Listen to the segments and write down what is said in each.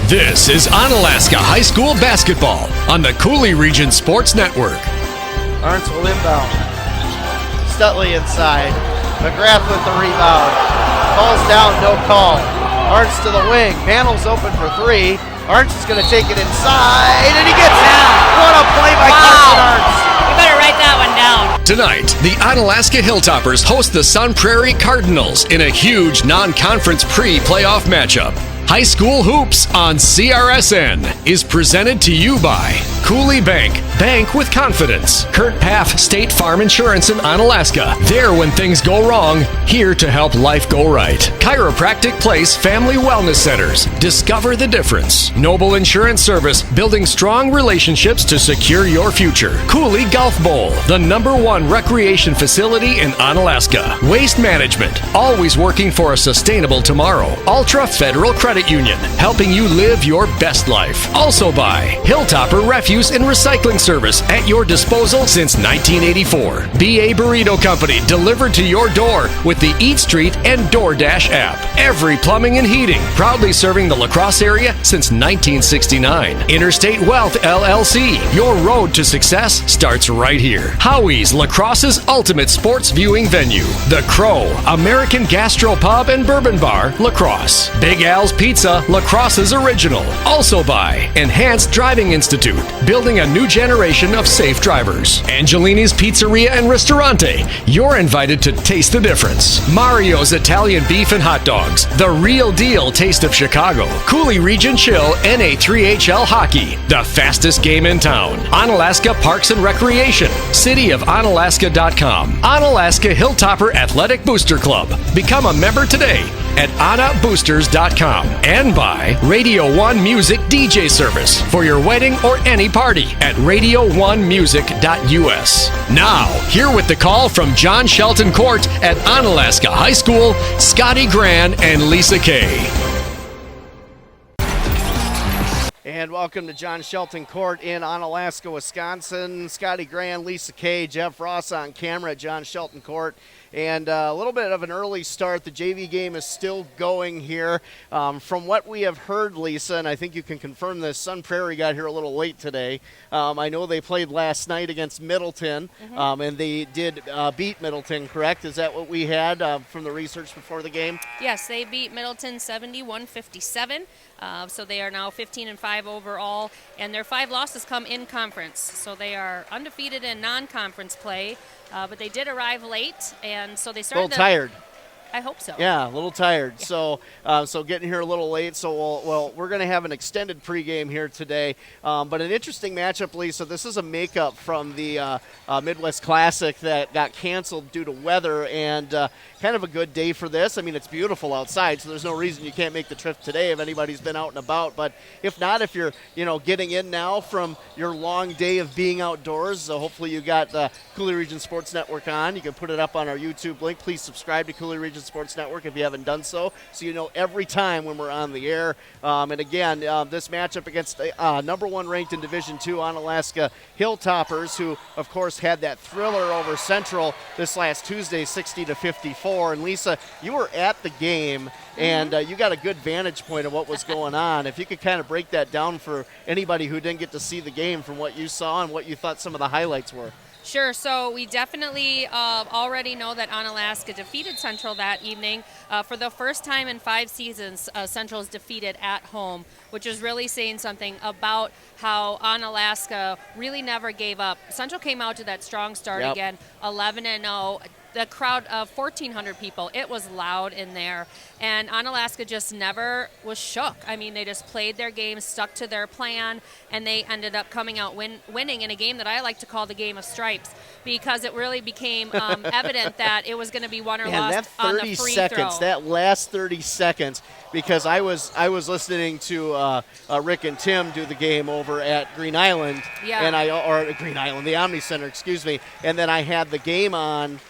This is Onalaska High School basketball on the Coulee Region Sports Network. Arntz will inbound. Stutley inside. McGrath with the rebound. Falls down, no call. Arntz to the wing. Panel's open for three. Arntz is going to take it inside, and he gets it. What a play by Carson Arntz. You better write that one down. Tonight, the Onalaska Hilltoppers host the Prairie Cardinals in a huge non-conference pre-playoff matchup. High School Hoops on CRSN is presented to you by Coulee Bank. Bank with confidence. Kurt Paff State Farm Insurance in Onalaska. There when things go wrong, here to help life go right. Chiropractic Place Family Wellness Centers. Discover the difference. Noble Insurance Service, building strong relationships to secure your future. Coulee Golf Bowl, the #1 recreation facility in Onalaska. Waste Management, always working for a sustainable tomorrow. Ultra Federal Credit Union, helping you live your best life. Also by Hilltopper Refuse and Recycling Service, at your disposal since 1984. BA Burrito Company, delivered to your door with the Eat Street and DoorDash app. Every Plumbing and Heating, proudly serving the La Crosse area since 1969. Interstate Wealth LLC, your road to success starts right here. Howie's, La Crosse's ultimate sports viewing venue. The Crow, American Gastro Pub and Bourbon Bar, La Crosse. Big Al's Pizza, La Crosse's original. Also by Enhanced Driving Institute, building a new generation of safe drivers. Angelini's Pizzeria and Ristorante, you're invited to taste the difference. Mario's Italian Beef and Hot Dogs, the real deal taste of Chicago. Coulee Region Chill NA3HL Hockey, the fastest game in town. Onalaska Parks and Recreation, cityofonalaska.com. Onalaska Hilltopper Athletic Booster Club, become a member today at onnaboosters.com. And by Radio 1 Music DJ Service for your wedding or any party at radio1music.us. Now, here with the call from John Shelton Court at Onalaska High School, Scotty Gran and Lisa Kay. And welcome to John Shelton Court in Onalaska, Wisconsin. Scotty Gran, Lisa Kay, Jeff Ross on camera at John Shelton Court. And a little bit of an early start. The JV game is still going here. From what we have heard, Lisa, and I think you can confirm this, Prairie got here a little late today. I know they played last night against Middleton, and they did beat Middleton, correct? Is that what we had from the research before the game? Yes, they beat Middleton 71-57. So they are now 15-5 overall, and their 5 losses come in conference. So they are undefeated in non-conference play. But they did arrive late, and so they started. A little tired. I hope so. Yeah, a little tired. Yeah. So getting here a little late. So we're going to have an extended pregame here today. But an interesting matchup, Lisa. This is a makeup from the Midwest Classic that got canceled due to weather, and kind of a good day for this. I mean, it's beautiful outside, so there's no reason you can't make the trip today if anybody's been out and about. But if not, if you're getting in now from your long day of being outdoors, hopefully you got the Coulee Region Sports Network on. You can put it up on our YouTube link. Please subscribe to Coulee Region Sports Network if you haven't done so you know every time when we're on the air. And again, this matchup against #1 ranked in Division II Onalaska Hilltoppers, who of course had that thriller over Central this last Tuesday, 60-54. And Lisa, you were at the game, and you got a good vantage point of what was going on. If you could kind of break that down for anybody who didn't get to see the game from what you saw and what you thought some of the highlights were. Sure. So we definitely already know that Onalaska defeated Central that evening. For the first time in 5 seasons, Central is defeated at home, which is really saying something about how Onalaska really never gave up. Central came out to that strong start again, 11-0. The crowd of 1,400 people, it was loud in there. And Onalaska just never was shook. I mean, they just played their game, stuck to their plan, and they ended up coming out winning in a game that I like to call the game of stripes, because it really became evident that it was going to be won or lost on the free throw. That last 30 seconds, because I was listening to Rick and Tim do the game over at Green Island, or Green Island, the Omni Center, excuse me, and then I had the game on.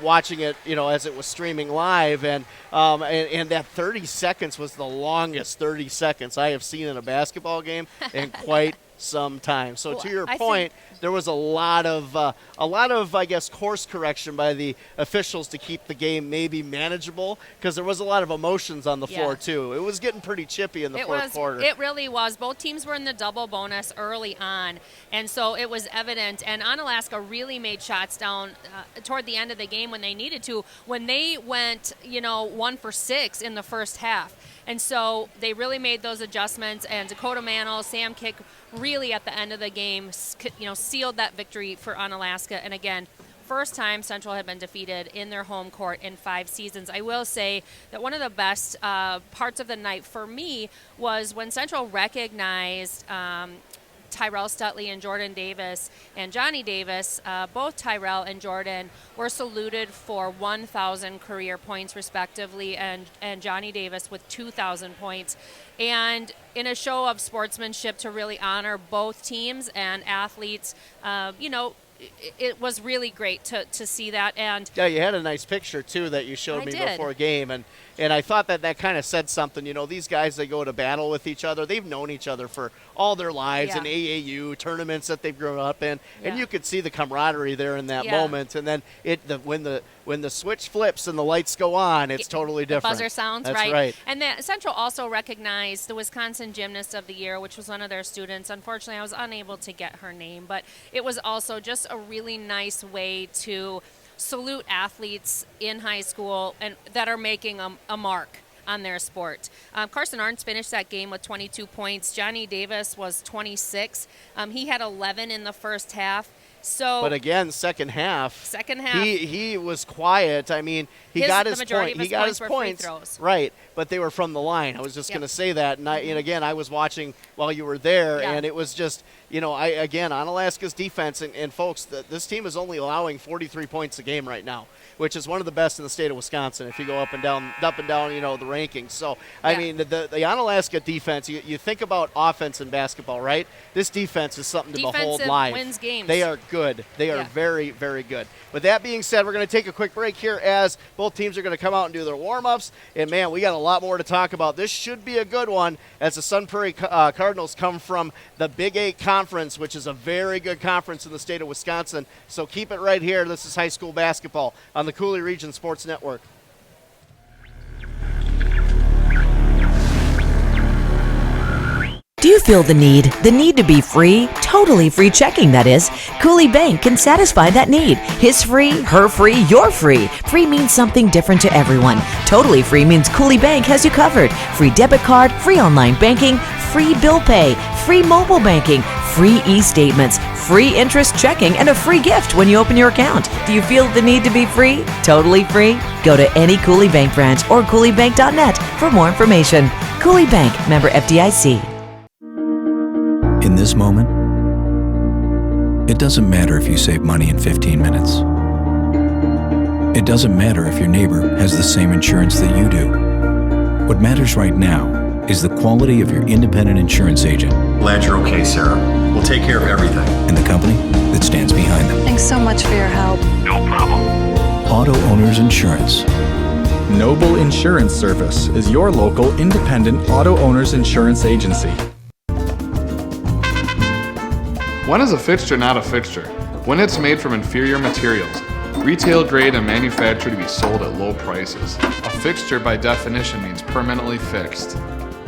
Watching it, as it was streaming live, and that 30 seconds was the longest 30 seconds I have seen in a basketball game in quite some time. So Well, to your I point, there was a lot of I guess course correction by the officials to keep the game maybe manageable, because there was a lot of emotions on the floor too. It was getting pretty chippy in the fourth quarter. It really was. Both teams were in the double bonus early on, and so it was evident. And Onalaska really made shots down toward the end of the game when they needed to, when they went 1 for 6 in the first half. And so they really made those adjustments, and Dakota Mantle, Sam Kick, really at the end of the game, sealed that victory for Onalaska. And again, first time Central had been defeated in their home court in 5 seasons. I will say that one of the best parts of the night for me was when Central recognized Tyrell Stutley and Jordan Davis and Johnny Davis. Both Tyrell and Jordan were saluted for 1,000 career points respectively, and Johnny Davis with 2,000 points. And in a show of sportsmanship to really honor both teams and athletes, it was really great to see that. And yeah, you had a nice picture too that you showed me before game, and I thought that kind of said something. These guys, they go to battle with each other. They've known each other for all their lives in AAU tournaments that they've grown up in, and you could see the camaraderie there in that moment. And then when the switch flips and the lights go on, it's totally different. The buzzer sounds. That's right. And Central also recognized the Wisconsin Gymnast of the Year, which was one of their students. Unfortunately, I was unable to get her name, but it was also just a really nice way to salute athletes in high school and that are making a mark on their sport. Carson Arns finished that game with 22 points. Johnny Davis was 26. He had 11 in the first half. But again, second half, he was quiet. I mean, he got his point. He got his points, right? But they were from the line. I was just going to say that. And again, I was watching while you were there, and it was just, Onalaska's defense, and folks, this team is only allowing 43 points a game right now, which is one of the best in the state of Wisconsin if you go up and down, the rankings. So, I mean, the Onalaska defense, you think about offense in basketball, right? This defense is something to behold live. Wins games. They are good. They are very, very good. With that being said, we're going to take a quick break here as both teams are going to come out and do their warm-ups. And, man, we got a lot more to talk about. This should be a good one as the Sun Prairie Cardinals come from the Big 8 Conference, which is a very good conference in the state of Wisconsin. So keep it right here. This is high school basketball on the Coulee Region Sports Network. Do you feel the need to be free? Totally free checking, that is. Coulee Bank can satisfy that need. His free, her free, your free. Free means something different to everyone. Totally free means Coulee Bank has you covered. Free debit card, free online banking, free bill pay, free mobile banking, free e-statements, free interest checking, and a free gift when you open your account. Do you feel the need to be free? Totally free? Go to any Coulee Bank branch or CouleeBank.net for more information. Coulee Bank, member FDIC. In this moment, it doesn't matter if you save money in 15 minutes. It doesn't matter if your neighbor has the same insurance that you do. What matters right now is the quality of your independent insurance agent. Glad you're okay, Sarah. We'll take care of everything. And the company that stands behind them. Thanks so much for your help. No problem. Auto Owners Insurance. Noble Insurance Service is your local independent auto owners insurance agency. When is a fixture not a fixture? When it's made from inferior materials, retail grade and manufactured to be sold at low prices. A fixture by definition means permanently fixed.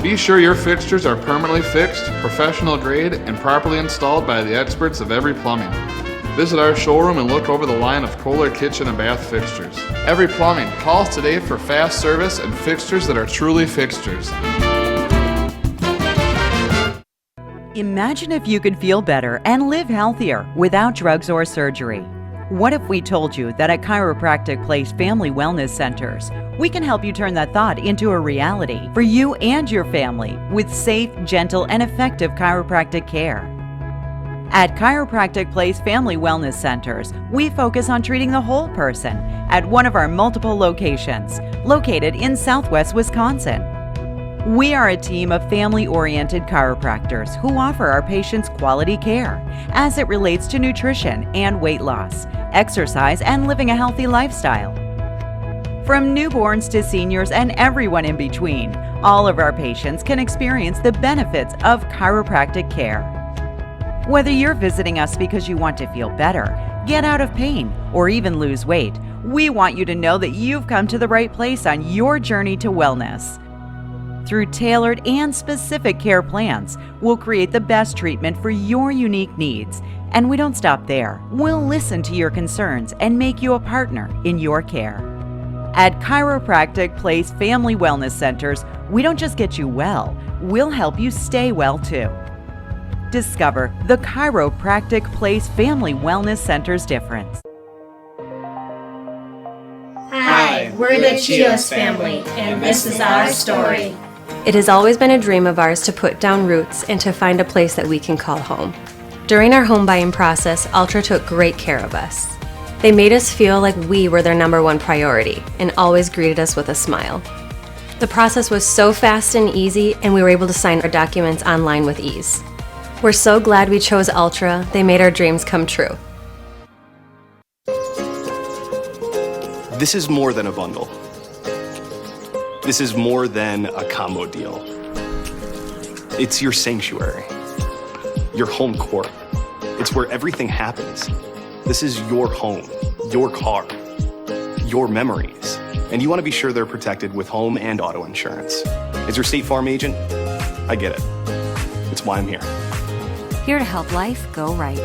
Be sure your fixtures are permanently fixed, professional grade, and properly installed by the experts of Every Plumbing. Visit our showroom and look over the line of Kohler kitchen and bath fixtures. Every Plumbing, call us today for fast service and fixtures that are truly fixtures. Imagine if you could feel better and live healthier without drugs or surgery. What if we told you that at Chiropractic Place Family Wellness Centers, we can help you turn that thought into a reality for you and your family with safe, gentle, and effective chiropractic care. At Chiropractic Place Family Wellness Centers, we focus on treating the whole person at one of our multiple locations, located in Southwest Wisconsin. We are a team of family-oriented chiropractors who offer our patients quality care as it relates to nutrition and weight loss, exercise, and living a healthy lifestyle. From newborns to seniors and everyone in between, all of our patients can experience the benefits of chiropractic care. Whether you're visiting us because you want to feel better, get out of pain, or even lose weight, we want you to know that you've come to the right place on your journey to wellness. Through tailored and specific care plans, we'll create the best treatment for your unique needs. And we don't stop there. We'll listen to your concerns and make you a partner in your care. At Chiropractic Place Family Wellness Centers, we don't just get you well, we'll help you stay well too. Discover the Chiropractic Place Family Wellness Center's difference. Hi, we're the Chios family, and this is our story. It has always been a dream of ours to put down roots and to find a place that we can call home. During our home buying process, Ultra took great care of us. They made us feel like we were their number one priority and always greeted us with a smile. The process was so fast and easy, and we were able to sign our documents online with ease. We're so glad we chose Ultra. They made our dreams come true. This is more than a bundle. This is more than a combo deal. It's your sanctuary, your home court. It's where everything happens. This is your home, your car, your memories. And you want to be sure they're protected with home and auto insurance. As your State Farm agent, I get it. It's why I'm here. Here to help life go right.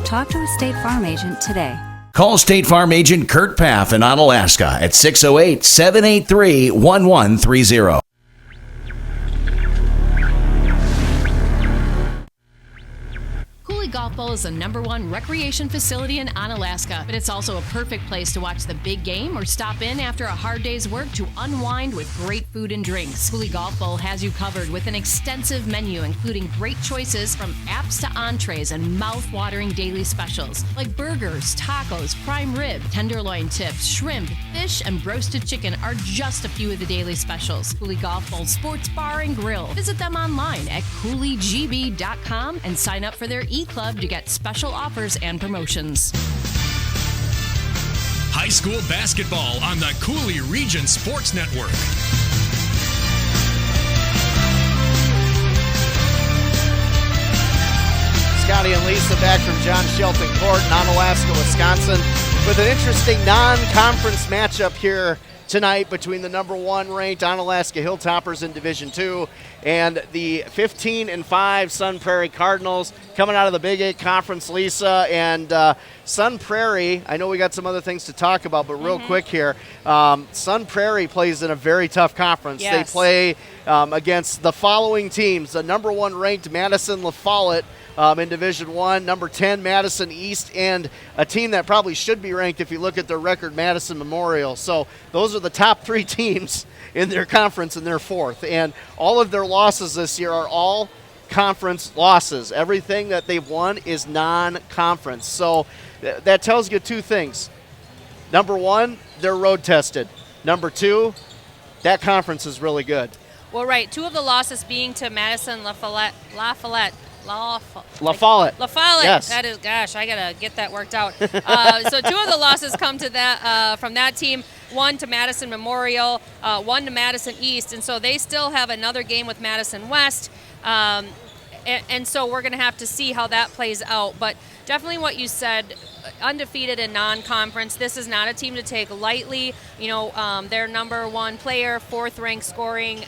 Talk to a State Farm agent today. Call State Farm agent Kurt Paff in Onalaska at 608-783-1130. Coulee Golf Bowl is the #1 recreation facility in Onalaska, but it's also a perfect place to watch the big game or stop in after a hard day's work to unwind with great food and drinks. Coulee Golf Bowl has you covered with an extensive menu, including great choices from apps to entrees and mouth-watering daily specials like burgers, tacos, prime rib, tenderloin tips, shrimp, fish, and roasted chicken are just a few of the daily specials. Coulee Golf Bowl Sports Bar and Grill. Visit them online at CouleeGB.com and sign up for their e-club to get special offers and promotions. High school basketball on the Coulee Region Sports Network. Scotty and Lisa back from John Shelton Court in Onalaska, Wisconsin, with an interesting non-conference matchup here tonight between the #1 ranked Onalaska Hilltoppers in Division II and the 15-5 Sun Prairie Cardinals coming out of the Big 8 Conference, Lisa. And Sun Prairie, I know we got some other things to talk about, but real quick here, Sun Prairie plays in a very tough conference. Yes. They play against the following teams: the #1 ranked Madison La Follette in Division I, #10 Madison East, and a team that probably should be ranked if you look at their record, Madison Memorial. So those are the top 3 teams in their conference, and they're 4th. And all of their losses this year are all conference losses. Everything that they've won is non-conference. So that tells you 2 things. #1, they're road tested. #2, that conference is really good. Well, right. 2 of the losses being to Madison La Follette. La Follette. Yes. That is, gosh, I got to get that worked out. So 2 of the losses come to that from that team. 1 to Madison Memorial, 1 to Madison East. And so they still have another game with Madison West. And so we're going to have to see how that plays out. But definitely what you said, undefeated in non-conference. This is not a team to take lightly. You know, their #1 player, 4th-ranked scoring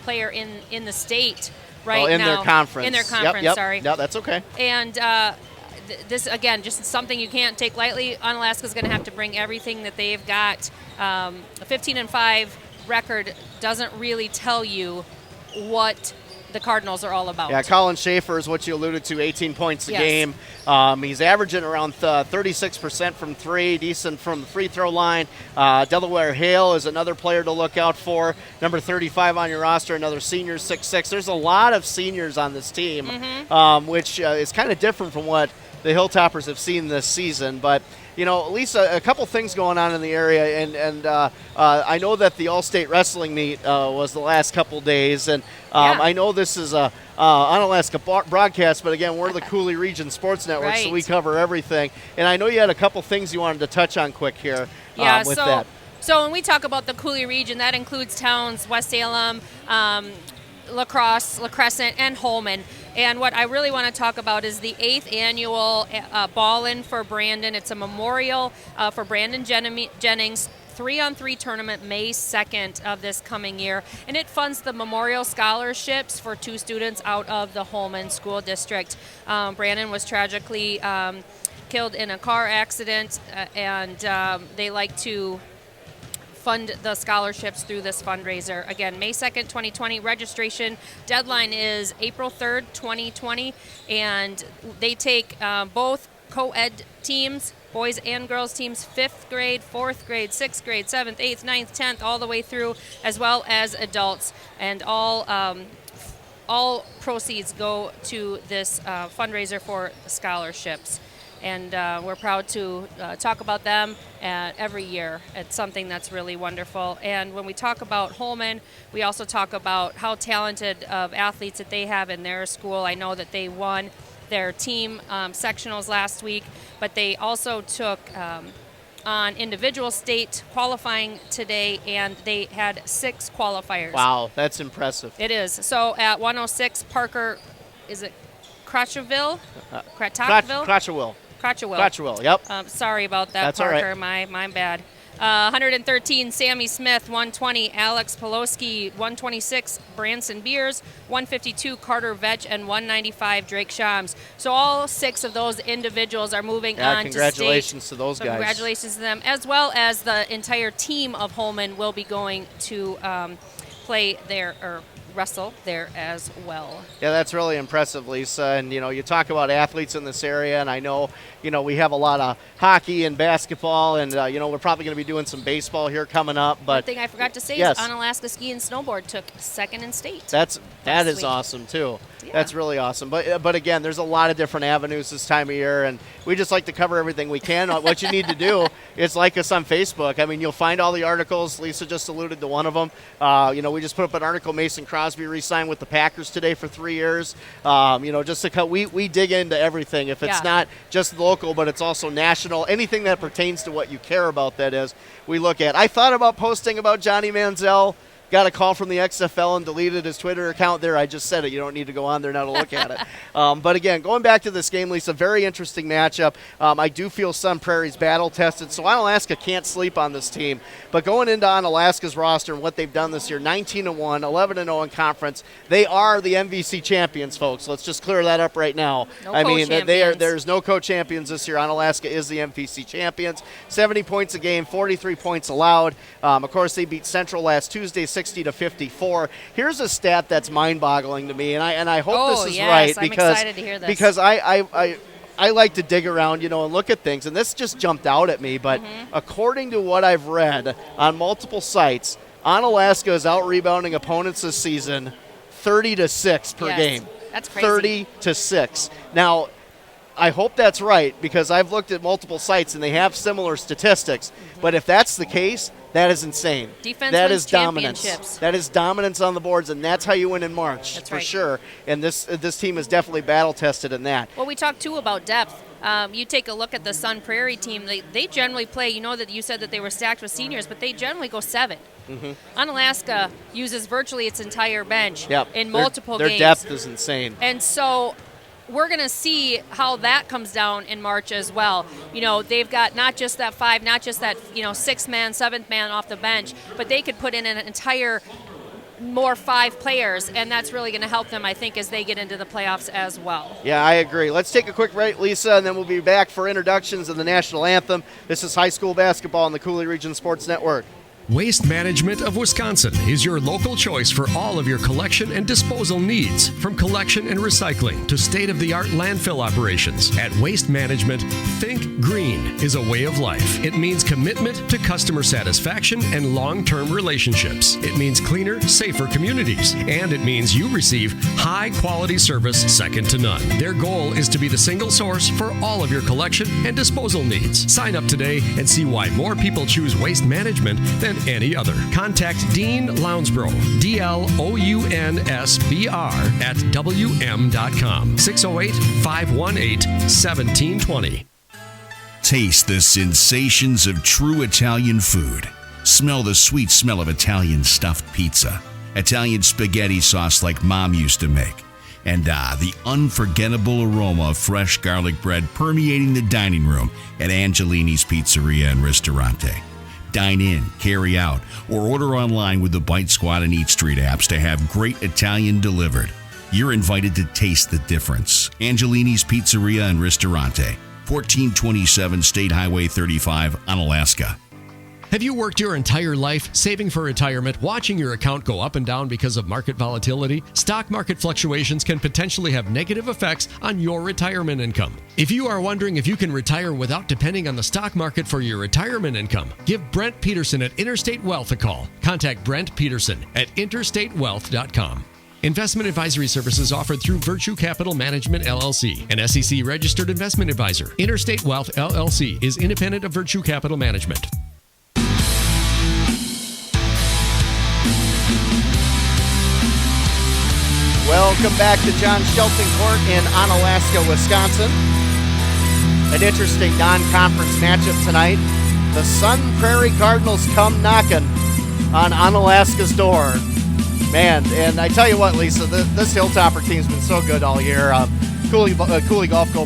player in the state right in now. Their conference. In their conference, yep. sorry. No, that's okay. And this, again, just something you can't take lightly. Onalaska's going to have to bring everything that they've got. A 15-5 record doesn't really tell you what the Cardinals are all about. Yeah, Colin Schaefer is what you alluded to, 18 points a Yes. game. He's averaging around 36% from 3, decent from the free throw line. Delaware Hale is another player to look out for. Number 35 on your roster, another senior, 6'6". There's a lot of seniors on this team, which is kind of different from what the Hilltoppers have seen this season. But, you know, Lisa, a couple things going on in the area, and I know that the All-State Wrestling meet was the last couple days, and I know this is a Onalaska broadcast, but again, we're the Coulee Region Sports Network, so we cover everything. And I know you had a couple things you wanted to touch on quick here with that. So when we talk about the Coulee region, that includes towns West Salem, La Crosse, La Crescent, and Holman. And what I really want to talk about is the 8th annual Ballin' for Brandon. It's a memorial for Brandon Jennings 3-on-3 tournament May 2nd of this coming year, and it funds the memorial scholarships for 2 students out of the Holman School District. Brandon was tragically killed in a car accident, and they like to fund the scholarships through this fundraiser. Again, May 2nd, 2020. Registration deadline is April 3rd, 2020, and they take both co-ed teams, boys and girls teams, 5th grade, 4th grade, 6th grade, 7th, 8th, 9th, 10th, all the way through, as well as adults. And all proceeds go to this fundraiser for scholarships. And we're proud to talk about them every year. It's something that's really wonderful. And when we talk about Holman, we also talk about how talented of athletes that they have in their school. I know that they won their team sectionals last week, but they also took on individual state qualifying today, and they had 6 qualifiers. Wow, that's impressive. It is. So at 106, Parker, is it Crotcheville? Crotcheville. Crotcheville, yep. Sorry about that, That's Parker. all right. My bad. 113, Sammy Smith. 120, Alex Poloski. 126, Branson Beers. 152, Carter Vetch. And 195, Drake Shams. So all 6 of those individuals are moving on to state. Congratulations to those guys. Congratulations to them, as well as the entire team of Holman will be going to play there, or wrestle there as well. Yeah, that's really impressive, Lisa. And, you talk about athletes in this area, and I know, we have a lot of hockey and basketball, and, we're probably going to be doing some baseball here coming up. But one thing I forgot to say is Onalaska Ski and Snowboard took 2nd in state. That is awesome, too. Yeah. That's really awesome. But again, there's a lot of different avenues this time of year, and we just like to cover everything we can. What you need to do is like us on Facebook. I mean, you'll find all the articles. Lisa just alluded to one of them. We just put up an article, Mason Crosby re-signed with the Packers today for 3 years. Just to we dig into everything. If it's not just local, but it's also national, anything that pertains to what you care about, that is, we look at. I thought about posting about Johnny Manziel. Got a call from the XFL and deleted his Twitter account there. I just said it. You don't need to go on there now to look at it. But again, going back to this game, Lisa, very interesting matchup. I do feel Sun Prairie's battle-tested, so Onalaska can't sleep on this team. But going into Onalaska's roster and what they've done this year, 19-1, 11-0 in conference, they are the MVC champions, folks. Let's just clear that up right now. There's no co-champions this year. Onalaska is the MVC champions. 70 points a game, 43 points allowed. Of course, they beat Central last Tuesday, 60-54. Here's a stat that's mind-boggling to me, and I hope this is right, because I'm excited to hear this. Because I like to dig around, and look at things, and this just jumped out at me. But according to what I've read on multiple sites, Onalaska is out-rebounding opponents this season 30-6 per game. That's crazy. 30-6. Now, I hope that's right, because I've looked at multiple sites and they have similar statistics. But if that's the case, that is insane. Defense that wins is dominance. championships. That is dominance on the boards, and that's how you win in March. That's for right. sure. And this team is definitely battle-tested in that. Well, we talked, too, about depth. You take a look at the Sun Prairie team. They generally play, that you said that they were stacked with seniors, but they generally go 7. Onalaska uses virtually its entire bench in multiple games. Their depth is insane. And so we're going to see how that comes down in March as well. They've got not just that 5, not just that, 6th man, 7th man off the bench, but they could put in an entire more 5 players, and that's really going to help them, I think, as they get into the playoffs as well. Yeah, I agree. Let's take a quick break, Lisa, and then we'll be back for introductions of the national anthem. This is high school basketball on the Coulee Region Sports Network. Waste Management of Wisconsin is your local choice for all of your collection and disposal needs. From collection and recycling to state-of-the-art landfill operations. At Waste Management, think green is a way of life. It means commitment to customer satisfaction and long-term relationships. It means cleaner, safer communities. And it means you receive high-quality service second to none. Their goal is to be the single source for all of your collection and disposal needs. Sign up today and see why more people choose Waste Management than any other. Contact Dean Lounsbro, DLOUNSBR at WM.com. 608-518-1720. Taste the sensations of true Italian food. Smell the sweet smell of Italian stuffed pizza. Italian spaghetti sauce like Mom used to make. And the unforgettable aroma of fresh garlic bread permeating the dining room at Angelini's Pizzeria and Ristorante. Dine in, carry out, or order online with the Bite Squad and Eat Street apps to have great Italian delivered. You're invited to taste the difference. Angelini's Pizzeria and Ristorante, 1427 State Highway 35, Onalaska. Have you worked your entire life saving for retirement, watching your account go up and down because of market volatility? Stock market fluctuations can potentially have negative effects on your retirement income. If you are wondering if you can retire without depending on the stock market for your retirement income, give Brent Peterson at Interstate Wealth a call. Contact Brent Peterson at interstatewealth.com. Investment advisory services offered through Virtue Capital Management, LLC, an SEC-registered investment advisor. Interstate Wealth, LLC is independent of Virtue Capital Management. Welcome back to John Shelton Court in Onalaska, Wisconsin. An interesting non-conference matchup tonight. The Sun Prairie Cardinals come knocking on Onalaska's door. Man, and I tell you what, Lisa, this Hilltopper team's been so good all year. Coulee Golf Bowl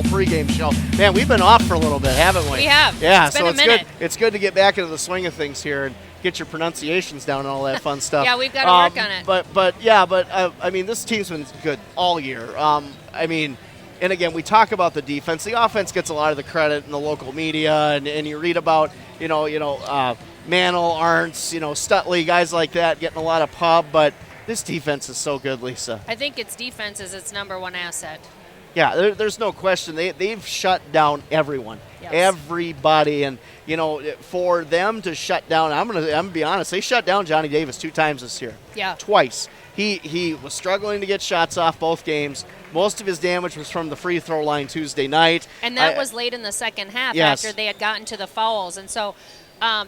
pregame show. Man, we've been off for a little bit, haven't we? We have. Yeah, it's been a minute. good. It's good to get back into the swing of things here and get your pronunciations down and all that fun stuff. Yeah, we've got to work on it. But I mean, this team's been good all year. I mean, and again, we talk about the defense. The offense gets a lot of the credit in the local media, and you read about Mantle, Arntz, Stutley, guys like that getting a lot of pub, but this defense is so good, Lisa. I think its defense is its number one asset. Yeah, there's no question. They've shut down everyone, everybody, and for them to shut down, I'm gonna be honest. They shut down Johnny Davis 2 times this year. Yeah, twice. He was struggling to get shots off both games. Most of his damage was from the free throw line Tuesday night, and that was late in the second half after they had gotten to the fouls, and so.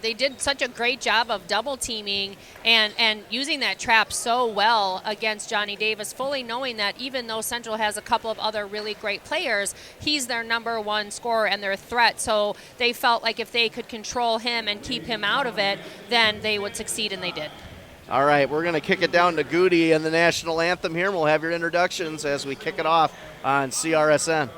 They did such a great job of double teaming and using that trap so well against Johnny Davis, fully knowing that even though Central has a couple of other really great players, he's their number one scorer and their threat. So they felt like if they could control him and keep him out of it, then they would succeed, and they did. All right, we're going to kick it down to Goody and the national anthem here, and we'll have your introductions as we kick it off on CRSN.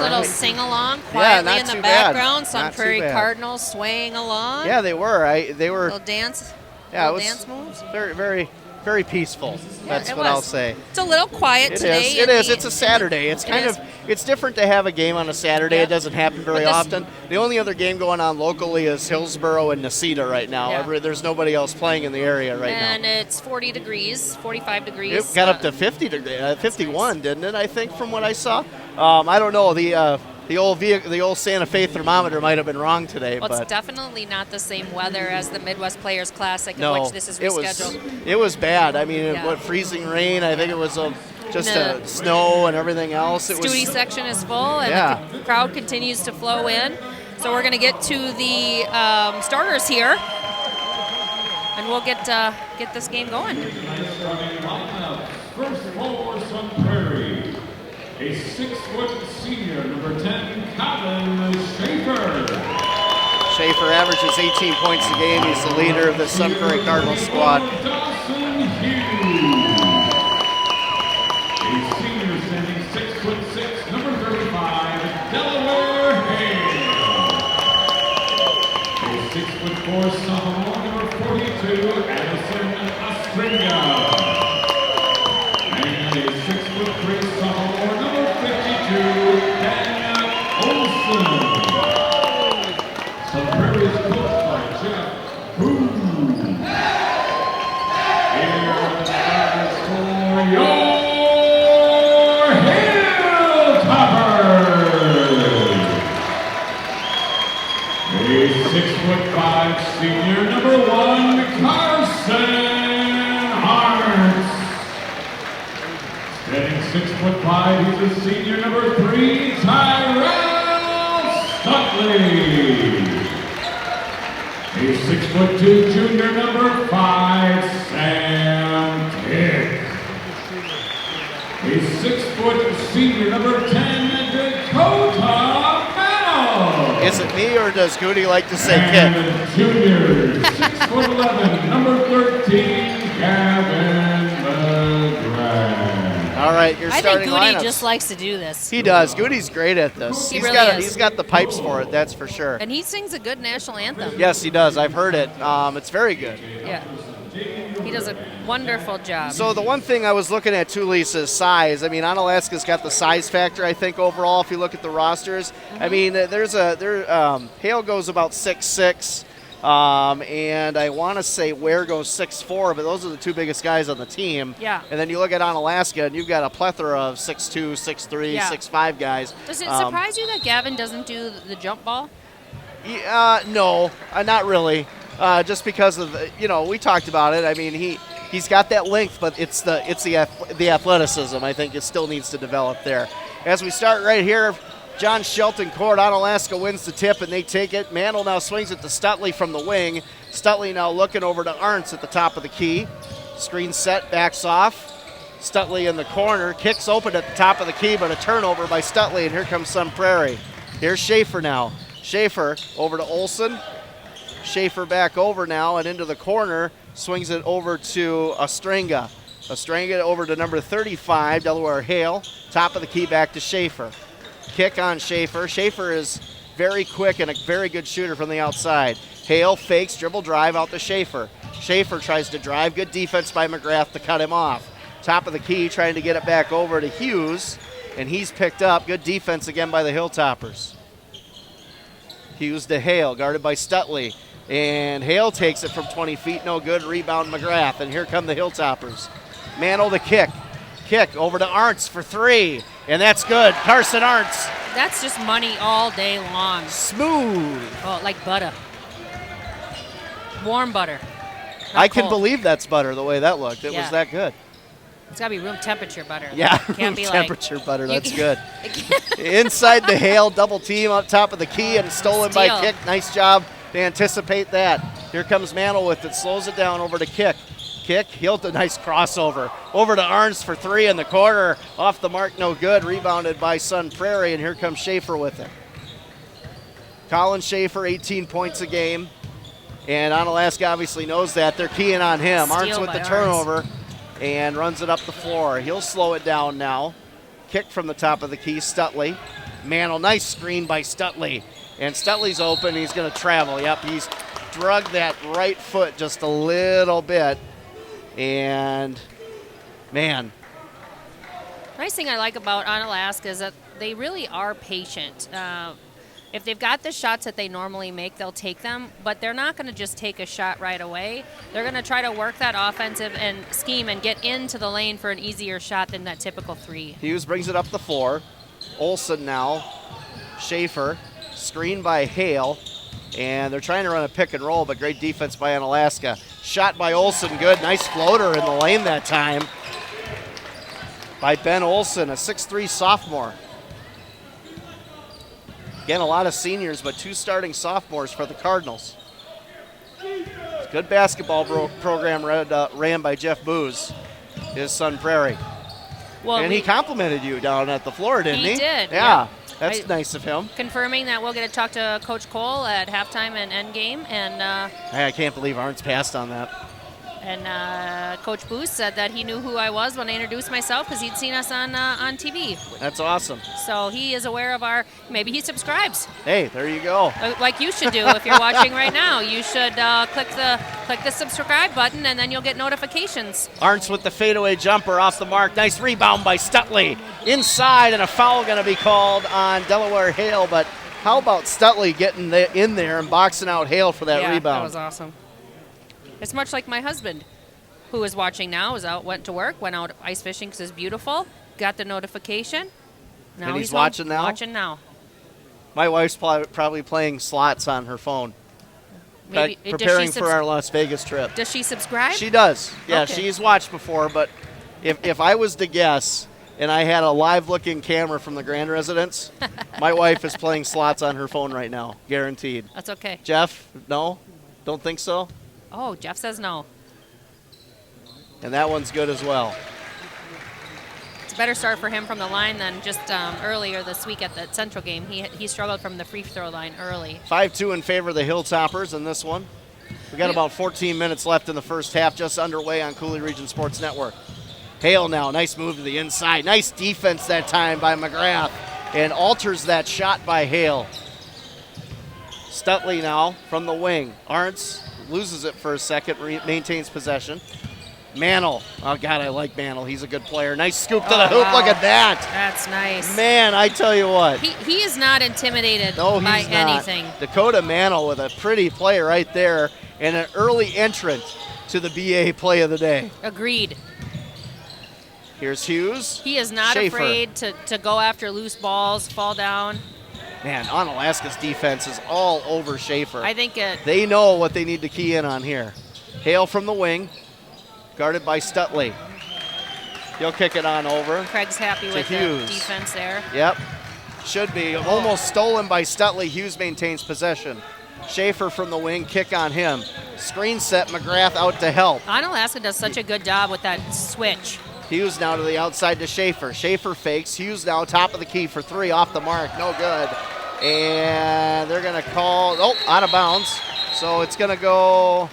Little sing-along quietly in the background. Sun Prairie Cardinals swaying along. Yeah, they were. They were. Little dance. Yeah, little dance moves. Very, very, very peaceful. That's what I'll say. It's a little quiet today. It is. It's a Saturday. It's it's different to have a game on a Saturday. Yeah. It doesn't happen very often. The only other game going on locally is Hillsboro and Necedah right now. Yeah. There's nobody else playing in the area right now. And it's 40 degrees, 45 degrees. It got up to 50 degrees, 51, nice. Didn't it? I think from what I saw. I don't know. The old Santa Fe thermometer might have been wrong today. Well, but it's definitely not the same weather as the Midwest Players Classic, in which this is rescheduled. It was bad. I mean, freezing rain. I think it was just snow and everything else. Student section is full, and the crowd continues to flow in. So we're going to get to the starters here, and we'll get this game going. First forward from Prairie, a 6-foot senior, number 10, Colin Schaefer. Schaefer averages 18 points a game. He's the leader of the Sun Prairie Cardinals squad. Dawson Hughes, a senior standing 6'6", number 35, Delaware Hale. A 6'4" sophomore, number 42, Addison Ostringa. And a 6'3" sophomore, number 52, Dana Olson. Sun Prairie's coached by Jeff Boone. Here are the starters for your Hilltoppers. A 6'5" senior, number 1, Carson Hartz. Standing 6'5", he's a senior, number 3, Tyrell Stutley. A 6'2" junior, number 5, Sam Kick. A 6-foot senior, number 10, Dakota Mano. Is it me, or does Goody like to say and Kick? Junior, 6'11", number 13, Gavin McGrath. All right, your I starting think Goody lineups. just likes to do this. He does. Goody's great at this. He really is. He's got the pipes for it, that's for sure. And he sings a good national anthem. Yes, he does. I've heard it. It's very good. Yeah. He does a wonderful job. So the one thing I was looking at too, Lisa, is size. I mean, Onalaska's got the size factor, I think, overall, if you look at the rosters. I mean, Hale goes about 6'6", and I want to say Ware goes 6'4", but those are the two biggest guys on the team. Yeah. And then you look at Onalaska, and you've got a plethora of 6'2", 6'3", 6'5" guys. Does it surprise you that Gavin doesn't do the jump ball? No, not really. Just because of we talked about it. I mean, he's got that length, but it's the athleticism. I think it still needs to develop there. As we start right here, John Shelton court. Onalaska wins the tip, and they take it. Mandel now swings it to Stutley from the wing. Stutley now looking over to Arntz at the top of the key. Screen set, backs off. Stutley in the corner, kicks open at the top of the key, but a turnover by Stutley, and here comes Sun Prairie. Here's Schaefer now. Schaefer over to Olson. Schaefer back over now and into the corner, swings it over to Ostringa. Ostringa over to number 35, Delaware Hale. Top of the key back to Schaefer. Kick on Schaefer. Schaefer is very quick and a very good shooter from the outside. Hale fakes, dribble drive out to Schaefer. Schaefer tries to drive. Good defense by McGrath to cut him off. Top of the key trying to get it back over to Hughes, and he's picked up. Good defense again by the Hilltoppers. Hughes to Hale, guarded by Stutley. And Hale takes it from 20 feet, no good. Rebound McGrath, and here come the Hilltoppers. Mantle to kick. Kick over to Arntz for 3, and that's good. Carson Arntz. That's just money all day long. Smooth. Oh, like butter. Warm butter. I can believe that's butter the way that looked. It was that good. It's got to be room temperature butter. Yeah, Can't be room temperature butter. That's good. It Inside the Hale, double team up top of the key, and stolen by Kick. Nice job to anticipate that. Here comes Mantle with it, slows it down over to Kick. Kick, Hilton, nice crossover. Over to Arntz for 3 in the corner. Off the mark, no good. Rebounded by Sun Prairie, and here comes Schaefer with it. Colin Schaefer, 18 points a game. And Onalaska obviously knows that. They're keying on him. Arntz with the turnover and runs it up the floor. He'll slow it down now. Kick from the top of the key, Stutley. Mantle, nice screen by Stutley. And Stutley's open. He's going to travel. Yep, he's drug that right foot just a little bit. And, man. Nice thing I like about Onalaska is that they really are patient. If they've got the shots that they normally make, they'll take them, but they're not going to just take a shot right away. They're going to try to work that offensive and scheme and get into the lane for an easier shot than that typical 3. Hughes brings it up the floor. Olson now. Schaefer. Screened by Hale. And they're trying to run a pick and roll, but great defense by Onalaska. Shot by Olson, good. Nice floater in the lane that time. by Ben Olson, a 6'3 sophomore. Again, a lot of seniors, but 2 starting sophomores for the Cardinals. Good basketball program ran by Jeff Booz, his son Prairie. Well, and he complimented you down at the floor, didn't he? He did. Yeah. That's nice of him. Confirming that we'll get to talk to Coach Cole at halftime and endgame. And I can't believe Arndt's passed on that. And Coach Booth said that he knew who I was when I introduced myself because he'd seen us on TV. That's awesome. So he is aware of maybe he subscribes. Hey, there you go. Like you should do if you're watching right now. You should click the subscribe button, and then you'll get notifications. Arndt's with the fadeaway jumper off the mark. Nice rebound by Stutley. Inside, and a foul going to be called on Delaware Hale. But how about Stutley getting in there and boxing out Hale for that rebound? That was awesome. It's much like my husband, who is watching now, went to work, went out ice fishing because it's beautiful, got the notification. Now and he's home, watching now? Watching now. My wife's probably playing slots on her phone. Maybe, preparing for our Las Vegas trip. Does she subscribe? She does. Yeah, okay. She's watched before, but if I was to guess and I had a live-looking camera from the Grand Residence, my wife is playing slots on her phone right now, guaranteed. That's okay. Jeff, no? Don't think so? Oh, Jeff says no. And that one's good as well. It's a better start for him from the line than just earlier this week at the Central game. He struggled from the free throw line early. 5-2 in favor of the Hilltoppers in this one. We got about 14 minutes left in the first half, just underway on Coulee Region Sports Network. Hale now, nice move to the inside. Nice defense that time by McGrath, and alters that shot by Hale. Stutley now from the wing. Arndt's loses it for a second, maintains possession. Mantle. Oh, God, I like Mantle. He's a good player. Nice scoop to the hoop. Wow. Look at that. That's nice. Man, I tell you what. He is not intimidated by by anything. Dakota Mantle with a pretty play right there and an early entrant to the BA play of the day. Agreed. Here's Hughes. He is not Schaefer. afraid to go after loose balls, fall down. Man, Onalaska's defense is all over Schaefer. I think they know what they need to key in on here. Hale from the wing, guarded by Stutley. He'll kick it on over. Craig's happy with Hughes. the defense there. Yep, should be. Almost stolen by Stutley. Hughes maintains possession. Schaefer from the wing, kick on him. Screen set, McGrath out to help. Onalaska does such a good job with that switch. Hughes now to the outside to Schaefer. Schaefer fakes. Hughes now top of the key for 3, off the mark. No good. And they're going to call, out of bounds. So it's going to go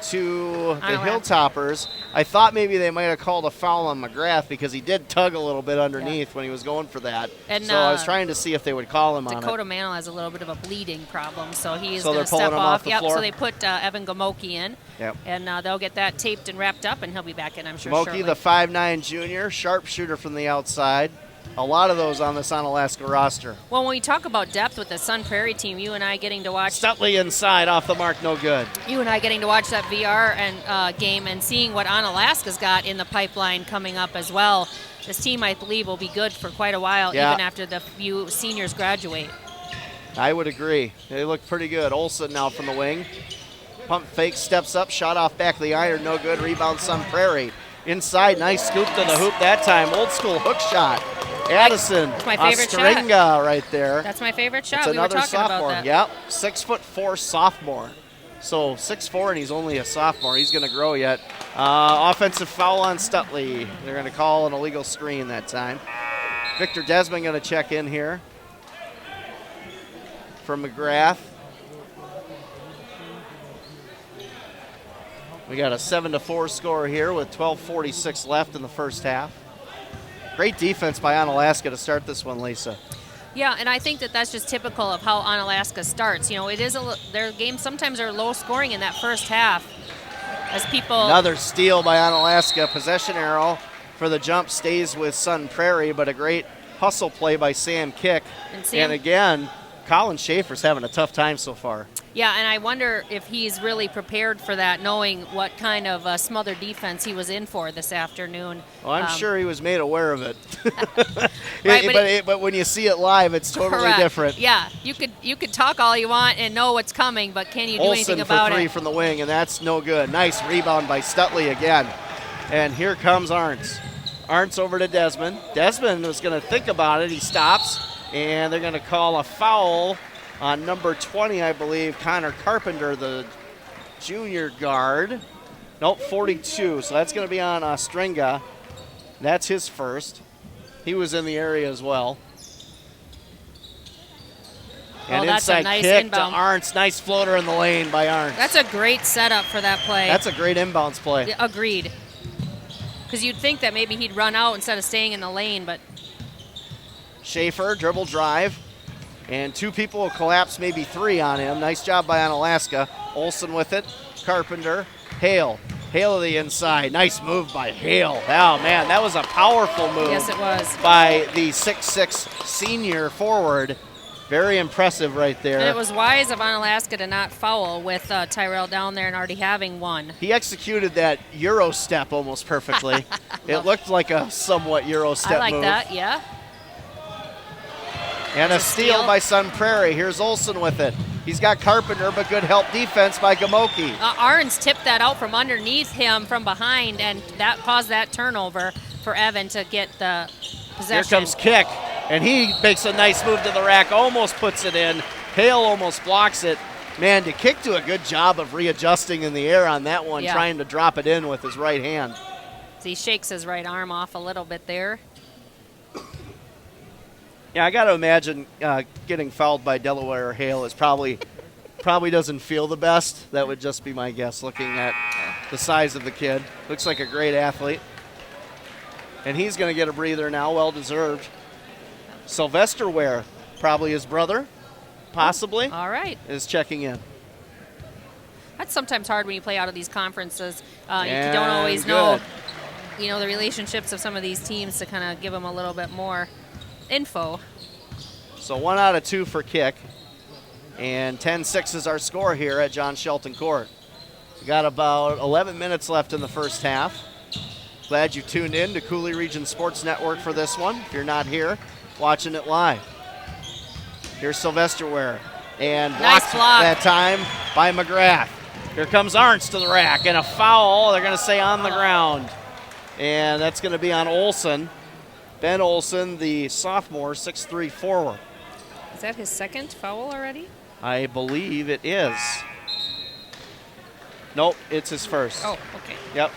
to the Hilltoppers. I thought maybe they might have called a foul on McGrath because he did tug a little bit underneath when he was going for that. And, so I was trying to see if they would call him on it. Dakota Mantle has a little bit of a bleeding problem, so he's So going to they're pulling step him off. off the floor? So they put Evan Gomoki in. Yep. And they'll get that taped and wrapped up, and he'll be back in, I'm sure, Moki, shortly. the 5'9 junior, sharpshooter from the outside. A lot of those on this Onalaska roster. Well, when we talk about depth with the Sun Prairie team, you and I getting to watch Stutley inside, off the mark, no good. You and I getting to watch that VR and game and seeing what Onalaska's got in the pipeline coming up as well. This team, I believe, will be good for quite a while, even after the few seniors graduate. I would agree. They look pretty good. Olson now from the wing. Pump fake, steps up, shot off back of the iron, no good. Rebound, Sun Prairie. Inside, nice scoop to the hoop that time. Old school hook shot. Addison, That's my favorite Ostringa shot. right there. That's my favorite shot. It's We were another talking sophomore. about that. Yep, 6'4" sophomore. So 6'4", and he's only a sophomore. He's going to grow yet. Offensive foul on Stutley. They're going to call an illegal screen that time. Victor Desmond going to check in here for McGrath. We got a 7-4 score here with 12:46 left in the first half. Great defense by Onalaska to start this one, Lisa. Yeah, and I think that's just typical of how Onalaska starts. You know, it is their games sometimes are low scoring in that first half. As people Another steal by Onalaska. Possession arrow for the jump stays with Sun Prairie, but a great hustle play by Sam Kick. And again, Colin Schaefer's having a tough time so far. Yeah, and I wonder if he's really prepared for that, knowing what kind of smothered defense he was in for this afternoon. Well, I'm sure he was made aware of it. Right, but when you see it live, it's totally correct. different. Yeah, you could talk all you want and know what's coming, but can you do anything about Olsen for 3 it? from the wing, and that's no good. Nice rebound by Stutley again. And here comes Arndt's. Arntz over to Desmond. Desmond was going to think about it. He stops, and they're going to call a foul on number 20, I believe, Connor Carpenter, the junior guard. Nope, 42. So that's going to be on Ostrenga. That's his first. He was in the area as well. And that's inside a nice kick inbound. to Arntz. Nice floater in the lane by Arntz. That's a great setup for that play. That's a great inbounds play. Yeah, agreed. Because you'd think that maybe he'd run out instead of staying in the lane, but Schaefer, dribble drive. And 2 people will collapse, maybe 3 on him. Nice job by Onalaska. Olsen with it. Carpenter. Hale. Hale to the inside. Nice move by Hale. Oh, man, that was a powerful move. Yes, it was. By the 6'6" senior forward. Very impressive right there. And it was wise of Onalaska to not foul with Tyrell down there and already having one. He executed that Euro step almost perfectly. It looked like a somewhat Euro step move. I like that, yeah. And a steal by Sun Prairie. Here's Olsen with it. He's got Carpenter, but good help defense by Gamoki. Arns tipped that out from underneath him from behind, and that caused that turnover for Evan to get the possession. Here comes kick, and he makes a nice move to the rack, almost puts it in. Hale almost blocks it. Man, did Kick do a good job of readjusting in the air on that one, trying to drop it in with his right hand. So he shakes his right arm off a little bit there. Yeah, I got to imagine getting fouled by Delaware or Hale is probably doesn't feel the best. That would just be my guess, looking at the size of the kid. Looks like a great athlete. And he's going to get a breather now, well-deserved. Sylvester Ware, probably his brother, possibly. All right. Is checking in. That's sometimes hard when you play out of these conferences. You don't always know, the relationships of some of these teams to kind of give them a little bit more info. So 1 out of 2 for Kick. And 10-6 is our score here at John Shelton Court. We got about 11 minutes left in the first half. Glad you tuned in to Coulee Region Sports Network for this one. If you're not here, watching it live. Here's Sylvester Ware. And nice block that time by McGrath. Here comes Arntz to the rack, and a foul, they're going to say on the ground. And that's going to be on Olsen. Ben Olsen, the sophomore, 6'3" forward. Is that his second foul already? I believe it is. Nope, it's his first. Oh, okay. Yep.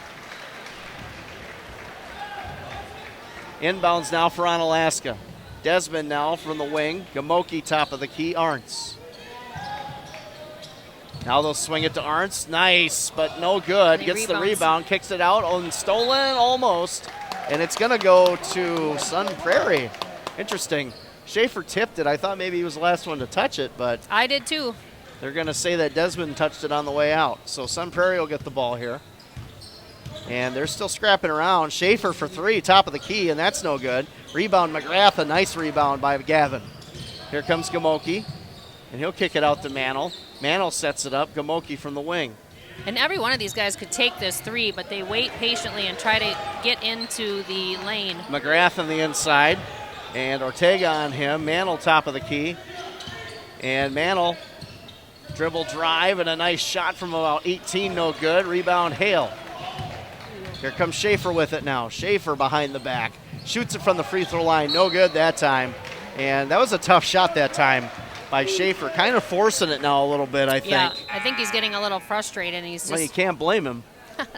Inbounds now for Onalaska. Desmond now from the wing. Gamoki top of the key. Arntz. Now they'll swing it to Arntz. Nice, but no good. Gets the rebound, kicks it out. Oh, stolen almost. And it's going to go to Sun Prairie. Interesting. Schaefer tipped it. I thought maybe he was the last one to touch it, but I did too. They're going to say that Desmond touched it on the way out. So Sun Prairie will get the ball here. And they're still scrapping around. Schaefer for 3, top of the key, and that's no good. Rebound McGrath, a nice rebound by Gavin. Here comes Gamoki, and he'll kick it out to Mantle. Mantle sets it up. Gamoki from the wing. And every one of these guys could take this 3, but they wait patiently and try to get into the lane. McGrath on the inside, and Ortega on him. Mantle top of the key. And Mantle, dribble drive, and a nice shot from about 18, no good. Rebound Hale. Here comes Schaefer with it now. Schaefer behind the back. Shoots it from the free throw line. No good that time. And that was a tough shot that time by Schaefer. Kind of forcing it now a little bit, I think. Yeah, I think he's getting a little frustrated. And he's just. Well, you can't blame him.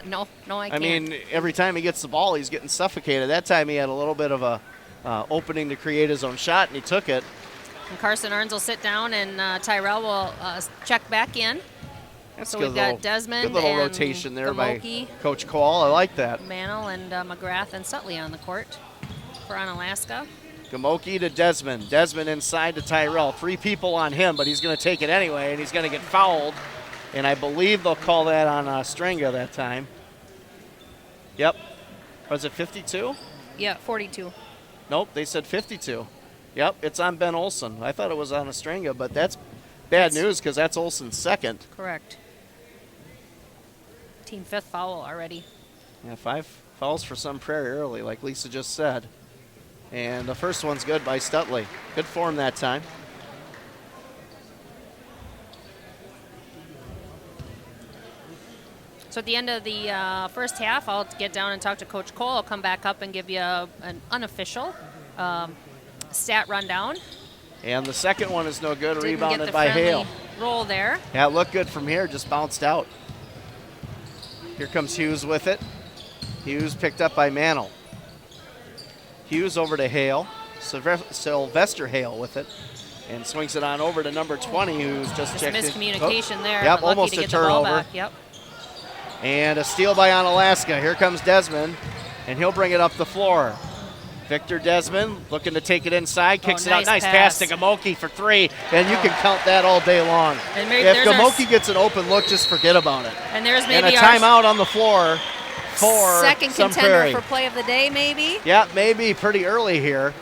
No, I can't. I mean, every time he gets the ball, he's getting suffocated. That time he had a little bit of a opening to create his own shot, and he took it. And Carson Arns will sit down, and Tyrell will check back in. That's so we've got Desmond good little and rotation there Gamoki, by Coach Call. I like that. Mantle and McGrath and Sutley on the court for Onalaska. Gamoki to Desmond. Desmond inside to Tyrell. 3 people on him, but he's going to take it anyway, and he's going to get fouled. And I believe they'll call that on Strenga that time. Yep. Was it 52? Yeah, 42. Nope, they said 52. Yep, it's on Ben Olsen. I thought it was on Strenga, but that's bad news because that's Olsen's second. Correct. Team 5th foul already. Yeah, 5 fouls for Sun Prairie early, like Lisa just said. And the first one's good by Stutley. Good form that time. So at the end of the first half, I'll get down and talk to Coach Cole. I'll come back up and give you an unofficial stat rundown. And the second one is no good. Didn't Rebounded get the by Hale. Roll there. Yeah, it looked good from here. Just bounced out. Here comes Hughes with it. Hughes picked up by Mantle. Hughes over to Hale. Sylvester Hale with it. And swings it on over to number 20, who's just checked in. Miscommunication there. Yep, Lucky almost to a get the ball turnover. back. Yep. And a steal by Onalaska. Here comes Desmond, and he'll bring it up the floor. Victor Desmond looking to take it inside, kicks it out. Nice pass to Gamoki for 3, and you can count that all day long. And maybe if Gamoki gets an open look, just forget about it. And there's maybe and a timeout on the floor for second Sun contender Prairie. for play of the day, maybe. Yeah, maybe pretty early here.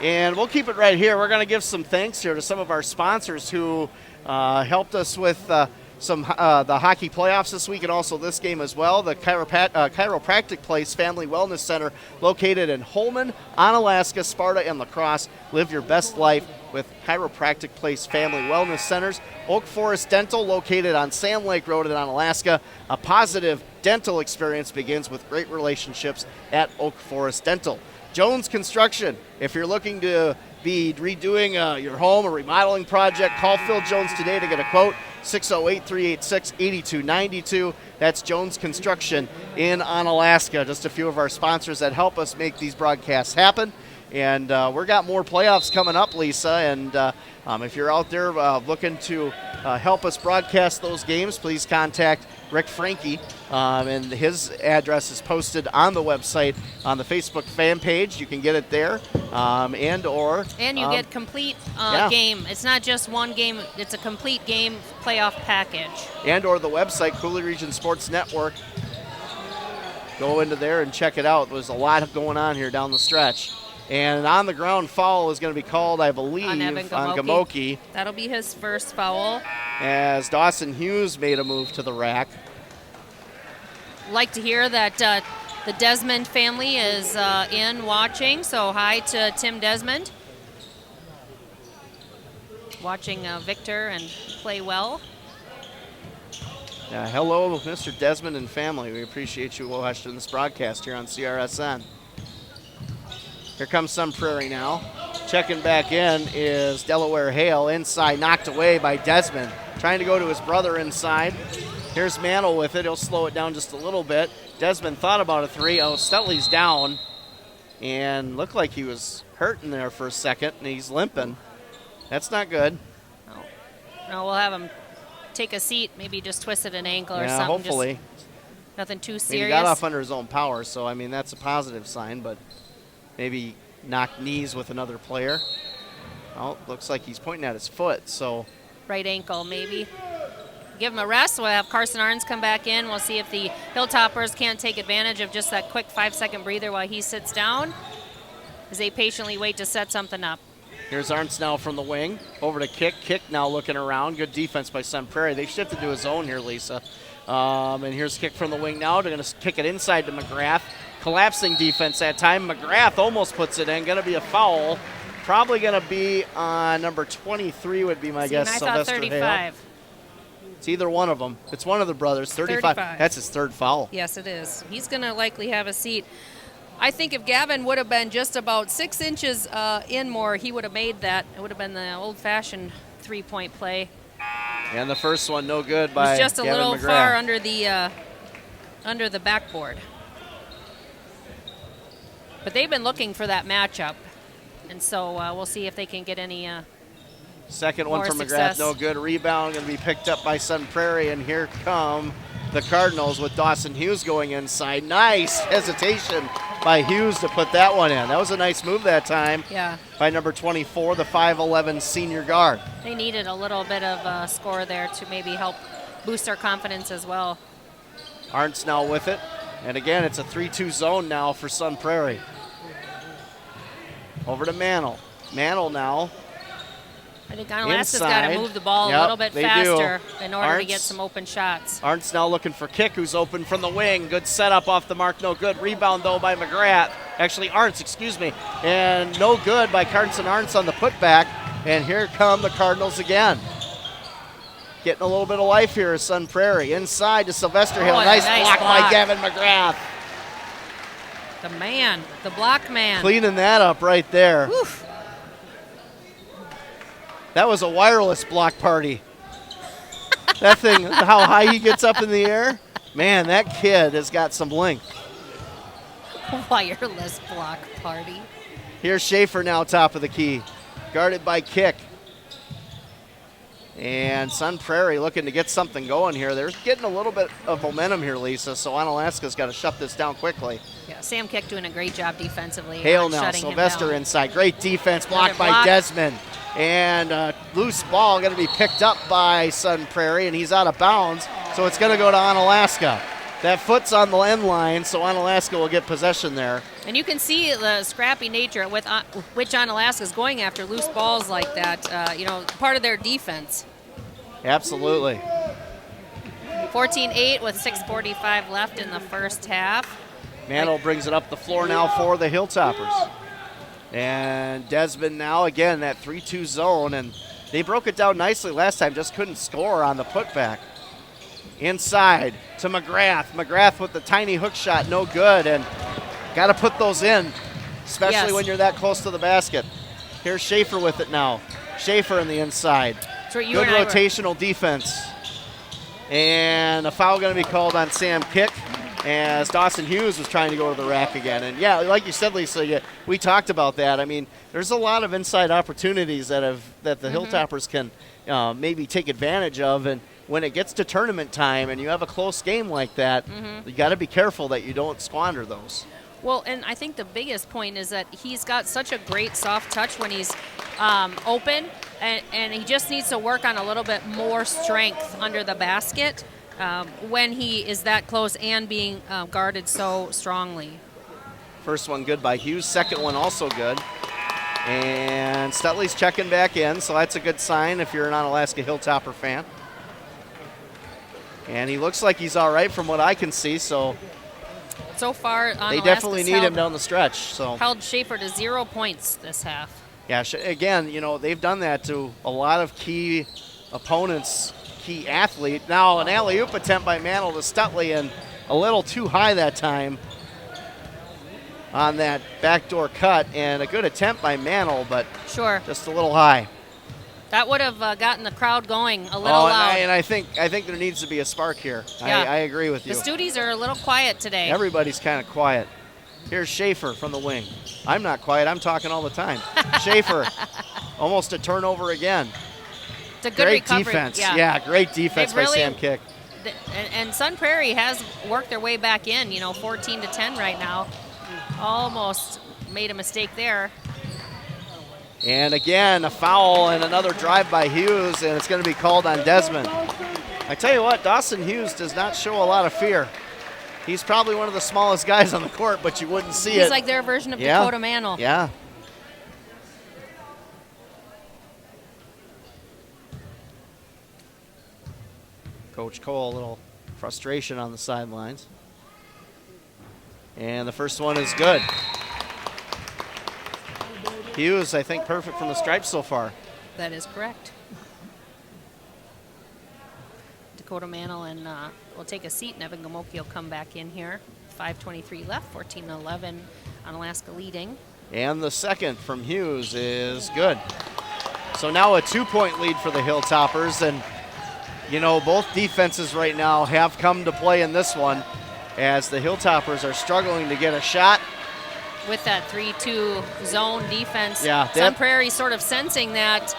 And we'll keep it right here. We're going to give some thanks here to some of our sponsors who helped us with the hockey playoffs this week and also this game as well. The Chiropractic Place Family Wellness Center located in Holman, Onalaska, Sparta, and La Crosse. Live your best life with Chiropractic Place Family Wellness Centers. Oak Forest Dental located on Sand Lake Road in Onalaska. A positive dental experience begins with great relationships at Oak Forest Dental. Jones Construction, if you're looking to be redoing your home or remodeling project, call Phil Jones today to get a quote. 608-386-8292. That's Jones Construction in Onalaska. Just a few of our sponsors that help us make these broadcasts happen. And we've got more playoffs coming up, Lisa. And if you're out there looking to help us broadcast those games, please contact Rick Franke. And his address is posted on the website on the Facebook fan page. You can get it there. And you get complete game. It's not just one game. It's a complete game playoff package. And or the website, Coulee Region Sports Network. Go into there and check it out. There's a lot going on here down the stretch. And an on-the-ground foul is going to be called, I believe, on Gamoki. That'll be his first foul. As Dawson Hughes made a move to the rack. Like to hear that the Desmond family is in watching, so hi to Tim Desmond. Watching Victor and play well. Yeah, hello, Mr. Desmond and family. We appreciate you watching this broadcast here on CRSN. Here comes Sun Prairie now. Checking back in is Delaware Hale. Inside, knocked away by Desmond. Trying to go to his brother inside. Here's Mantle with it. He'll slow it down just a little bit. Desmond thought about a 3. Oh, Stutley's down. And looked like he was hurting there for a second, and he's limping. That's not good. No, we'll have him take a seat, maybe just twisted an ankle or something. Hopefully. Just nothing too serious. I mean, he got off under his own power, so, I mean, that's a positive sign, but maybe knocked knees with another player. Oh, looks like he's pointing at his foot, so. Right ankle, maybe. Give him a rest. We'll have Carson Arns come back in. We'll see if the Hilltoppers can't take advantage of just that quick 5-second breather while he sits down as they patiently wait to set something up. Here's Arntz now from the wing. Over to Kick. Kick now looking around. Good defense by Sun Prairie. They've shifted to his zone here, Lisa. And here's Kick from the wing now. They're going to kick it inside to McGrath. Collapsing defense that time. McGrath almost puts it in. Going to be a foul. Probably going to be on number 23 would be my guess. I thought 35. Hale. It's either one of them. It's one of the brothers. 35. That's his third foul. Yes, it is. He's going to likely have a seat. I think if Gavin would have been just about 6 inches in more, he would have made that. It would have been the old-fashioned three-point play. And the first one no good by Gavin McGrath. It was just a little far under the backboard. But they've been looking for that matchup, and so we'll see if they can get any second one from success. McGrath, no good. Rebound going to be picked up by Sun Prairie, and here come the Cardinals with Dawson Hughes going inside. Nice hesitation by Hughes to put that one in. That was a nice move that time by number 24, the 5'11 senior guard. They needed a little bit of a score there to maybe help boost their confidence as well. Arntz now with it. And again, it's a 3-2 zone now for Sun Prairie. Over to Mantle. Mantle now. I think Onalaska's got to move the ball a little bit faster in order to get some open shots. Arntz now looking for Kick, who's open from the wing. Good setup off the mark, no good. Rebound, though, by McGrath. Actually, Arntz, excuse me. And no good by Carson Arntz on the putback. And here come the Cardinals again. getting a little bit of life here is Sun Prairie. Inside to Sylvester Hill. Oh, Nice nice block by block. Gavin McGrath. The man, the block man. Cleaning that up right there. Oof. That was a wireless block party. That thing, how high he gets up in the air. Man, that kid has got some length. Wireless block party. Here's Schaefer now, top of the key. Guarded by Kick. And Sun Prairie looking to get something going here. They're getting a little bit of momentum here, Lisa, so Onalaska's got to shut this down quickly. Yeah, Sam Kick doing a great job defensively. Hale on now, shutting him Sylvester down. inside. Great defense, blocked Another by block. Desmond. And loose ball going to be picked up by Sun Prairie, and he's out of bounds, so it's going to go to Onalaska. That foot's on the end line, so Onalaska will get possession there. And you can see the scrappy nature with which Onalaska's going after loose balls like that. Part of their defense. Absolutely. 14-8 with 6:45 left in the first half. Mantle brings it up the floor now for the Hilltoppers. And Desmond now, again, that 3-2 zone, and they broke it down nicely last time, just couldn't score on the putback. Inside to McGrath. McGrath with the tiny hook shot, no good, and got to put those in, especially when you're that close to the basket. Here's Schaefer with it now. Schaefer in the inside. Good rotational defense. And a foul going to be called on Sam Kick as Dawson Hughes was trying to go to the rack again. And yeah, like you said, Lisa, we talked about that. I mean, there's a lot of inside opportunities that the Hilltoppers can maybe take advantage of. And when it gets to tournament time and you have a close game like that, you got to be careful that you don't squander those. Well, and I think the biggest point is that he's got such a great soft touch when he's open, and he just needs to work on a little bit more strength under the basket when he is that close and being guarded so strongly. First one good by Hughes, second one also good. And Stutley's checking back in, so that's a good sign if you're an Onalaska Hilltopper fan. And he looks like he's all right from what I can see, so far, they definitely need him down the stretch. So held Schaefer to 0 points this half. Yeah, again, they've done that to a lot of key opponents, key athlete. Now an alley-oop attempt by Mantle to Stutley, and a little too high that time on that backdoor cut, and a good attempt by Mantle, but just a little high. That would have gotten the crowd going a little loud. And I think there needs to be a spark here. Yeah. I agree with you. The Studies are a little quiet today. Everybody's kind of quiet. Here's Schaefer from the wing. I'm not quiet. I'm talking all the time. Schaefer, almost a turnover again. It's a good great recovery. Defense. Yeah, great defense by Sam Kick. And Sun Prairie has worked their way back in, 14-10 right now. Almost made a mistake there. And again, a foul and another drive by Hughes, and it's going to be called on Desmond. I tell you what, Dawson Hughes does not show a lot of fear. He's probably one of the smallest guys on the court, but you wouldn't see it. He's like their version of Dakota Mantle. Yeah. Coach Cole, a little frustration on the sidelines. And the first one is good. Hughes, I think, perfect from the stripe so far. That is correct. Dakota Mantle and will take a seat. Nevin Gamoki will come back in here. 5:23 left, 14-11, Onalaska leading. And the second from Hughes is good. So now a 2-point lead for the Hilltoppers. And, both defenses right now have come to play in this one as the Hilltoppers are struggling to get a shot. With that 3-2 zone defense, Sun Prairie sort of sensing that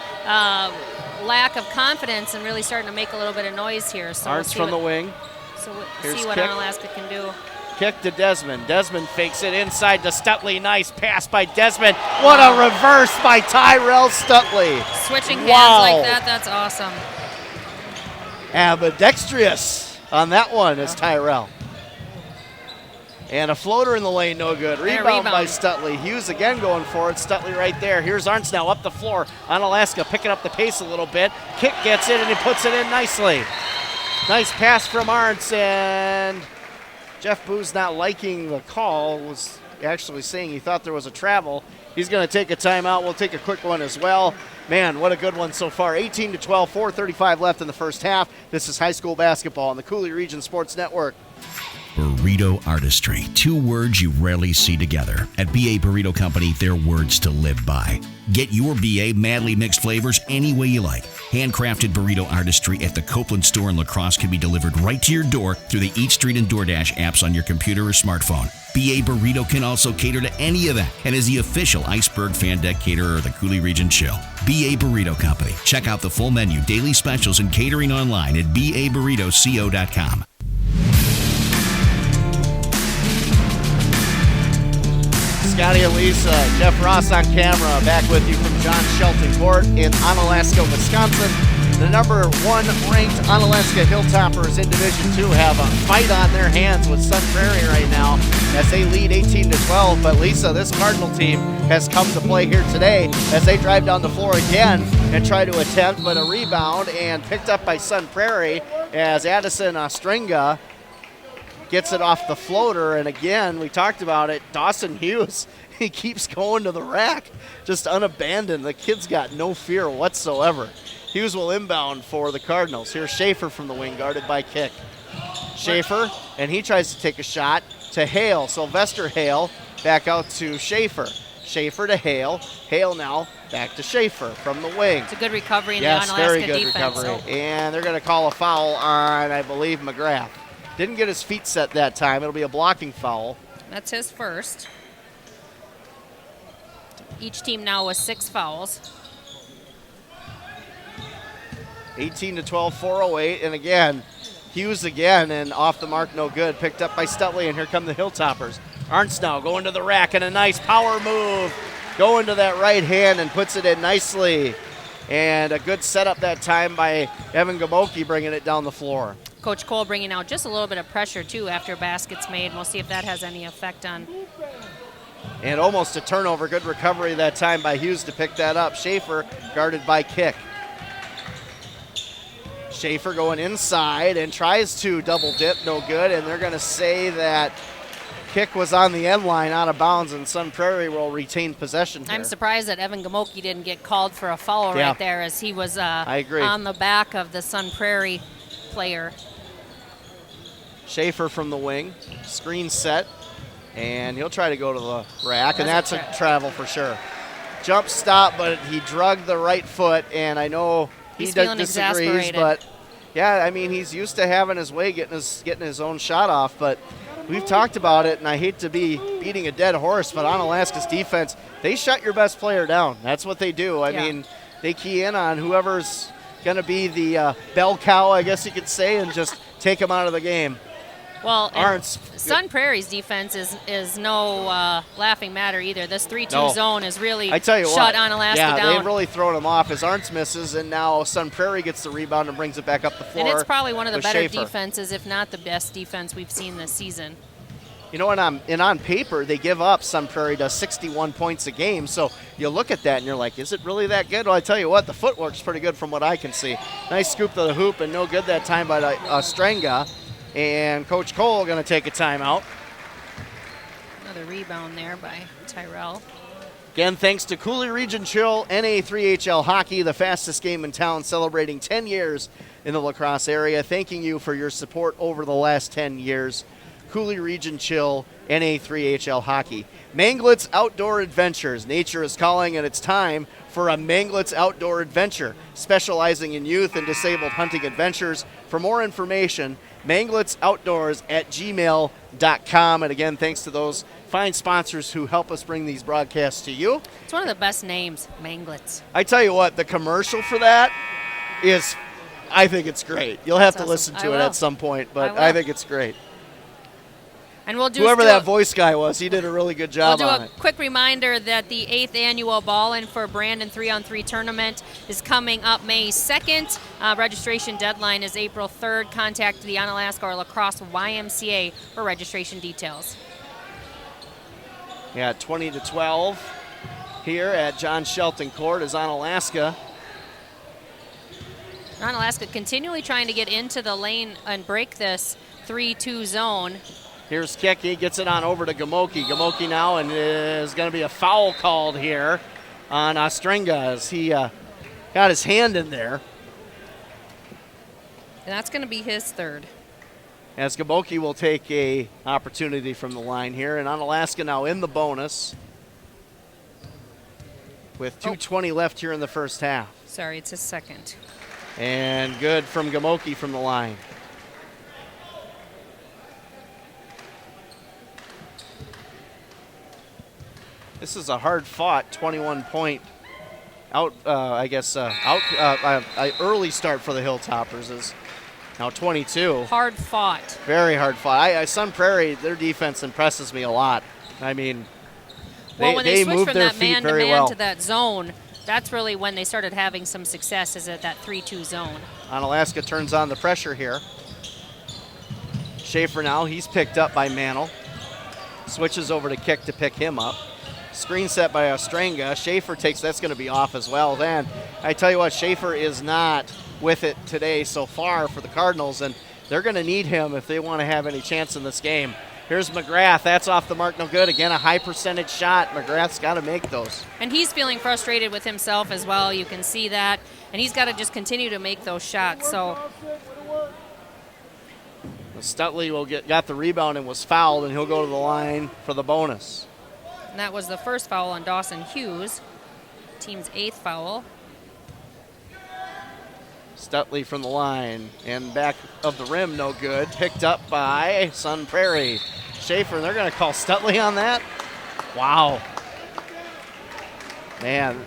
lack of confidence and really starting to make a little bit of noise here. So Arndt from the wing. So we'll see what Onalaska can do. Kick to Desmond. Desmond fakes it inside to Stutley. Nice pass by Desmond. What a reverse by Tyrell Stutley. Switching hands like that, that's awesome. Ambidextrous on that one is Tyrell. And a floater in the lane, no good. Rebound by Stutley. Hughes again going forward. Stutley right there. Here's Arndt now up the floor. Onalaska picking up the pace a little bit. Kick gets it, and he puts it in nicely. Nice pass from Arndt, and Jeff Boo's not liking the call. Was actually saying he thought there was a travel. He's going to take a timeout. We'll take a quick one as well. Man, what a good one so far. 18-12, 4:35 left in the first half. This is high school basketball on the Coulee Region Sports Network. Burrito artistry. 2 words you rarely see together. At BA Burrito Company, they're words to live by. Get your BA madly mixed flavors any way you like. Handcrafted burrito artistry at the Copeland store in La Crosse can be delivered right to your door through the Eat Street and DoorDash apps on your computer or smartphone. BA Burrito can also cater to any event and is the official Iceberg Fan Deck caterer of the Coulee Region Chill. BA Burrito Company. Check out the full menu, daily specials, and catering online at baburritoco.com. Scotty and Lisa, Jeff Ross on camera, back with you from John Shelton Court in Onalaska, Wisconsin. The number 1 ranked Onalaska Hilltoppers in Division II have a fight on their hands with Sun Prairie right now as they lead 18-12. But Lisa, this Cardinal team has come to play here today as they drive down the floor again and try to attempt, but a rebound and picked up by Sun Prairie as Addison Ostringa gets it off the floater. And again, we talked about it, Dawson Hughes, he keeps going to the rack, just unabandoned. The kid's got no fear whatsoever. Hughes will inbound for the Cardinals. Here's Schaefer from the wing, guarded by Kick. Schaefer, and he tries to take a shot to Hale. Sylvester Hale back out to Schaefer. Schaefer to Hale. Hale now back to Schaefer from the wing. It's a good recovery in yes, the Onalaska very good defense. recovery. And they're going to call a foul on, I believe, McGrath. Didn't get his feet set that time. It'll be a blocking foul. That's his first. Each team now with 6 fouls. 18-12, 4:08, and again, Hughes again, and off the mark, no good. Picked up by Stutley, and here come the Hilltoppers. Arntz now going to the rack, and a nice power move. Going to that right hand and puts it in nicely. And a good setup that time by Evan Gaboki, bringing it down the floor. Coach Cole bringing out just a little bit of pressure, too, after baskets made. We'll see if that has any effect on. And almost a turnover. Good recovery that time by Hughes to pick that up. Schaefer guarded by Kick. Schaefer going inside and tries to double dip, no good. And they're going to say that Kick was on the end line out of bounds, and Sun Prairie will retain possession here. I'm surprised that Evan Gamoki didn't get called for a foul right there, as he was I agree. on the back of the Sun Prairie player. Schaefer from the wing, screen set, and he'll try to go to the rack, and that's a travel for sure. Jump stop, but he drugged the right foot, and I know he disagrees, but yeah, I mean, he's used to having his way, getting his own shot off, but we've talked about it, and I hate to be beating a dead horse, but Onalaska's defense, they shut your best player down. That's what they do. I mean, they key in on whoever's going to be the bell cow, I guess you could say, and just take them out of the game. Well, Sun Prairie's defense is no laughing matter either. This 3-2 zone has really shut Onalaska down. Yeah, they've really thrown him off as Arntz misses, and now Sun Prairie gets the rebound and brings it back up the floor. And it's probably one of the better Schaefer. defenses, if not the best defense we've seen this season. You know, and on paper, they give up, Sun Prairie does 61 points a game, so you look at that and you're like, is it really that good? Well, I tell you what, the footwork's pretty good from what I can see. Nice scoop to the hoop, and no good that time by Ostringa. And Coach Cole going to take a timeout. Another rebound there by Tyrell. Again, thanks to Coulee Region Chill, NA3HL Hockey, the fastest game in town, celebrating 10 years in the La Crosse area. Thanking you for your support over the last 10 years. Coulee Region Chill, NA3HL Hockey. Manglitz Outdoor Adventures. Nature is calling, and it's time for a Manglitz Outdoor Adventure, specializing in youth and disabled hunting adventures. For more information, manglitzoutdoors@gmail.com. And again, thanks to those fine sponsors who help us bring these broadcasts to you. It's one of the best names, Manglitz. I tell you what, the commercial for that is, I think it's great. You'll have to listen to it at some point, but I think it's great. And we'll do whoever that voice guy was, he did a really good job on it. We'll do a quick reminder that the 8th annual Ball-In for Brandon 3-on-3 tournament is coming up May 2nd. Registration deadline is April 3rd. Contact the Onalaska or La Crosse YMCA for registration details. Yeah, 20-12 here at John Shelton Court is Onalaska. Onalaska continually trying to get into the lane and break this 3-2 zone. Here's Kick. He gets it on over to Gamoki. Gamoki now, and is going to be a foul called here on Ostringa as he got his hand in there. And that's going to be his third. As Gaboki will take a opportunity from the line here. And Onalaska now in the bonus with 2:20 left here in the first half. Sorry, it's his second. And good from Gamoki from the line. This is a hard-fought 21-point early start for the Hilltoppers. Is now 22. Hard fought. Very hard fought. Sun Prairie, their defense impresses me a lot. I mean, when they switched move from their that feet man-to-man very well. to that zone, that's really when they started having some success, is at that 3-2 zone. Onalaska turns on the pressure here. Schaefer now, he's picked up by Mantle. Switches over to Kick to pick him up. Screen set by Ostrenga. Schaefer takes, that's going to be off as well. Then, I tell you what, Schaefer is not with it today so far for the Cardinals, and they're going to need him if they want to have any chance in this game. Here's McGrath. That's off the mark, no good. Again, a high percentage shot. McGrath's got to make those. And he's feeling frustrated with himself as well. You can see that. And he's got to just continue to make those shots. So Stutley got the rebound and was fouled, and he'll go to the line for the bonus. And that was the first foul on Dawson Hughes, team's 8th foul. Stutley from the line and back of the rim, no good. Picked up by Sun Prairie. Schaefer, they're going to call Stutley on that? Wow. Man.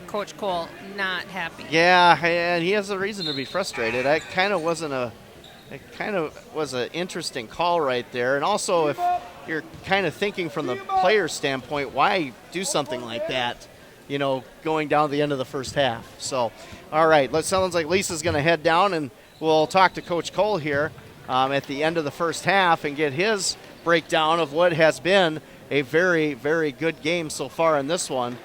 Coach Cole not happy. Yeah, and he has a reason to be frustrated. It kind of was an interesting call right there. And also, if you're kind of thinking from the player's standpoint, why do something like that, going down the end of the first half? So, all right, sounds like Lisa's going to head down, and we'll talk to Coach Cole here at the end of the first half and get his breakdown of what has been a very, very good game so far in this one,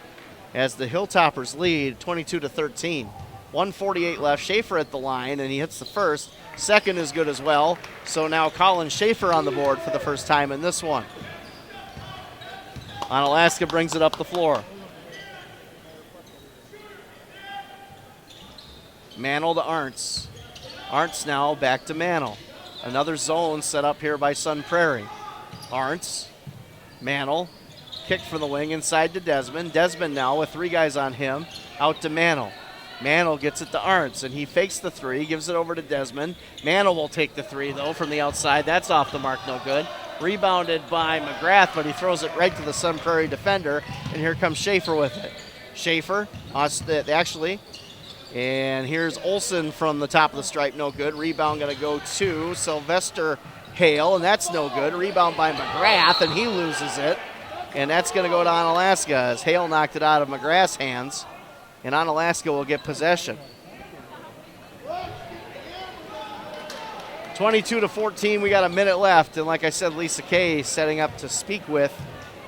as the Hilltoppers lead 22-13. 1:48 left. Schaefer at the line, and he hits the first. Second is good as well. So now Colin Schaefer on the board for the first time in this one. Onalaska brings it up the floor. Mantle to Arntz. Arntz now back to Mantle. Another zone set up here by Sun Prairie. Arntz, Mantle, kick from the wing inside to Desmond. Desmond now with 3 guys on him, out to Mantle. Mantle gets it to Arntz, and he fakes the 3, gives it over to Desmond. Mantle will take the 3, though, from the outside. That's off the mark, no good. Rebounded by McGrath, but he throws it right to the Sun Prairie defender, and here comes Schaefer with it. Schaefer, actually, and here's Olsen from the top of the stripe, no good. Rebound going to go to Sylvester Hale, and that's no good. Rebound by McGrath, and he loses it. And that's going to go to Onalaska as Hale knocked it out of McGrath's hands. And Onalaska will get possession. 22-14, we got a minute left. And like I said, Lisa Kay setting up to speak with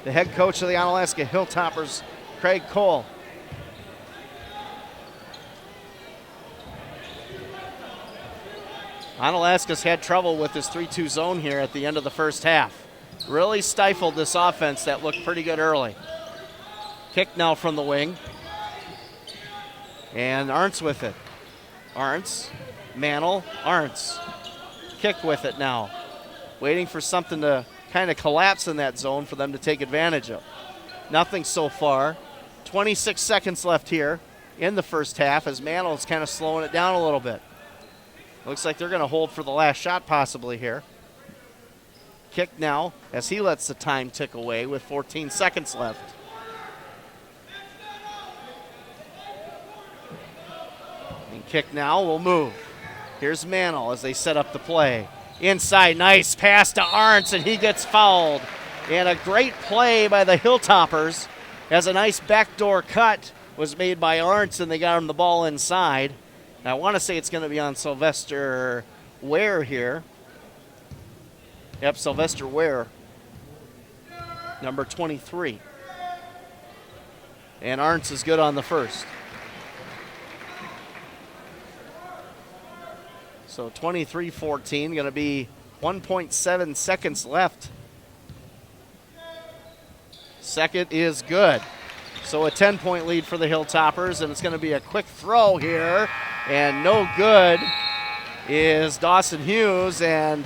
the head coach of the Onalaska Hilltoppers, Craig Cole. Onalaska's had trouble with this 3-2 zone here at the end of the first half. Really stifled this offense that looked pretty good early. Kick now from the wing. And Arntz with it. Arntz, Mantle, Arntz. Kick with it now. Waiting for something to kind of collapse in that zone for them to take advantage of. Nothing so far. 26 seconds left here in the first half as Mantle's kind of slowing it down a little bit. Looks like they're going to hold for the last shot possibly here. Kick now as he lets the time tick away with 14 seconds left. And kick now will move. Here's Mantle as they set up the play. Inside, nice pass to Arntz, and he gets fouled. And a great play by the Hilltoppers as a nice backdoor cut was made by Arntz, and they got him the ball inside. Now, I want to say it's going to be on Sylvester Ware here. Yep, Sylvester Ware, number 23. And Arntz is good on the first. So 23-14, going to be 1.7 seconds left. Second is good. So a 10-point lead for the Hilltoppers, and it's going to be a quick throw here, and no good is Dawson Hughes. And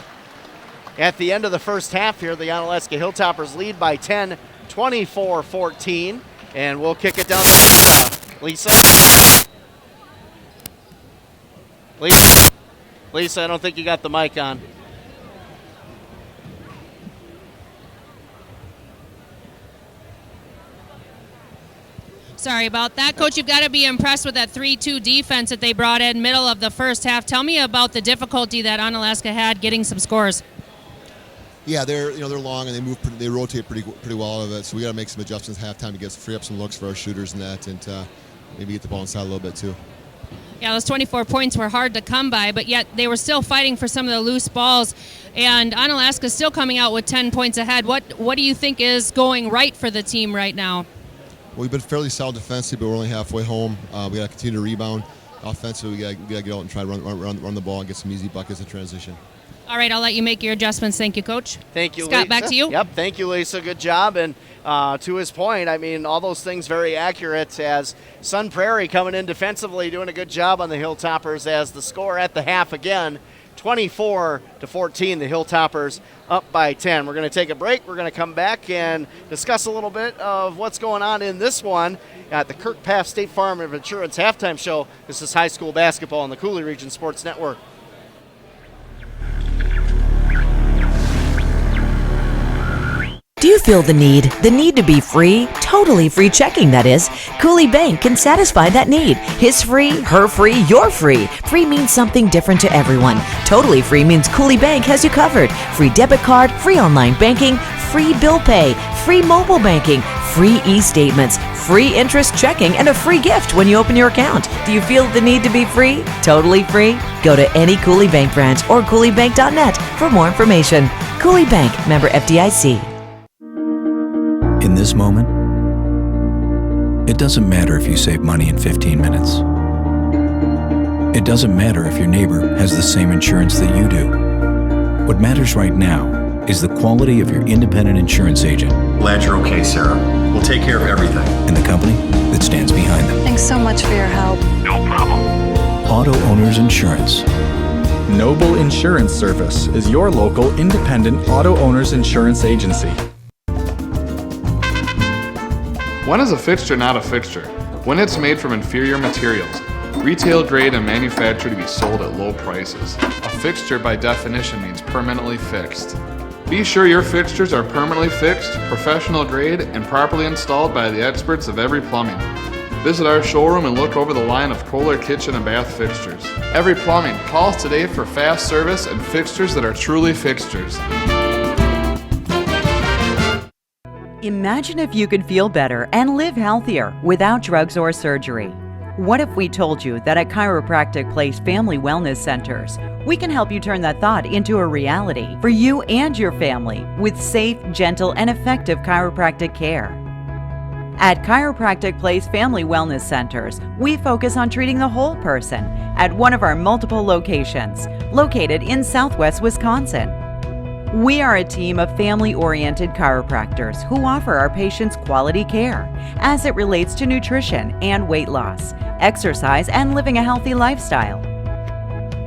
at the end of the first half here, the Onalaska Hilltoppers lead by 10, 24-14, and we'll kick it down to Lisa. Lisa, I don't think you got the mic on. Sorry about that. Coach, you've got to be impressed with that 3-2 defense that they brought in middle of the first half. Tell me about the difficulty that Onalaska had getting some scores. Yeah, they're long and they rotate pretty well out of it. So we got to make some adjustments at halftime to free up some looks for our shooters and that, and maybe get the ball inside a little bit too. Yeah, those 24 points were hard to come by, but yet they were still fighting for some of the loose balls. And Onalaska still coming out with 10 points ahead. What do you think is going right for the team right now? Well, we've been fairly solid defensively, but we're only halfway home. We got to continue to rebound. Offensively, we got to get out and try to run the ball and get some easy buckets in transition. All right, I'll let you make your adjustments. Thank you, Coach. Thank you, Scott, Lisa. back to you. Yep, thank you, Lisa. Good job. And to his point, I mean, all those things very accurate as Sun Prairie coming in defensively, doing a good job on the Hilltoppers as the score at the half again, 24-14, the Hilltoppers up by 10. We're going to take a break. We're going to come back and discuss a little bit of what's going on in this one at the Kirk Paff State Farm and Insurance halftime show. This is high school basketball on the Coulee Region Sports Network. Do you feel the need to be free, totally free checking, that is? Coulee Bank can satisfy that need. His free, her free, your free. Free means something different to everyone. Totally free means Coulee Bank has you covered. Free debit card, free online banking, free bill pay, free mobile banking, free e-statements, free interest checking, and a free gift when you open your account. Do you feel the need to be free, totally free? Go to any Coulee Bank branch or CouleeBank.net for more information. Coulee Bank, member FDIC. In this moment, it doesn't matter if you save money in 15 minutes. It doesn't matter if your neighbor has the same insurance that you do. What matters right now is the quality of your independent insurance agent. Glad you're okay, Sarah. We'll take care of everything. And the company that stands behind them. Thanks so much for your help. No problem. Auto Owners Insurance. Noble Insurance Service is your local independent auto owners insurance agency. When is a fixture not a fixture? When it's made from inferior materials, retail grade and manufactured to be sold at low prices. A fixture by definition means permanently fixed. Be sure your fixtures are permanently fixed, professional grade, and properly installed by the experts of Every Plumbing. Visit our showroom and look over the line of Kohler kitchen and bath fixtures. Every Plumbing, call us today for fast service and fixtures that are truly fixtures. Imagine if you could feel better and live healthier without drugs or surgery. What if we told you that at Chiropractic Place Family Wellness Centers, we can help you turn that thought into a reality for you and your family with safe, gentle, and effective chiropractic care? At Chiropractic Place Family Wellness Centers, we focus on treating the whole person at one of our multiple locations, located in Southwest Wisconsin. We are a team of family-oriented chiropractors who offer our patients quality care as it relates to nutrition and weight loss, exercise, and living a healthy lifestyle.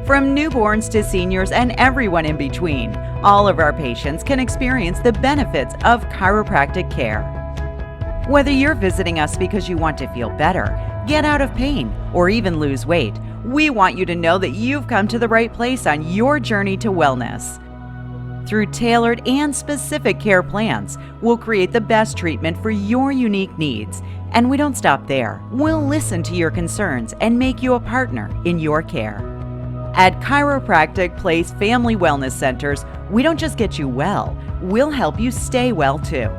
From newborns to seniors and everyone in between, all of our patients can experience the benefits of chiropractic care. Whether you're visiting us because you want to feel better, get out of pain, or even lose weight, we want you to know that you've come to the right place on your journey to wellness. Through tailored and specific care plans, we'll create the best treatment for your unique needs. And we don't stop there. We'll listen to your concerns and make you a partner in your care. At Chiropractic Place Family Wellness Centers, we don't just get you well, we'll help you stay well too.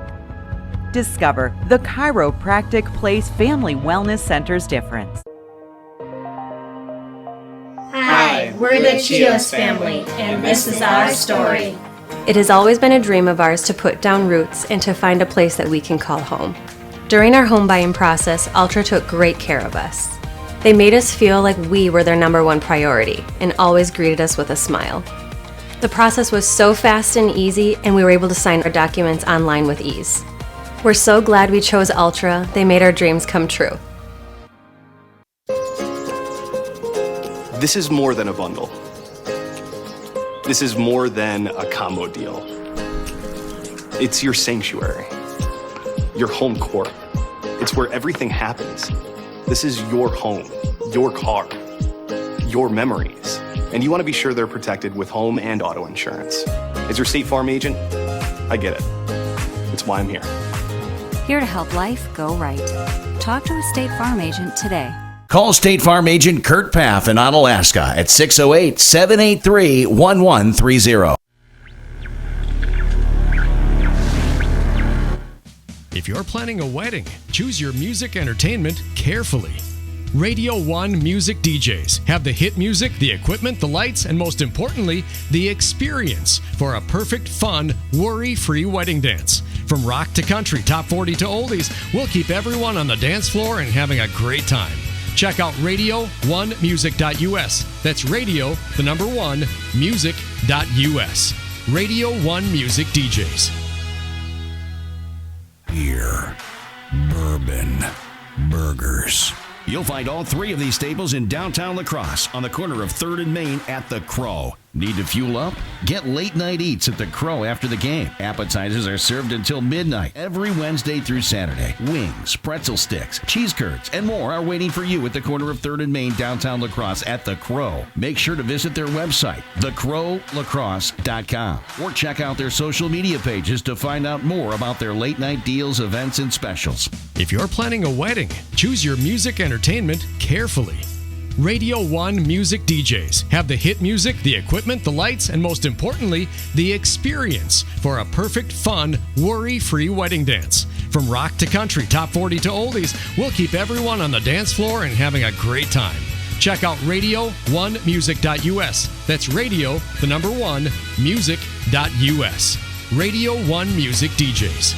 Discover the Chiropractic Place Family Wellness Center's difference. Hi, we're the Chios family, and this is our story. It has always been a dream of ours to put down roots and to find a place that we can call home. During our home buying process, Ultra took great care of us. They made us feel like we were their number one priority and always greeted us with a smile. The process was so fast and easy, and we were able to sign our documents online with ease. We're so glad we chose Ultra. They made our dreams come true. This is more than a bundle. This is more than a combo deal. It's your sanctuary, your home court. It's where everything happens. This is your home, your car, your memories. And you want to be sure they're protected with home and auto insurance. As your State Farm agent, I get it. It's why I'm here. Here to help life go right. Talk to a State Farm agent today. Call State Farm agent Kurt Paff in Onalaska at 608-783-1130. If you're planning a wedding, choose your music entertainment carefully. Radio 1 Music DJs have the hit music, the equipment, the lights, and most importantly, the experience for a perfect, fun, worry-free wedding dance. From rock to country, top 40 to oldies, we'll keep everyone on the dance floor and having a great time. Check out radio1music.us. That's radio, the number 1, music.us. Radio 1 Music DJs. Beer, bourbon, burgers. You'll find all three of these staples in downtown La Crosse on the corner of 3rd and Main at The Crow. Need to fuel up? Get late night eats at The Crow after the game. Appetizers are served until midnight every Wednesday through Saturday. Wings, pretzel sticks, cheese curds, and more are waiting for you at the corner of 3rd and Main downtown La Crosse at The Crow. Make sure to visit their website, thecrowlacrosse.com, or check out their social media pages to find out more about their late night deals, events, and specials. If you're planning a wedding, choose your music entertainment carefully. Radio 1 Music DJs have the hit music, the equipment, the lights, and most importantly, the experience for a perfect, fun, worry-free wedding dance. From rock to country, top 40 to oldies, we'll keep everyone on the dance floor and having a great time. Check out radio1music.us. That's radio, the number 1, music.us. Radio 1 Music DJs.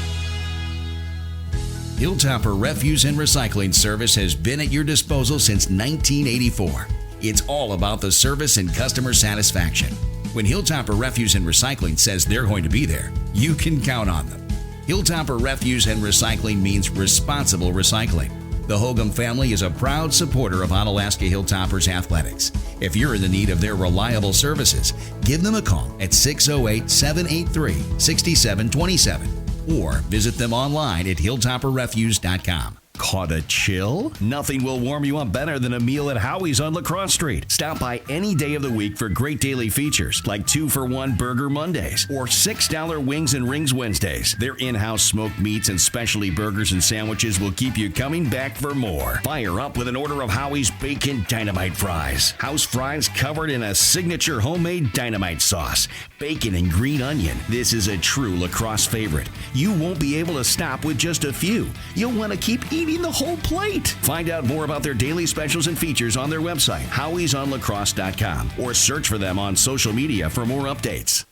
Hilltopper Refuse and Recycling Service has been at your disposal since 1984. It's all about the service and customer satisfaction. When Hilltopper Refuse and Recycling says they're going to be there, you can count on them. Hilltopper Refuse and Recycling means responsible recycling. The Hogum family is a proud supporter of Onalaska Hilltoppers athletics. If you're in the need of their reliable services, give them a call at 608-783-6727. or visit them online at hilltopperrefuse.com. Caught a chill? Nothing will warm you up better than a meal at Howie's on La Crosse Street. Stop by any day of the week for great daily features like 2-for-1 Burger Mondays or $6 Wings and Rings Wednesdays. Their in-house smoked meats and specialty burgers and sandwiches will keep you coming back for more. Fire up with an order of Howie's Bacon Dynamite Fries. House fries covered in a signature homemade dynamite sauce. Bacon and green onion. This is a true La Crosse favorite. You won't be able to stop with just a few. You'll want to keep eating the whole plate. Find out more about their daily specials and features on their website, howiesonlacrosse.com, or search for them on social media for more updates.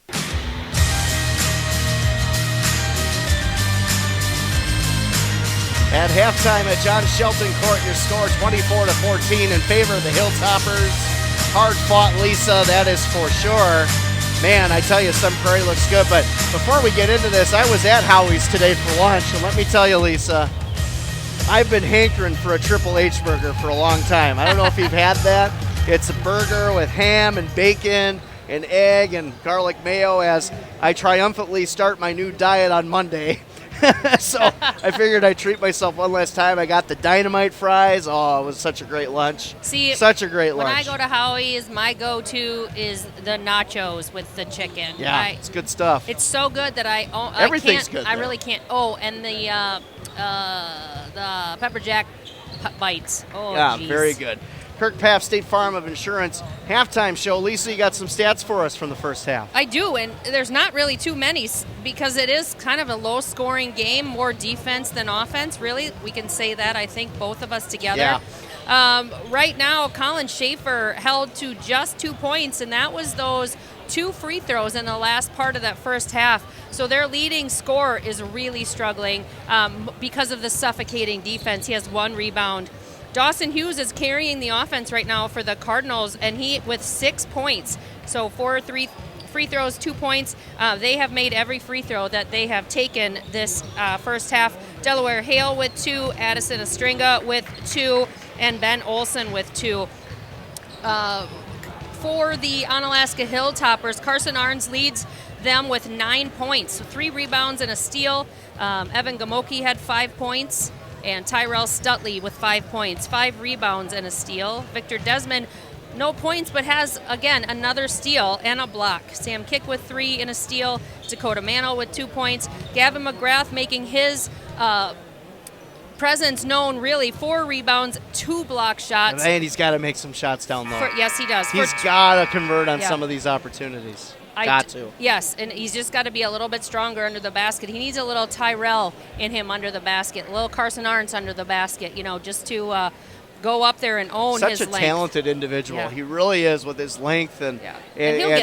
At halftime at John Shelton Court, your score 24-14 in favor of the Hilltoppers. Hard fought, Lisa, that is for sure. Man, I tell you, Sun Prairie looks good. But before we get into this, I was at Howie's today for lunch, and let me tell you, Lisa, I've been hankering for a Triple H burger for a long time. I don't know if you've had that. It's a burger with ham and bacon and egg and garlic mayo as I triumphantly start my new diet on Monday. So I figured I'd treat myself one last time. I got the dynamite fries. Oh, it was such a great lunch. See, such a great lunch. When I go to Howie's, my go-to is the nachos with the chicken. Yeah, it's good stuff. It's so good that everything's good. I really can't. Oh, and the pepper jack bites. Oh, yeah, geez. Very good. Kirk Paff, State Farm of Insurance halftime show. Lisa, you got some stats for us from the first half. I do, and there's not really too many because it is kind of a low-scoring game, more defense than offense. Really, we can say that, I think, both of us together. Yeah. Right now, Colin Schaefer held to just 2 points, and that was those 2 free throws in the last part of that first half. So their leading scorer is really struggling because of the suffocating defense. He has 1 rebound. Dawson Hughes is carrying the offense right now for the Cardinals, and he with 6 points. So 4 free throws, 2 points. They have made every free throw that they have taken this first half. Delaware Hale with 2, Addison Ostringa with 2, and Ben Olson with 2. For the Onalaska Hilltoppers, Carson Arns leads them with 9 points, 3 rebounds and a steal. Evan Gamoki had 5 points, and Tyrell Stutley with 5 points, 5 rebounds and a steal. Victor Desmond, no points, but has, again, another steal and a block. Sam Kick with 3 and a steal. Dakota Mantle with 2 points. Gavin McGrath making his presence known, really. 4 rebounds, 2 block shots. And he's got to make some shots down low. Yes, he does. He's got to convert on some of these opportunities. Got to. Yes, and he's just got to be a little bit stronger under the basket. He needs a little Tyrell in him under the basket, a little Carson Arns under the basket, just to go up there and own his length. Such a talented individual. Yeah. He really is with his length and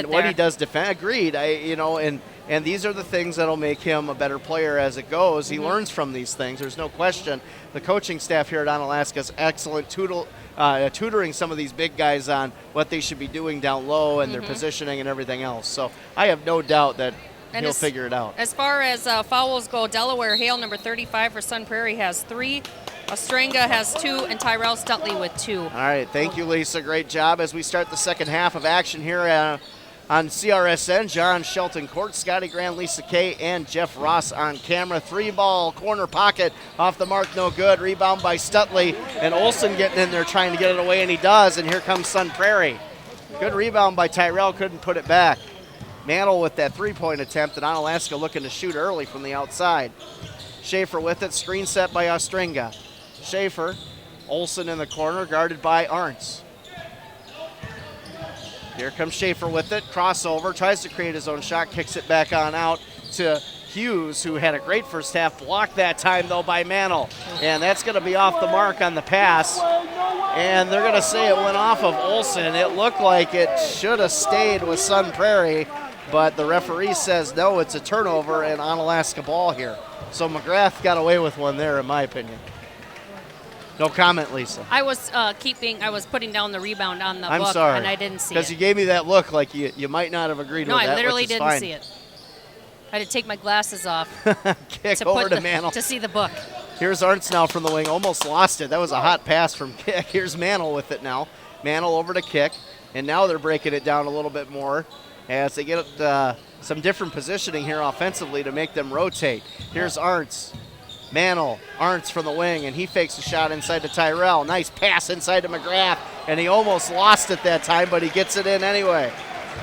what he does defend. Agreed. And these are the things that'll make him a better player as it goes. He learns from these things. There's no question. The coaching staff here at Onalaska is excellent, tutoring some of these big guys on what they should be doing down low and their positioning and everything else. So I have no doubt that he'll figure it out. As far as fouls go, Delaware Hale, number 35 for Sun Prairie, has 3. Ostringa has 2, and Tyrell Stutley with 2. All right, thank you, Lisa. Great job as we start the second half of action here on CRSN. John Shelton Court, Scotty Gran Lisa Kay, and Jeff Ross on camera. 3-ball corner pocket off the mark, no good. Rebound by Stutley, and Olson getting in there trying to get it away, and he does, and here comes Sun Prairie. Good rebound by Tyrell, couldn't put it back. Mantle with that 3-point attempt, and Onalaska looking to shoot early from the outside. Schaefer with it, screen set by Ostringa. Schaefer, Olson in the corner, guarded by Arntz. Here comes Schaefer with it, crossover, tries to create his own shot, kicks it back on out to Hughes, who had a great first half, blocked that time though by Mantle. And that's going to be off the mark on the pass. And they're going to say it went off of Olson. It looked like it should have stayed with Sun Prairie, but the referee says no, it's a turnover and Onalaska ball here. So McGrath got away with one there in my opinion. No comment, Lisa. I was putting down the rebound on the book, sorry, and I didn't see it. Because you gave me that look like you might not have agreed with that. No, I literally didn't fine. see it. I had to take my glasses off Kick over to Mantle to see the book. Here's Arntz now from the wing. Almost lost it. That was a hot pass from Kick. Here's Mantle with it now. Mantle over to Kick, and now they're breaking it down a little bit more as they get some different positioning here offensively to make them rotate. Here's Arntz. Mantle, Arntz from the wing, and he fakes a shot inside to Tyrell. Nice pass inside to McGrath, and he almost lost it that time, but he gets it in anyway.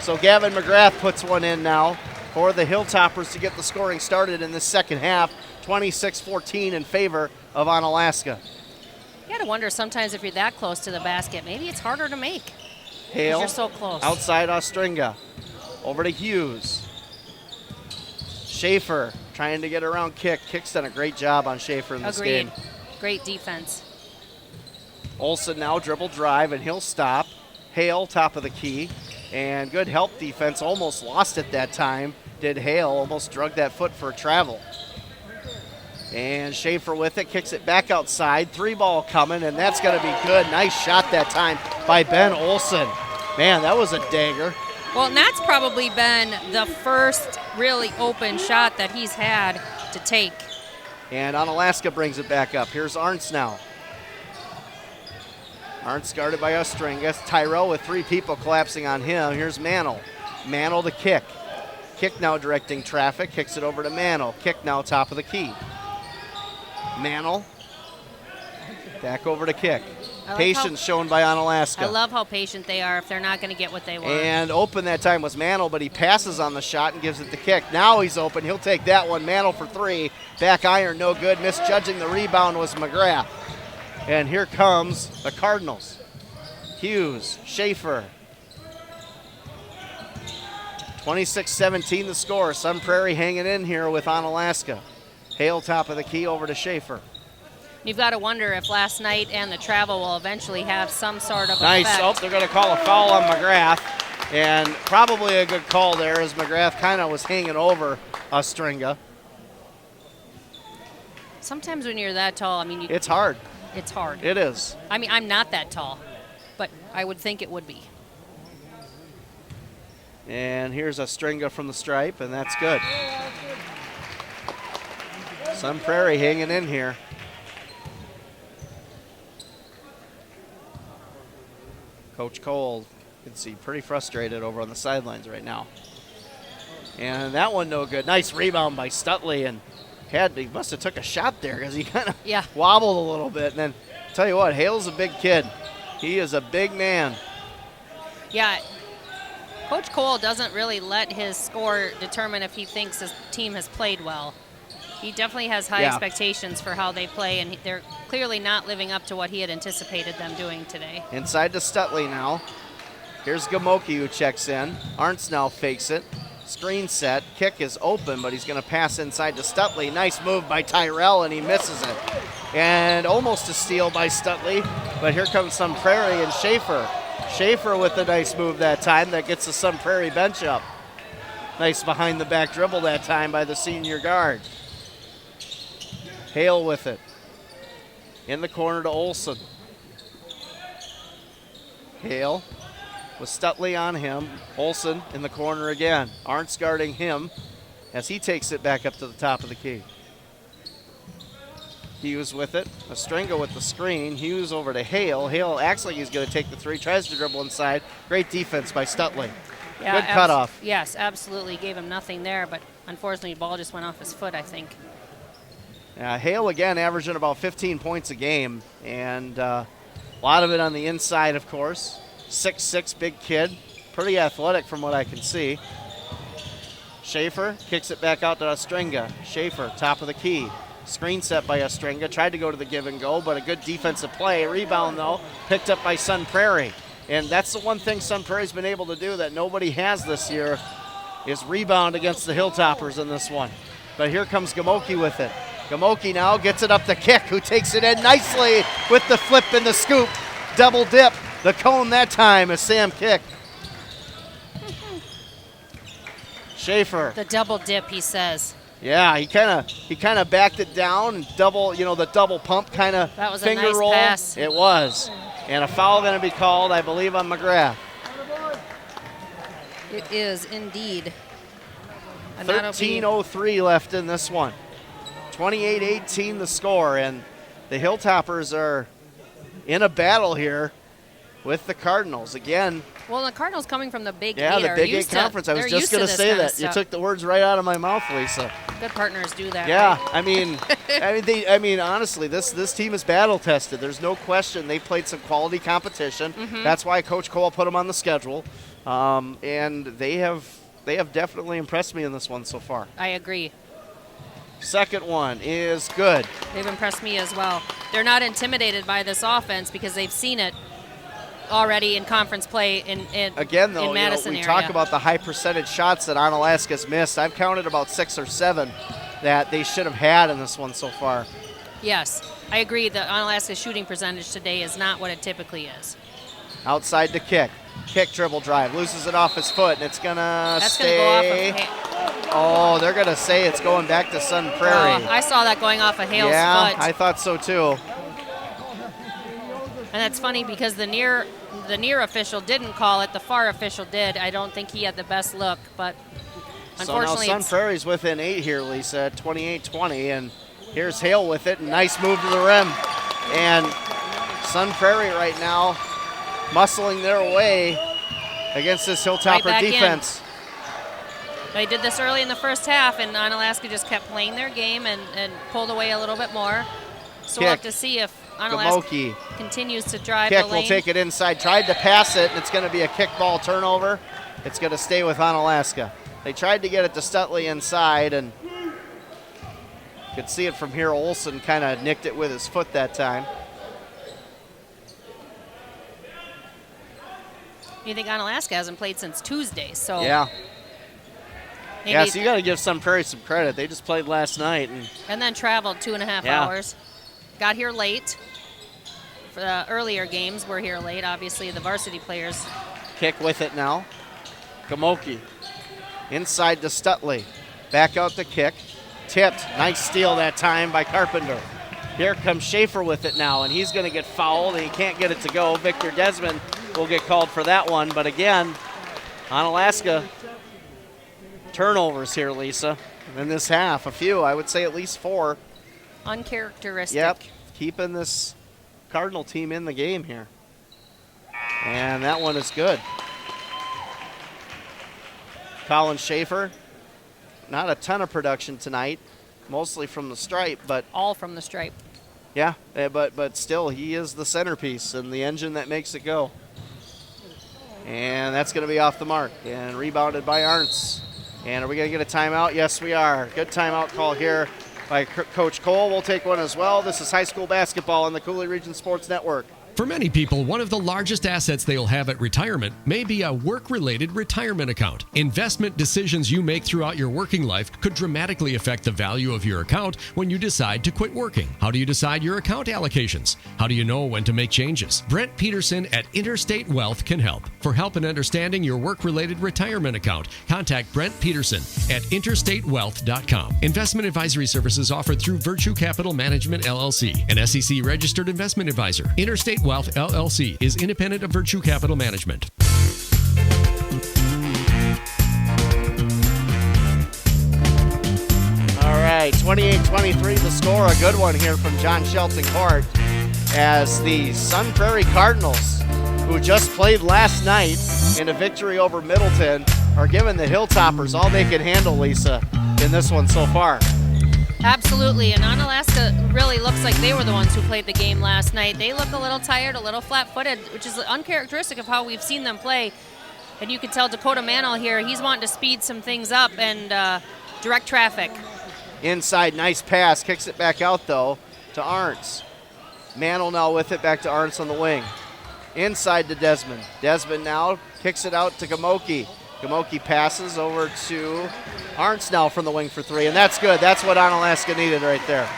So Gavin McGrath puts one in now for the Hilltoppers to get the scoring started in the second half, 26-14 in favor of Onalaska. You got to wonder sometimes if you're that close to the basket, maybe it's harder to make. Hale, you're so close. Outside Ostringa, over to Hughes. Schaefer trying to get around Kick. Kick's done a great job on Schaefer in this game. Great defense. Olson now dribble drive, and he'll stop. Hale, top of the key. And good help defense. Almost lost it that time. Did Hale. Almost drug that foot for a travel. And Schaefer with it. Kicks it back outside. 3-ball coming, and that's going to be good. Nice shot that time by Ben Olson. Man, that was a dagger. Well, and that's probably been the first really open shot that he's had to take. And Onalaska brings it back up. Here's Arntz now. Arntz guarded by Ostringa. Tyrell with 3 people collapsing on him. Here's Mantle. Mantle to Kick. Kick now directing traffic. Kicks it over to Mantle. Kick now top of the key. Mantle. Back over to Kick. Patience shown by Onalaska. I love how patient they are if they're not going to get what they want. And open that time was Mantle, but he passes on the shot and gives it the Kick. Now he's open. He'll take that one. Mantle for 3. Back iron, no good. Misjudging the rebound was McGrath. And here comes the Cardinals. Hughes, Schaefer. 26-17 the score. Sun Prairie hanging in here with Onalaska. Hale top of the key over to Schaefer. You've got to wonder if last night and the travel will eventually have some sort of nice. effect. Oh, they're going to call a foul on McGrath. And probably a good call there as McGrath kind of was hanging over Ostringa. Sometimes when you're that tall, I mean, it's hard. It's hard. It is. I mean, I'm not that tall, but I would think it would be. And here's a Stringa from the stripe, and that's good. Sun Prairie hanging in here. Coach Cole, you can see, pretty frustrated over on the sidelines right now. And that one no good. Nice rebound by Stutley, and he must have took a shot there because he kind of wobbled a little bit. And then, tell you what, Hale's a big kid. He is a big man. Yeah, Coach Cole doesn't really let his score determine if he thinks his team has played well. He definitely has high expectations for how they play, and they're clearly not living up to what he had anticipated them doing today. Inside to Stutley now. Here's Gamoki who checks in. Arntz now fakes it. Screen set. Kick is open, but he's going to pass inside to Stutley. Nice move by Tyrell, and he misses it. And almost a steal by Stutley, but here comes Sun Prairie and Schaefer. Schaefer with a nice move that time that gets the Sun Prairie bench up. Nice behind the back dribble that time by the senior guard. Hale with it. In the corner to Olson. Hale with Stutley on him. Olson in the corner again. Arntz guarding him as he takes it back up to the top of the key. Hughes with it. Ostrenga with the screen. Hughes over to Hale. Hale acts like he's going to take the three. Tries to dribble inside. Great defense by Stutley. Yeah, good cutoff. Yes, absolutely. Gave him nothing there, but unfortunately the ball just went off his foot, I think. Hale again averaging about 15 points a game, and a lot of it on the inside, of course. 6'6", big kid. Pretty athletic from what I can see. Schaefer kicks it back out to Ostrenga. Schaefer, top of the key. Screen set by Ostrenga. Tried to go to the give and go, but a good defensive play. Rebound, though, picked up by Sun Prairie. And that's the one thing Sun Prairie's been able to do that nobody has this year is rebound against the Hilltoppers in this one. But here comes Gamoki with it. Gamoki now gets it up to Kick, who takes it in nicely with the flip and the scoop. Double dip. The cone that time is Sam Kick. Schaefer. The double dip, he says. Yeah, he kind of backed it down and the double pump kind of finger roll. That was a nice pass. It was. And a foul going to be called, I believe, on McGrath. It is indeed. 13:03 left in this one. 28-18 the score, and the Hilltoppers are in a battle here with the Cardinals. Again. Well, the Cardinals coming from the Big Eight. Yeah, the Big Eight Conference. I was just going to say that. You took the words right out of my mouth, Lisa. Good partners do that. Yeah, right? I mean, honestly, this team is battle tested. There's no question they played some quality competition. Mm-hmm. That's why Coach Cole put them on the schedule, and they have definitely impressed me in this one so far. I agree. Second one is good. They've impressed me as well. They're not intimidated by this offense because they've seen it already in conference play in Madison we area. talk about the high percentage shots that Onalaska's missed. I've counted about 6 or 7 that they should have had in this one so far. Yes, I agree that Onalaska's shooting percentage today is not what it typically is. Outside to Kick. Kick dribble drive. Loses it off his foot, and it's going to stay. Going to go off of they're going to say it's going back to Sun Prairie. I saw that going off of Hale's foot. Yeah, I thought so too. And that's funny because the near official didn't call it. The far official did. I don't think he had the best look, but unfortunately. So now Sun Prairie's within 8 here, Lisa, at 28-20, and here's Hale with it. Nice move to the rim. And Sun Prairie right now muscling their way against this Hilltopper defense. They did this early in the first half, and Onalaska just kept playing their game and pulled away a little bit more. So we'll have to see if Onalaska continues to drive the lane. Kick will take it inside. Tried to pass it, and it's going to be a kick ball turnover. It's going to stay with Onalaska. They tried to get it to Stutley inside, and you could see it from here. Olson kind of nicked it with his foot that time. You think Onalaska hasn't played since Tuesday, so. Yeah. So you got to give Sun Prairie some credit. They just played last night. And then traveled 2.5 hours. Got here late. For the earlier games, we're here late. Obviously, the varsity players. Kick with it now. Gamoki. Inside to Stutley. Back out to Kick. Tipped. Nice steal that time by Carpenter. Here comes Schaefer with it now, and he's going to get fouled, and he can't get it to go. Victor Desmond will get called for that one. But again, Onalaska turnovers here, Lisa, in this half. A few, I would say at least 4. Uncharacteristic. Yep, keeping this Cardinal team in the game here. And that one is good. Colin Schaefer, not a ton of production tonight, mostly from the stripe, but all from the stripe. Yeah, but still, he is the centerpiece and the engine that makes it go. And that's going to be off the mark and rebounded by Arntz. And are we going to get a timeout? Yes, we are. Good timeout call here by Coach Cole. We'll take one as well. This is high school basketball on the Coulee Region Sports Network. For many people, one of the largest assets they'll have at retirement may be a work-related retirement account. Investment decisions you make throughout your working life could dramatically affect the value of your account when you decide to quit working. How do you decide your account allocations? How do you know when to make changes? Brent Peterson at Interstate Wealth can help. For help in understanding your work-related retirement account, contact Brent Peterson at interstatewealth.com. Investment advisory services offered through Virtue Capital Management, LLC, an SEC-registered investment advisor. Interstate Wealth LLC is independent of Virtue Capital Management. All right, 28-23 the score. A good one here from John Shelton Court as the Sun Prairie Cardinals, who just played last night in a victory over Middleton, are giving the Hilltoppers all they can handle, Lisa, in this one so far. Absolutely, and Onalaska really looks like they were the ones who played the game last night. They look a little tired, a little flat-footed, which is uncharacteristic of how we've seen them play. And you can tell Dakota Mantle here, he's wanting to speed some things up and direct traffic. Inside, nice pass, kicks it back out, though, to Arntz. Mantle now with it, back to Arntz on the wing. Inside to Desmond. Desmond now kicks it out to Gamoki. Gamoki passes over to Arntz now from the wing for 3, and that's good. That's what Onalaska needed right there.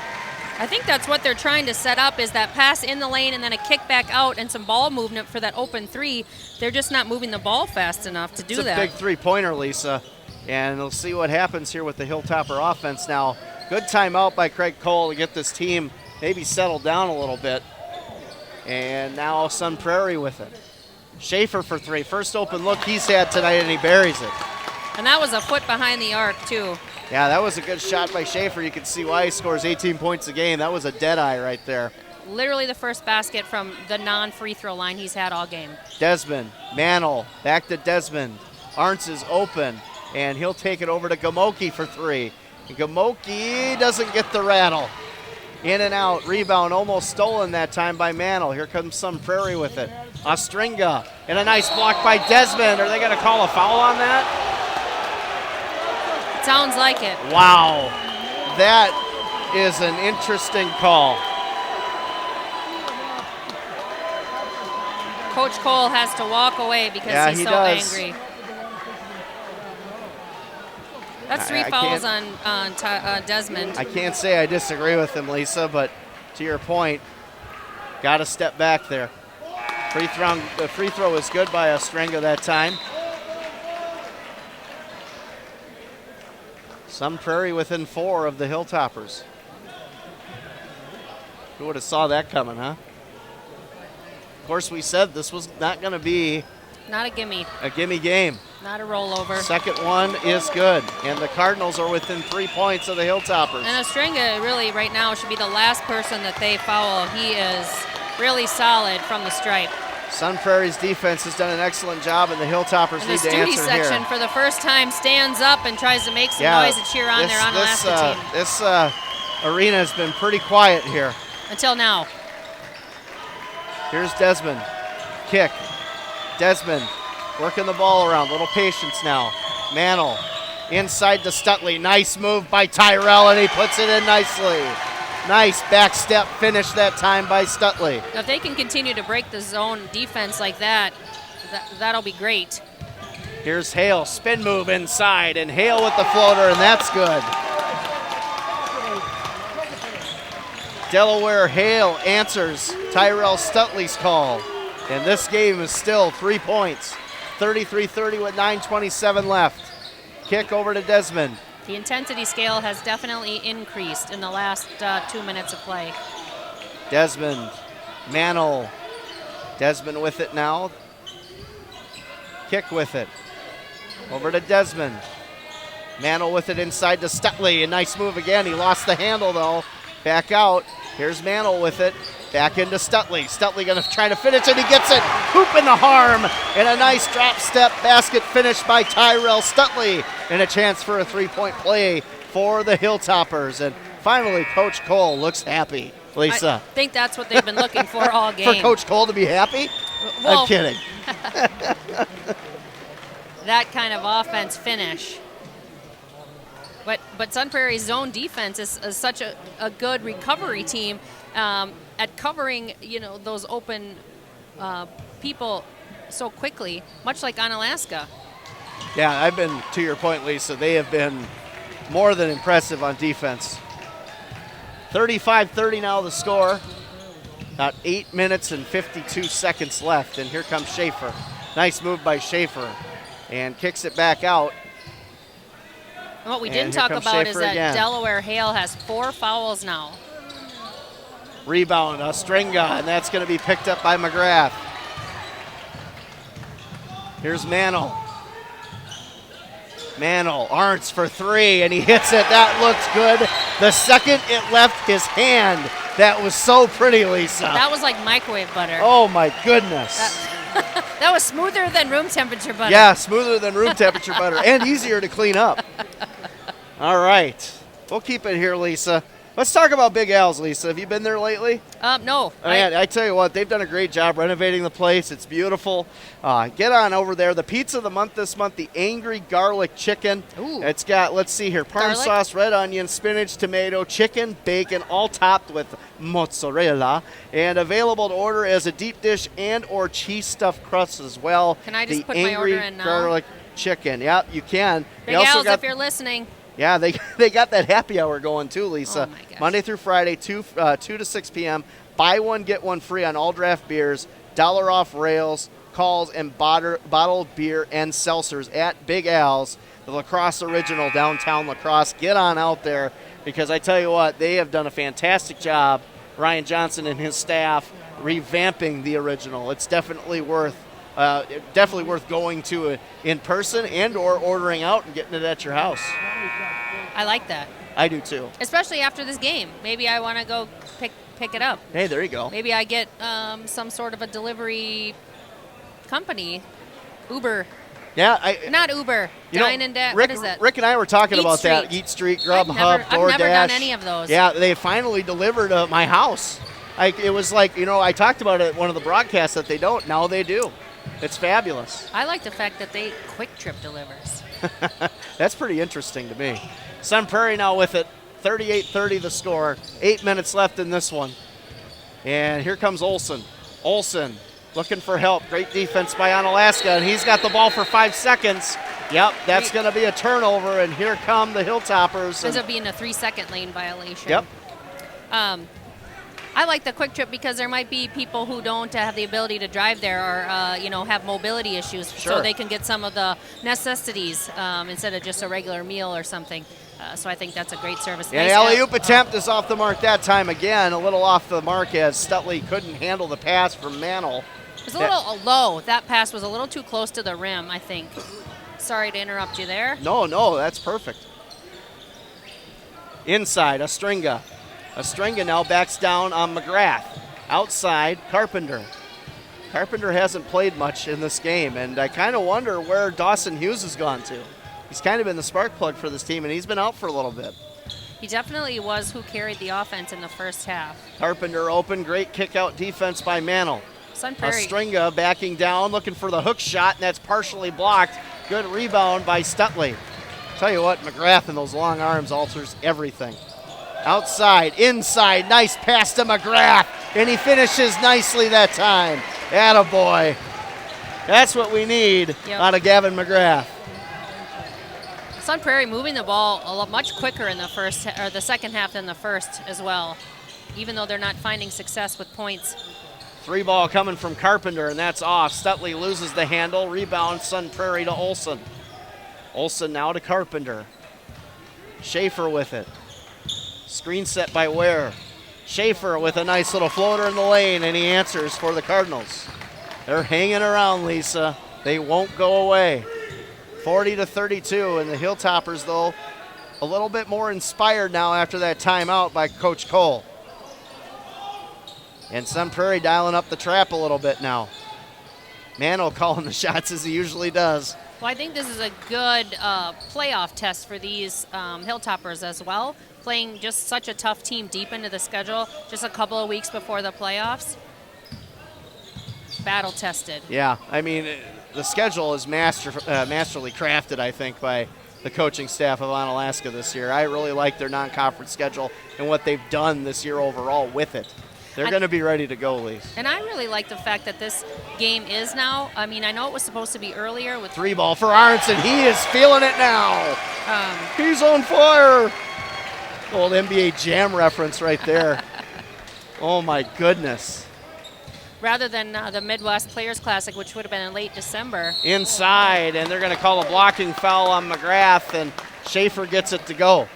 I think that's what they're trying to set up is that pass in the lane and then a kick back out and some ball movement for that open 3. They're just not moving the ball fast enough to do that. It's a big three-pointer, Lisa, and we'll see what happens here with the Hilltopper offense now. Good timeout by Craig Cole to get this team maybe settled down a little bit. And now Sun Prairie with it. Schaefer for 3. First open look he's had tonight, and he buries it. And that was a foot behind the arc, too. Yeah, that was a good shot by Schaefer. You can see why he scores 18 points a game. That was a dead eye right there. Literally the first basket from the non-free throw line he's had all game. Desmond, Mantle, back to Desmond. Arntz is open, and he'll take it over to Gamoki for 3. And Gamoki doesn't get the rattle. In and out, rebound almost stolen that time by Mantle. Here comes Sun Prairie with it. Ostringa, and a nice block by Desmond. Are they going to call a foul on that? Sounds like it. Wow, that is an interesting call. Coach Cole has to walk away because he's so angry. That's 3 fouls on Desmond. I can't say I disagree with him, Lisa, but to your point, got to step back there. The free throw is good by Ostringa that time. Sun Prairie within 4 of the Hilltoppers. Who would have saw that coming, huh? Of course, we said this was not going to be not a gimme game. Not a rollover. Second one is good, and the Cardinals are within 3 points of the Hilltoppers. And Ostringa really right now should be the last person that they foul. He is really solid from the stripe. Sun Prairie's defense has done an excellent job, and the Hilltoppers need to answer here. The Studi section for the first time stands up and tries to make some noise and cheer on their Onalaska team. This arena has been pretty quiet here. Until now. Here's Desmond. Kick. Desmond working the ball around. Little patience now. Mantle inside to Stutley. Nice move by Tyrell, and he puts it in nicely. Nice back step finish that time by Stutley. If they can continue to break the zone defense like that, that'll be great. Here's Hale. Spin move inside, and Hale with the floater, and that's good. Delaware Hale answers Tyrell Stutley's call. And this game is still 3 points. 33-30 with 9:27 left. Kick over to Desmond. The intensity scale has definitely increased in the last 2 minutes of play. Desmond, Mantle. Desmond with it now. Kick with it. Over to Desmond. Mantle with it inside to Stutley. A nice move again. He lost the handle, though. Back out. Here's Mantle with it. Back into Stutley. Stutley going to try to finish it. He gets it. Hoop in the harm. And a nice drop step basket finish by Tyrell Stutley. And a chance for a three-point play for the Hilltoppers. And finally, Coach Cole looks happy. Lisa. I think that's what they've been looking for all game. For Coach Cole to be happy? Well, I'm kidding. That kind of offense finish. But Sun Prairie's zone defense is such a good recovery team at covering, those open people so quickly, much like Onalaska. Yeah, I've been, to your point, Lisa, they have been more than impressive on defense. 35-30 now the score. About 8 minutes and 52 seconds left, and here comes Schaefer. Nice move by Schaefer, and kicks it back out. And what we didn't talk about Schaefer is that again. Delaware Hale has 4 fouls now. Rebound, Ostringa, and that's going to be picked up by McGrath. Here's Mantle. Arntz for 3, and he hits it. That looks good. The second it left his hand, that was so pretty, Lisa. That was like microwave butter. Oh, my goodness. That was smoother than room temperature butter. Yeah, smoother than room temperature butter, and easier to clean up. All right. We'll keep it here, Lisa. Let's talk about Big Al's, Lisa. Have you been there lately? No. I tell you what, they've done a great job renovating the place. It's beautiful. Get on over there. The pizza of the month this month, the Angry Garlic Chicken. Ooh. It's got, let's see here, parm sauce, red onion, spinach, tomato, chicken, bacon, all topped with mozzarella, and available to order as a deep dish and or cheese stuffed crust as well. Can I just put my order in now? Garlic Chicken. Yep, you can. Big Al's, if you're listening. Yeah, they got that happy hour going too, Lisa. Oh my gosh. Monday through Friday, 2 to 6 p.m. Buy one, get one free on all draft beers, $1 off rails, calls, and bottled beer and seltzers at Big Al's, the Lacrosse Original, downtown Lacrosse. Get on out there because I tell you what, they have done a fantastic job, Ryan Johnson and his staff, revamping the Original. It's definitely worth going to in person and or ordering out and getting it at your house. I like that. I do too. Especially after this game. Maybe I want to go pick it up. Hey, there you go. Maybe I get some sort of a delivery company. Uber. Yeah, not Uber. Dine and Dash. What is that? Rick and I were talking Eat about Street. that. Eat Street, Grubhub, DoorDash. I've never done any of those. Yeah, they finally delivered my house. It was like, I talked about it at one of the broadcasts that they don't. Now they do. It's fabulous. I like the fact that they Quick Trip delivers. That's pretty interesting to me. Sun Prairie now with it. 38-30 the score. 8 minutes left in this one. And here comes Olsen. Olsen looking for help. Great defense by Onalaska, and he's got the ball for 5 seconds. Yep, that's going to be a turnover, and here come the Hilltoppers. Ends up being a 3-second lane violation. Yep. I like the Quick Trip because there might be people who don't have the ability to drive there or, have mobility issues, Sure. so they can get some of the necessities instead of just a regular meal or something. So I think that's a great service. And nice alley-oop attempt is off the mark that time again. A little off the mark as Stutley couldn't handle the pass from Mantle. It was a little low. That pass was a little too close to the rim, I think. Sorry to interrupt you there. No, that's perfect. Inside, Ostringa. Ostringa now backs down on McGrath. Outside, Carpenter. Carpenter hasn't played much in this game, and I kind of wonder where Dawson Hughes has gone to. He's kind of been the spark plug for this team, and he's been out for a little bit. He definitely was who carried the offense in the first half. Carpenter open, great kick-out defense by Mantle. Sun Prairie. Ostringa backing down, looking for the hook shot, and that's partially blocked. Good rebound by Stutley. Tell you what, McGrath and those long arms alters everything. Outside, inside, nice pass to McGrath, and he finishes nicely that time. Attaboy. That's what we need out of Gavin McGrath. Sun Prairie moving the ball much quicker in the second half than the first as well, even though they're not finding success with points. 3 ball coming from Carpenter, and that's off. Stutley loses the handle. Rebound, Sun Prairie to Olsen. Olsen now to Carpenter. Schaefer with it. Screen set by Ware. Schaefer with a nice little floater in the lane, and he answers for the Cardinals. They're hanging around, Lisa. They won't go away. 40-32, and the Hilltoppers, though, a little bit more inspired now after that timeout by Coach Cole. And Sun Prairie dialing up the trap a little bit now. Mano calling the shots as he usually does. Well, I think this is a good playoff test for these Hilltoppers as well, playing just such a tough team deep into the schedule just a couple of weeks before the playoffs. Battle tested. Yeah, I mean, the schedule is masterly crafted, I think, by the coaching staff of Onalaska this year. I really like their non-conference schedule and what they've done this year overall with it. They're going to be ready to go, Lise. And I really like the fact that this game is now. I mean, I know it was supposed to be earlier with 3-ball for Arntzen, and he is feeling it now. He's on fire. Old NBA Jam reference right there. Oh my goodness. Rather than the Midwest Players Classic, which would have been in late December. Inside, and they're going to call a blocking foul on McGrath, and Schaefer gets it to go.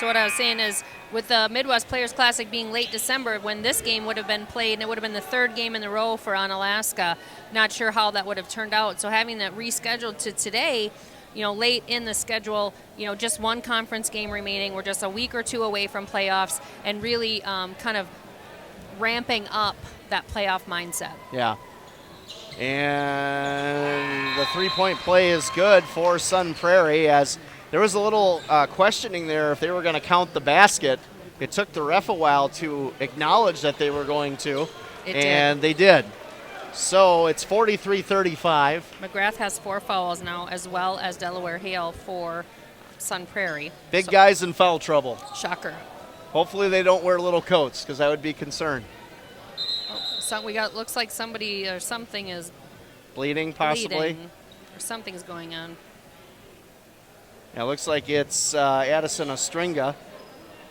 So what I was saying is, with the Midwest Players Classic being late December, when this game would have been played, and it would have been the third game in a row for Onalaska, not sure how that would have turned out. So having that rescheduled to today, late in the schedule, just one conference game remaining. We're just a week or two away from playoffs, and really kind of ramping up that playoff mindset. Yeah. And the three-point play is good for Sun Prairie, as there was a little questioning there if they were going to count the basket. It took the ref a while to acknowledge that they were going to, they did. So it's 43-35. McGrath has 4 fouls now, as well as Delaware Hale for Sun Prairie. Big guys in foul trouble. Shocker. Hopefully they don't wear little coats, because I would be concerned. Looks like somebody or something is bleeding, possibly. Or something's going on. It looks like it's Addison Ostringa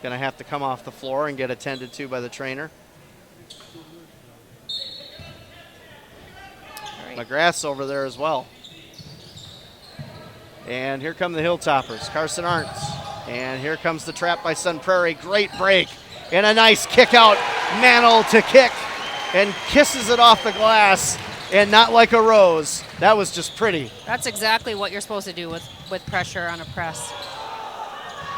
going to have to come off the floor and get attended to by the trainer. McGrath's over there as well. And here come the Hilltoppers, Carson Arntz. And here comes the trap by Sun Prairie. Great break. And a nice kick out. Mantle to kick. And kisses it off the glass. And not like a rose. That was just pretty. That's exactly what you're supposed to do with pressure on a press.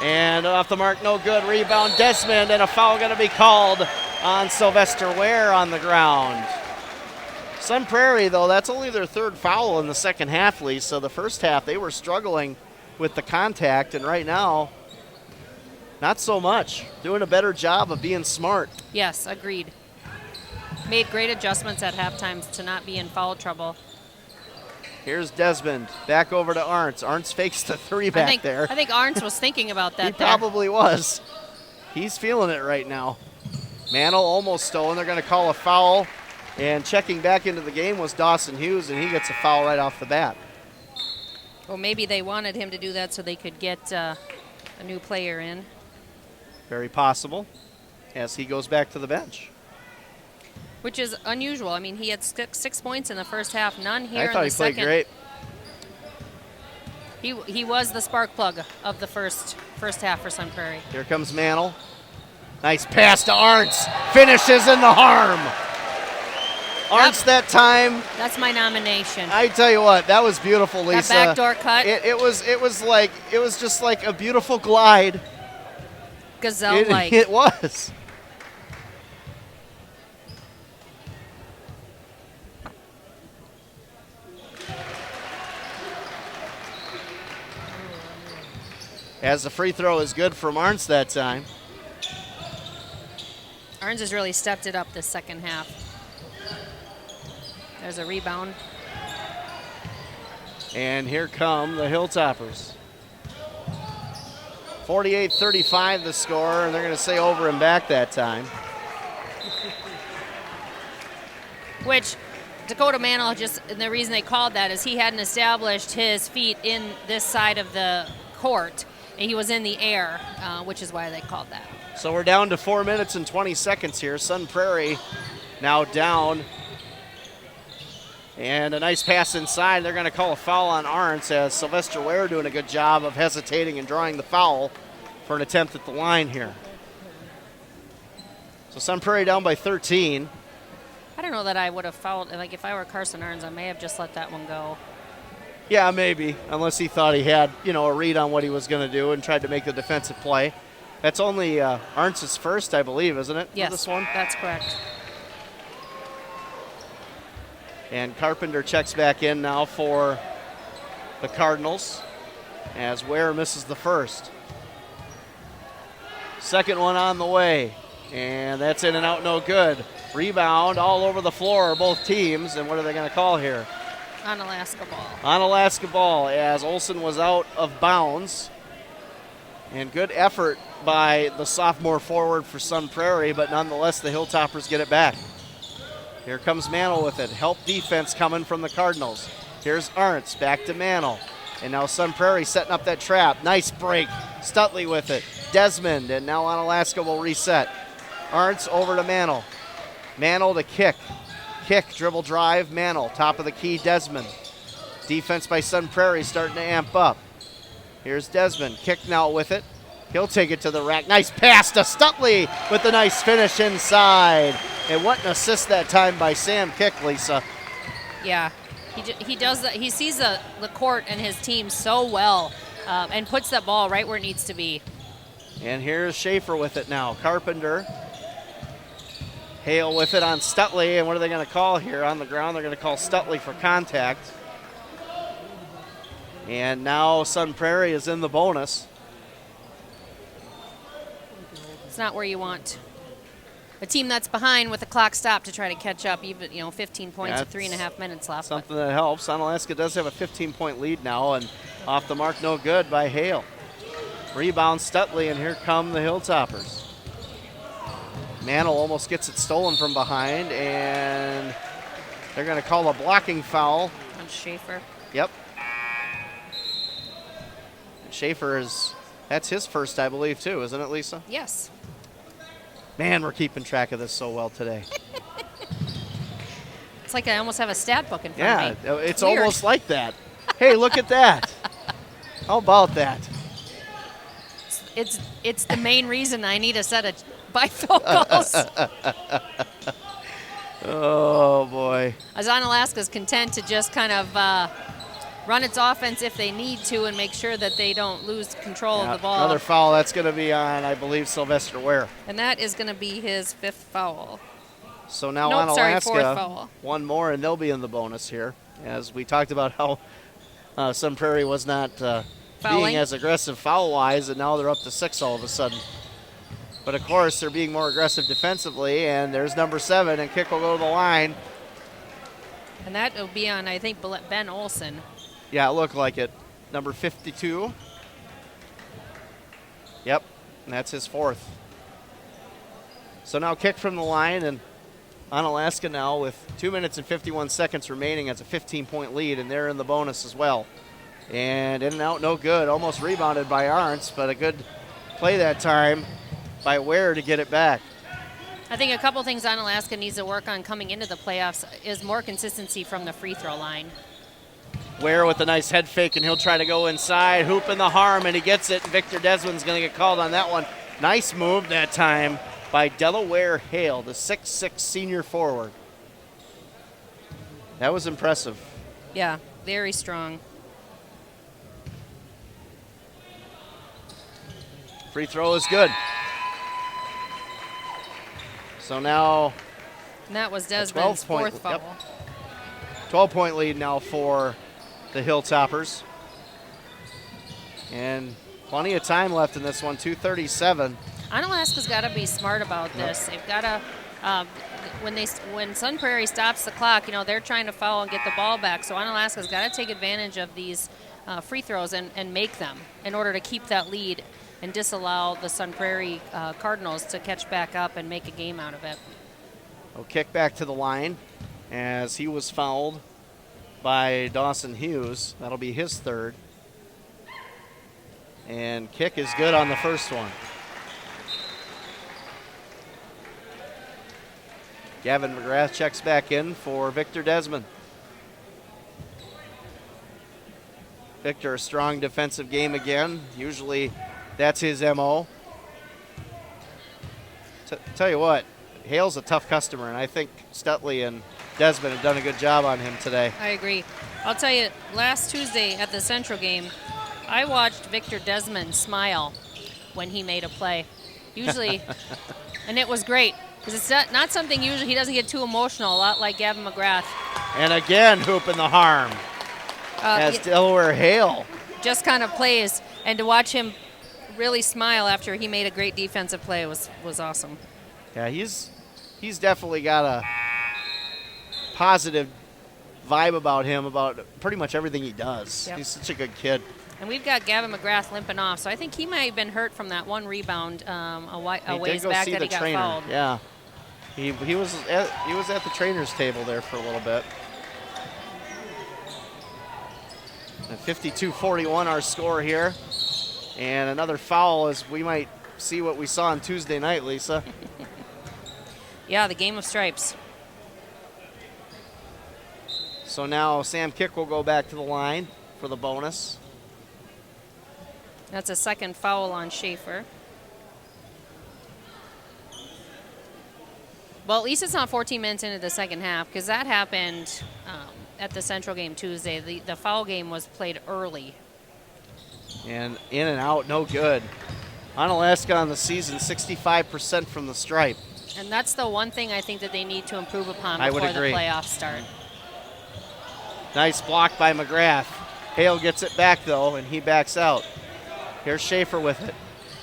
And off the mark, no good. Rebound, Desmond, and a foul going to be called on Sylvester Ware on the ground. Sun Prairie, though, that's only their third foul in the second half, Lee. So the first half, they were struggling with the contact, and right now, not so much. Doing a better job of being smart. Yes, agreed. Made great adjustments at halftime to not be in foul trouble. Here's Desmond, back over to Arntz. Arntz fakes the three back there. I think Arntz was thinking about that. He probably was. He's feeling it right now. Mantle almost stolen. They're going to call a foul. And checking back into the game was Dawson Hughes, and he gets a foul right off the bat. Well, maybe they wanted him to do that so they could get a new player in. Very possible, as he goes back to the bench. Which is unusual. I mean, he had 6 points in the first half, none here in the second. I thought he played great. He was the spark plug of the first half for Sun Prairie. Here comes Mantle. Nice pass to Arntz. Finishes in the harm. Arntz that time. That's my nomination. I tell you what, that was beautiful, Lisa. That backdoor cut. It was just like a beautiful glide. Gazelle-like. It was. As the free throw is good from Arntz that time. Arntz has really stepped it up this second half. There's a rebound. And here come the Hilltoppers. 48-35 the score, and they're going to say over and back that time. Which Dakota Mantle, and the reason they called that is he hadn't established his feet in this side of the court, and he was in the air, which is why they called that. So we're down to 4 minutes and 20 seconds here. Sun Prairie now down. And a nice pass inside. They're going to call a foul on Arntz, as Sylvester Ware doing a good job of hesitating and drawing the foul for an attempt at the line here. So Sun Prairie down by 13. I don't know that I would have fouled. Like, if I were Carson Arns, I may have just let that one go. Yeah, maybe, unless he thought he had, a read on what he was going to do and tried to make the defensive play. That's only Arns' first, I believe, isn't it? Yes, for this one? That's correct. And Carpenter checks back in now for the Cardinals as Ware misses the first. Second one on the way, and that's in and out, no good. Rebound all over the floor, both teams, and what are they going to call here? Onalaska ball. Onalaska ball, as Olsen was out of bounds. And good effort by the sophomore forward for Sun Prairie, but nonetheless the Hilltoppers get it back. Here comes Mantle with it. Help defense coming from the Cardinals. Here's Arntz, back to Mantle. And now Sun Prairie setting up that trap. Nice break. Stutley with it. Desmond, and now Onalaska will reset. Arntz over to Mantle. Mantle to Kick. Kick, dribble drive, Mantle. Top of the key, Desmond. Defense by Sun Prairie starting to amp up. Here's Desmond. Kick now with it. He'll take it to the rack. Nice pass to Stutley with the nice finish inside. And what an assist that time by Sam Kick, Lisa. Yeah, he does that. He sees the court and his team so well and puts that ball right where it needs to be. And here's Schaefer with it now. Carpenter. Hale with it on Stutley. And what are they going to call here on the ground? They're going to call Stutley for contact. And now Sun Prairie is in the bonus. It's not where you want a team that's behind with the clock stopped to try to catch up. Even 15 points with 3.5 minutes left. Something that helps. Onalaska does have a 15-point lead now, and off the mark, no good by Hale. Rebound Stutley, and here come the Hilltoppers. Mantle almost gets it stolen from behind, and they're going to call a blocking foul on Schaefer. Yep. Schaefer that's his first, I believe, too, isn't it, Lisa? Yes. Man, we're keeping track of this so well today. It's like I almost have a stat book in front of me. Yeah, it's Weird. almost like that. Hey, look at that. How about that? It's the main reason I need a set of bifocals. Oh, boy. As Onalaska's content to just kind of run its offense if they need to and make sure that they don't lose control of the ball. Another foul. That's going to be on, I believe, Sylvester Ware. And that is going to be his fifth foul. So now Onalaska, Onalaska, fourth foul. One more, and they'll be in the bonus here. As we talked about how Sun Prairie was not being as aggressive foul-wise, and now they're up to 6 all of a sudden. But, of course, they're being more aggressive defensively, and there's number 7, and Kick will go to the line. And that will be on, I think, Ben Olsen. Yeah, it looked like it. Number 52. Yep, and that's his 4th. So now Kick from the line, and Onalaska now with 2 minutes and 51 seconds remaining has a 15-point lead, and they're in the bonus as well. And in and out, no good. Almost rebounded by Arntz, but a good play that time by Ware to get it back. I think a couple things Onalaska needs to work on coming into the playoffs is more consistency from the free throw line. Ware with a nice head fake, and he'll try to go inside, hoop in the harm, and he gets it. Victor Desmond's going to get called on that one. Nice move that time by Delaware Hale, the 6'6" senior forward. That was impressive. Yeah, very strong. Free throw is good. So now and that was Desmond's 4th foul. Yep. 12-point lead now for the Hilltoppers. And plenty of time left in this one, 2:37. Onalaska's got to be smart about this. They've got to, when Sun Prairie stops the clock, they're trying to foul and get the ball back. So Onalaska's got to take advantage of these free throws and make them in order to keep that lead and disallow the Sun Prairie Cardinals to catch back up and make a game out of it. We'll kick back to the line as he was fouled by Dawson Hughes. That'll be his 3rd. And Kick is good on the first one. Gavin McGrath checks back in for Victor Desmond. Victor, a strong defensive game again. Usually that's his MO. Tell you what, Hale's a tough customer, and I think Stutley and Desmond have done a good job on him today. I agree. I'll tell you, last Tuesday at the Central game, I watched Victor Desmond smile when he made a play. Usually, and it was great, because it's not something usually he doesn't get too emotional, a lot like Gavin McGrath. And again, hooping the harm as Delaware Hale just kind of plays, and to watch him really smile after he made a great defensive play was awesome. Yeah, he's definitely got a positive vibe about him, about pretty much everything he does. Yep. He's such a good kid. And we've got Gavin McGrath limping off, so I think he might have been hurt from that one rebound a ways back that he got fouled. Yeah, he was at the trainer's table there for a little bit. And 52-41 our score here, and another foul as we might see what we saw on Tuesday night, Lisa. Yeah, the game of stripes. So now Sam Kick will go back to the line for the bonus. That's a second foul on Schaefer. Well, at least it's not 14 minutes into the second half, because that happened at the Central game Tuesday. The foul game was played early. And in and out, no good. Onalaska on the season, 65% from the stripe. And that's the one thing I think that they need to improve upon I would before the agree. playoffs start. Nice block by McGrath. Hale gets it back, though, and he backs out. Here's Schaefer with it.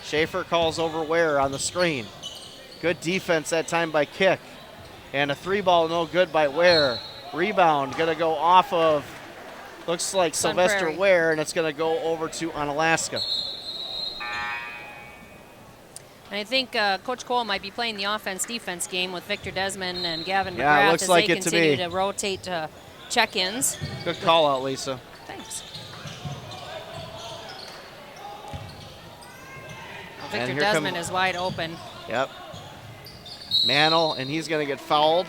Schaefer calls over Ware on the screen. Good defense that time by Kick. And a three ball no good by Ware. Rebound going to go off of, looks like Sylvester Prairie. Ware, and it's going to go over to Onalaska. And I think Coach Cole might be playing the offense-defense game with Victor Desmond and Gavin Yeah, it McGrath looks as like they it to continue me. to rotate to check-ins. Good call out, Lisa. Thanks. Well, And Victor here Desmond come- is wide open. Yep. Mantle, and he's going to get fouled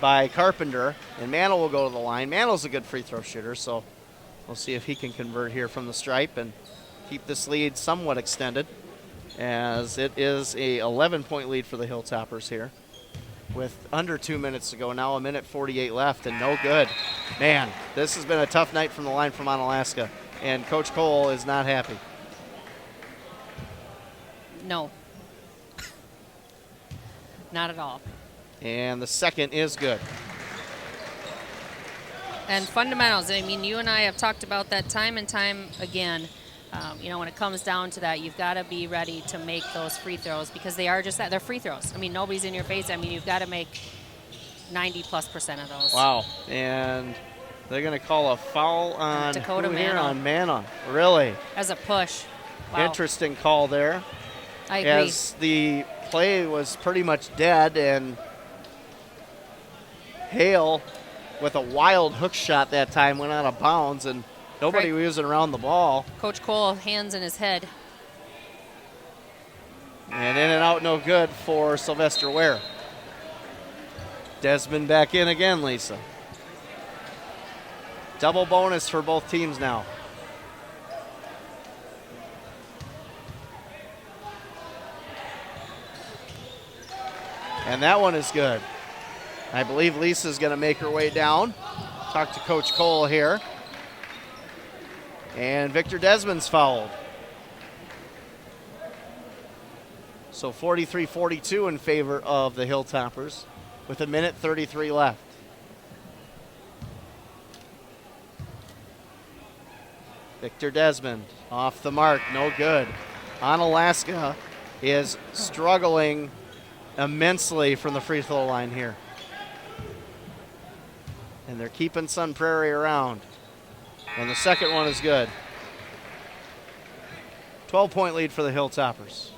by Carpenter, and Mantle will go to the line. Mantle's a good free throw shooter, so we'll see if he can convert here from the stripe and keep this lead somewhat extended, as it is a 11-point lead for the Hilltoppers here with under 2 minutes to go. Now a minute 48 left, and no good. Man, this has been a tough night from the line from Onalaska, and Coach Cole is not happy. No. Not at all. And the second is good. And fundamentals, I mean, you and I have talked about that time and time again. When it comes down to that, you've got to be ready to make those free throws, because they are just that. They're free throws. I mean, nobody's in your face. I mean, you've got to make 90+% of those. Wow. And they're going to call a foul on Dakota who here? Manna. On Manna. Really? As a push. Wow. Interesting call there. I agree. As the play was pretty much dead, and Hale, with a wild hook shot that time, went out of bounds, and nobody was around the ball. Coach Cole, hands in his head. And in and out, no good for Sylvester Ware. Desmond back in again, Lisa. Double bonus for both teams now. And that one is good. I believe Lisa's going to make her way down. Talk to Coach Cole here. And Victor Desmond's fouled. So 43-42 in favor of the Hilltoppers with a minute 33 left. Victor Desmond off the mark, no good. Onalaska is struggling immensely from the free throw line here. And they're keeping Sun Prairie around. And the second one is good. 12-point lead for the Hilltoppers.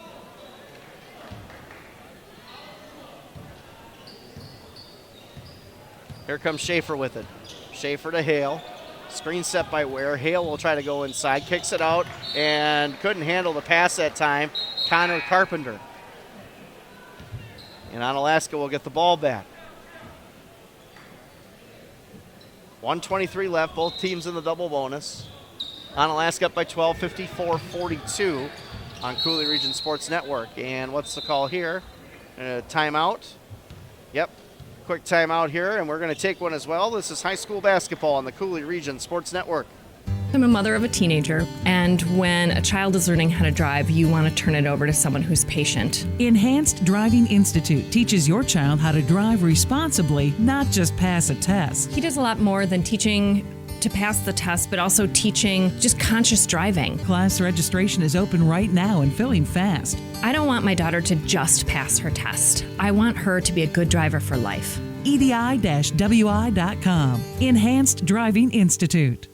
Here comes Schaefer with it. Schaefer to Hale. Screen set by Ware. Hale will try to go inside. Kicks it out and couldn't handle the pass that time. Connor Carpenter. And Onalaska will get the ball back. 1:23 left. Both teams in the double bonus. Onalaska up by 12, 54-42 on Coulee Region Sports Network. And what's the call here? Timeout. Yep. Quick timeout here, and we're going to take one as well. This is high school basketball on the Coulee Region Sports Network. I'm a mother of a teenager, and when a child is learning how to drive, you want to turn it over to someone who's patient. Enhanced Driving Institute teaches your child how to drive responsibly, not just pass a test. He does a lot more than teaching to pass the test, but also teaching just conscious driving. Class registration is open right now and filling fast. I don't want my daughter to just pass her test. I want her to be a good driver for life. EDI-WI.com. Enhanced Driving Institute.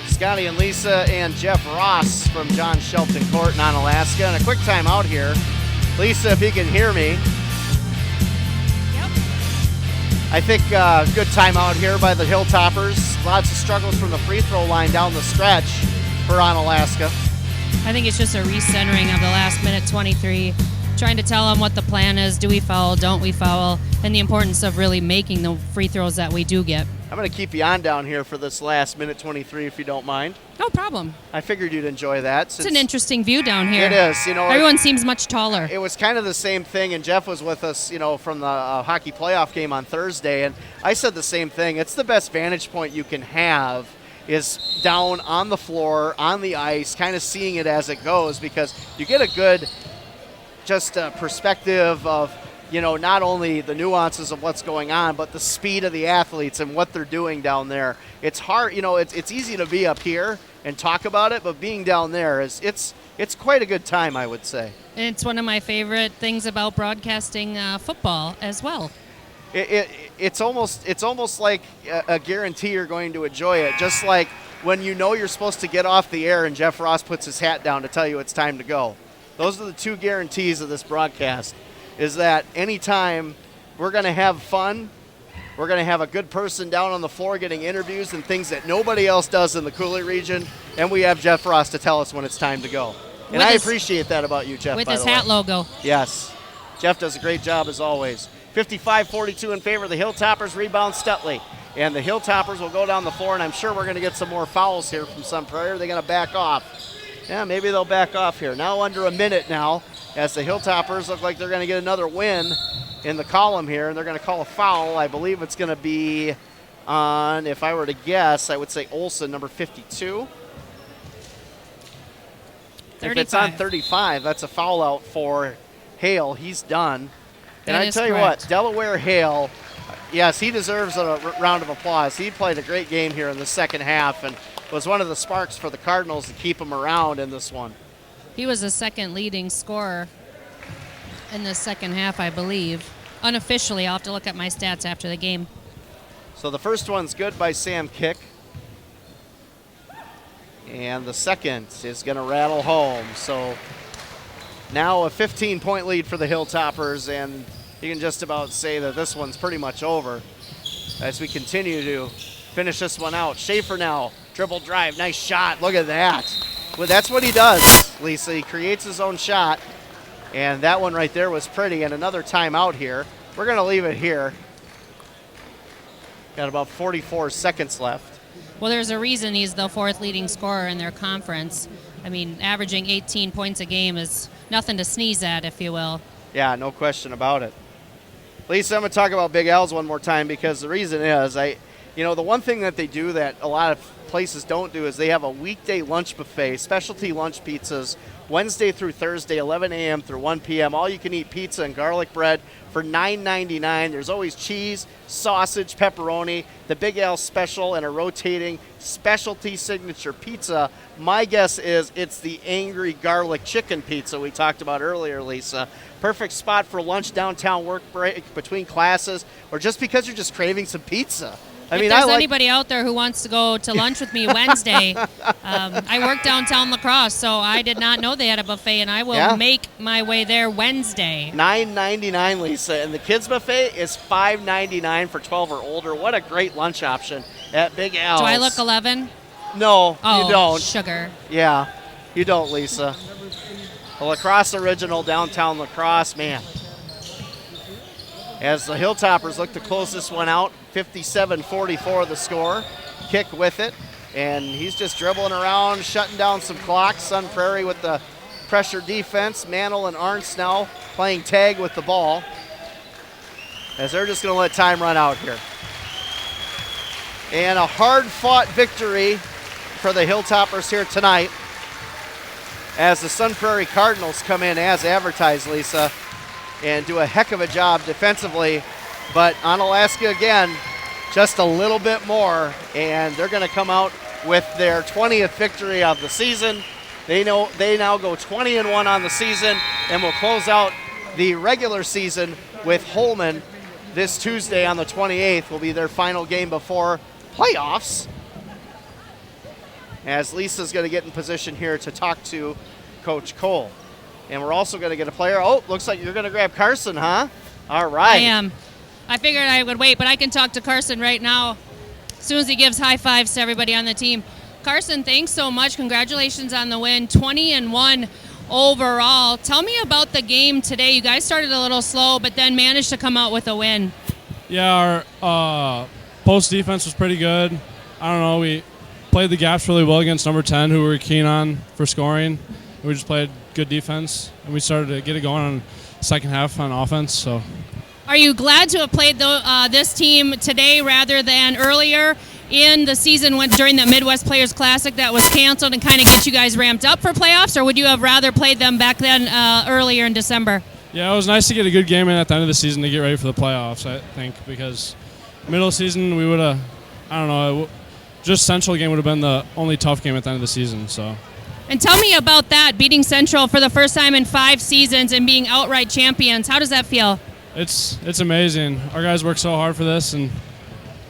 Scotty and Lisa and Jeff Ross from John Shelton Court in Onalaska. And a quick time out here. Lisa, if you can hear me. Yep. I think good timeout here by the Hilltoppers. Lots of struggles from the free throw line down the stretch for Onalaska. I think it's just a recentering of the last minute 23, trying to tell them what the plan is. Do we foul? Don't we foul? And the importance of really making the free throws that we do get. I'm going to keep you on down here for this last minute 23 if you don't mind. No problem. I figured you'd enjoy that. It's an interesting view down here. It is. You know, everyone seems much taller. It was kind of the same thing, and Jeff was with us, you know, from the hockey playoff game on Thursday, and I said the same thing. It's the best vantage point you can have is down on the floor, on the ice, kind of seeing it as it goes, because you get a good just perspective of, you know, not only the nuances of what's going on, but the speed of the athletes and what they're doing down there. It's hard, you know, it's easy to be up here and talk about it, but being down there it's quite a good time, I would say. It's one of my favorite things about broadcasting football as well. It's almost like a guarantee you're going to enjoy it, just like when you know you're supposed to get off the air and Jeff Ross puts his hat down to tell you it's time to go. Those are the two guarantees of this broadcast. Is that anytime we're going to have fun, we're going to have a good person down on the floor getting interviews and things that nobody else does in the Coulee region, and we have Jeff Ross to tell us when it's time to go. And I appreciate that about you, Jeff, with by his the way. hat logo. Yes. Jeff does a great job as always. 55-42 in favor of the Hilltoppers. Rebound Stutley. And the Hilltoppers will go down the floor, and I'm sure we're going to get some more fouls here from Sun Prairie. They're going to back off. Yeah, maybe they'll back off here. Now under a minute now, as the Hilltoppers look like they're going to get another win in the column here, and they're going to call a foul. I believe it's going to be on, if I were to guess, I would say Olsen, number 52. 35. If it's on 35, that's a foul out for Hale. He's done. And That I is tell you correct. what, Delaware Hale, yes, he deserves a round of applause. He played a great game here in the second half and was one of the sparks for the Cardinals to keep him around in this one. He was the second leading scorer in the second half, I believe. Unofficially, I'll have to look at my stats after the game. So the first one's good by Sam Kick. And the second is going to rattle home. So now a 15-point lead for the Hilltoppers, and you can just about say that this one's pretty much over as we continue to finish this one out. Schaefer now, dribble drive, nice shot. Look at that. Well, that's what he does, Lisa. He creates his own shot, and that one right there was pretty. And another timeout here. We're going to leave it here. Got about 44 seconds left. Well, there's a reason he's the fourth leading scorer in their conference. I mean, averaging 18 points a game is nothing to sneeze at, if you will. Yeah, no question about it. Lisa, I'm going to talk about Big Al's one more time because the reason is, the one thing that they do that a lot of places don't do is they have a weekday lunch buffet, specialty lunch pizzas, Wednesday through Thursday, 11 a.m. through 1 p.m. All-you-can-eat pizza and garlic bread for $9.99. There's always cheese, sausage, pepperoni, the Big Al special, and a rotating specialty signature pizza. My guess is it's the angry garlic chicken pizza we talked about earlier, Lisa. Perfect spot for lunch, downtown work break, between classes, or just because you're just craving some pizza. If there's anybody out there who wants to go to lunch with me Wednesday, I work downtown La Crosse, so I did not know they had a buffet, and I will make my way there Wednesday. $9.99, Lisa, and the kids buffet is $5.99 for 12 or older. What a great lunch option at Big Al's. Do I look 11? No, oh, you don't. Sugar. Yeah, you don't, Lisa. The La Crosse original, downtown La Crosse, man. As the Hilltoppers look to close this one out, 57-44 the score. Kick with it, and he's just dribbling around, shutting down some clocks. Sun Prairie with the pressure defense. Mantle and Arntz now playing tag with the ball, as they're just going to let time run out here. And a hard-fought victory for the Hilltoppers here tonight, as the Sun Prairie Cardinals come in as advertised, Lisa, and do a heck of a job defensively. But Onalaska, again, just a little bit more, and they're going to come out with their 20th victory of the season. They now go 20-1 on the season, and will close out the regular season with Holman this Tuesday on the 28th. Will be their final game before playoffs, as Lisa's going to get in position here to talk to Coach Cole. And we're also going to get a player. Oh, looks like you're going to grab Carson, huh? All right. I am. I figured I would wait, but I can talk to Carson right now as soon as he gives high fives to everybody on the team. Carson, thanks so much. Congratulations on the win, 20-1 overall. Tell me about the game today. You guys started a little slow, but then managed to come out with a win. Yeah, our post defense was pretty good. I don't know, we played the gaps really well against number 10, who we were keen on for scoring. We just played good defense, and we started to get it going on the second half on offense. So, are you glad to have played this team today rather than earlier in the season during the Midwest Players Classic that was canceled, and kind of get you guys ramped up for playoffs, or would you have rather played them back then earlier in December? Yeah, it was nice to get a good game in at the end of the season to get ready for the playoffs, I think, because middle of the season we would have, I don't know, just Central game would have been the only tough game at the end of the season. So. And tell me about that, beating Central for the first time in 5 seasons and being outright champions. How does that feel? It's amazing. Our guys work so hard for this, and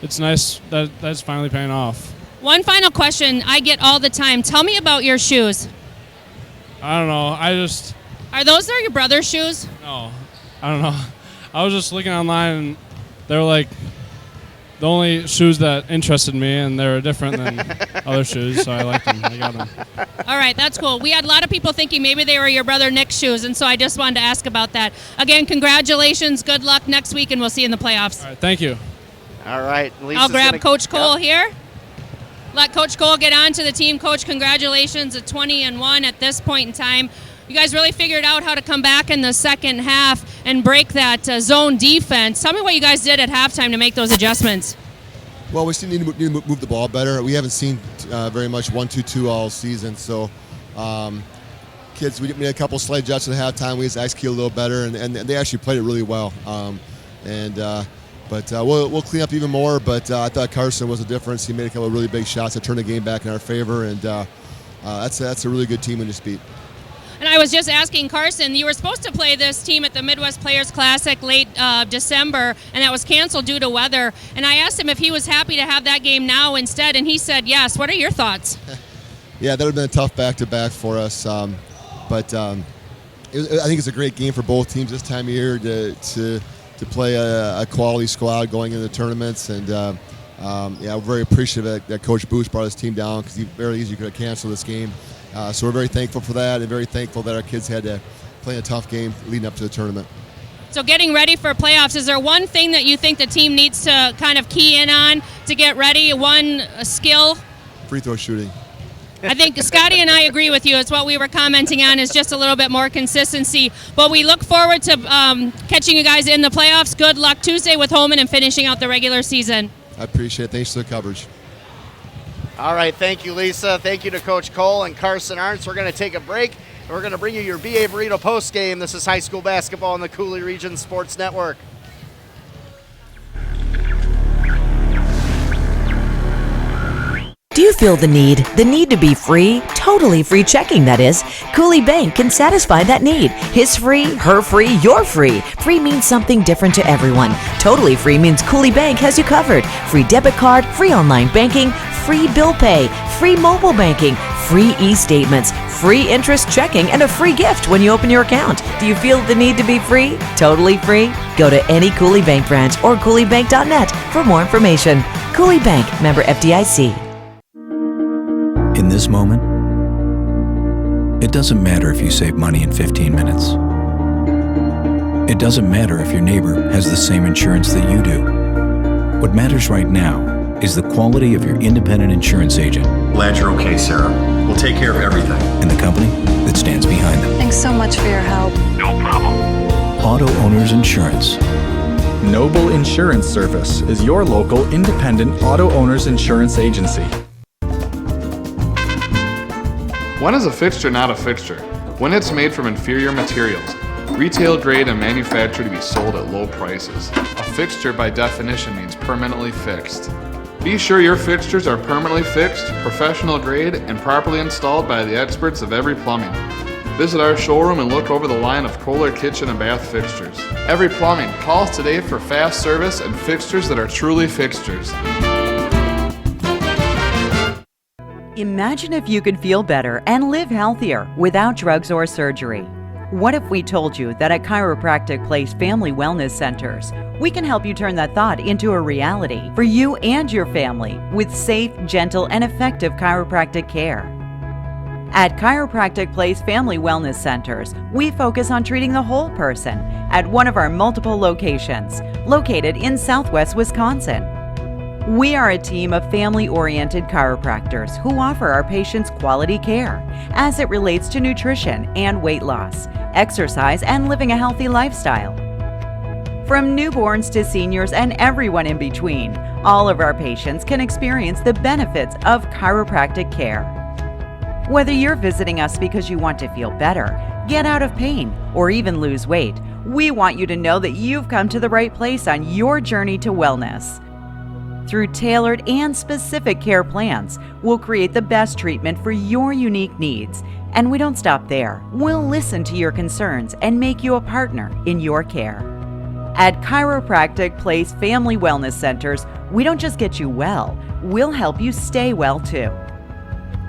it's nice that that's finally paying off. One final question I get all the time. Tell me about your shoes. I don't know. Are those your brother's shoes? No, I don't know. I was just looking online, and they were like the only shoes that interested me, and they were different than other shoes, so I liked them. I got them. All right, that's cool. We had a lot of people thinking maybe they were your brother Nick's shoes, and so I just wanted to ask about that. Again, congratulations. Good luck next week, and we'll see you in the playoffs. All right, thank you. All right. I'll grab Coach Cole here. Let Coach Cole get on to the team. Coach, congratulations at 20-1 at this point in time. You guys really figured out how to come back in the second half and break that zone defense. Tell me what you guys did at halftime to make those adjustments. Well, we still need to move the ball better. We haven't seen very much 1-2-2 all season. So, kids, we made a couple slight adjustments at halftime. We just executed a little better, and they actually played it really well. But we'll clean up even more. But I thought Carson was a difference. He made a couple of really big shots that turned the game back in our favor, and that's a really good team we just beat. And I was just asking Carson, you were supposed to play this team at the Midwest Players Classic late December, and that was canceled due to weather. And I asked him if he was happy to have that game now instead, and he said yes. What are your thoughts? Yeah, that would have been a tough back-to-back for us. But I think it's a great game for both teams this time of year to play a quality squad going into the tournaments. And we're very appreciative that Coach Booth brought his team down, because he very easily could have canceled this game. So we're very thankful for that, and very thankful that our kids had to play a tough game leading up to the tournament. So getting ready for playoffs, is there one thing that you think the team needs to kind of key in on to get ready, one skill? Free throw shooting. I think Scotty and I agree with you. It's what we were commenting on, is just a little bit more consistency. But we look forward to catching you guys in the playoffs. Good luck Tuesday with Holman and finishing out the regular season. I appreciate it. Thanks for the coverage. All right, thank you, Lisa. Thank you to Coach Cole and Carson Arntz. We're going to take a break, and we're going to bring you your BA Burrito postgame. This is high school basketball on the Coulee Region Sports Network. Do you feel the need to be free, totally free checking, that is? Coulee Bank can satisfy that need. His free, her free, your free. Free means something different to everyone. Totally free means Coulee Bank has you covered. Free debit card, free online banking, free bill pay, free mobile banking, free e-statements, free interest checking, and a free gift when you open your account. Do you feel the need to be free, totally free? Go to any Coulee Bank branch or CouleeBank.net for more information. Coulee Bank, member FDIC. In this moment, it doesn't matter if you save money in 15 minutes. It doesn't matter if your neighbor has the same insurance that you do. What matters right now is the quality of your independent insurance agent. Glad you're okay, Sarah. We'll We'll take care of everything. And the company that stands behind them. Thanks so much for your help. No problem. Auto Owners Insurance. Noble Insurance Service is your local independent auto owners insurance agency. When is a fixture not a fixture? When it's made from inferior materials, retail grade and manufactured to be sold at low prices. A fixture by definition means permanently fixed. Be sure your fixtures are permanently fixed, professional grade, and properly installed by the experts of Every Plumbing. Visit our showroom and look over the line of Kohler kitchen and bath fixtures. Every Plumbing, call us today for fast service and fixtures that are truly fixtures. Imagine if you could feel better and live healthier without drugs or surgery. What if we told you that at Chiropractic Place Family Wellness Centers, we can help you turn that thought into a reality for you and your family with safe, gentle, and effective chiropractic care? At Chiropractic Place Family Wellness Centers, we focus on treating the whole person at one of our multiple locations, located in Southwest Wisconsin. We are a team of family-oriented chiropractors who offer our patients quality care as it relates to nutrition and weight loss, exercise, and living a healthy lifestyle. From newborns to seniors and everyone in between, all of our patients can experience the benefits of chiropractic care. Whether you're visiting us because you want to feel better, get out of pain, or even lose weight, we want you to know that you've come to the right place on your journey to wellness. Through tailored and specific care plans, we'll create the best treatment for your unique needs. And we don't stop there. We'll listen to your concerns and make you a partner in your care. At Chiropractic Place Family Wellness Centers, we don't just get you well, we'll help you stay well too.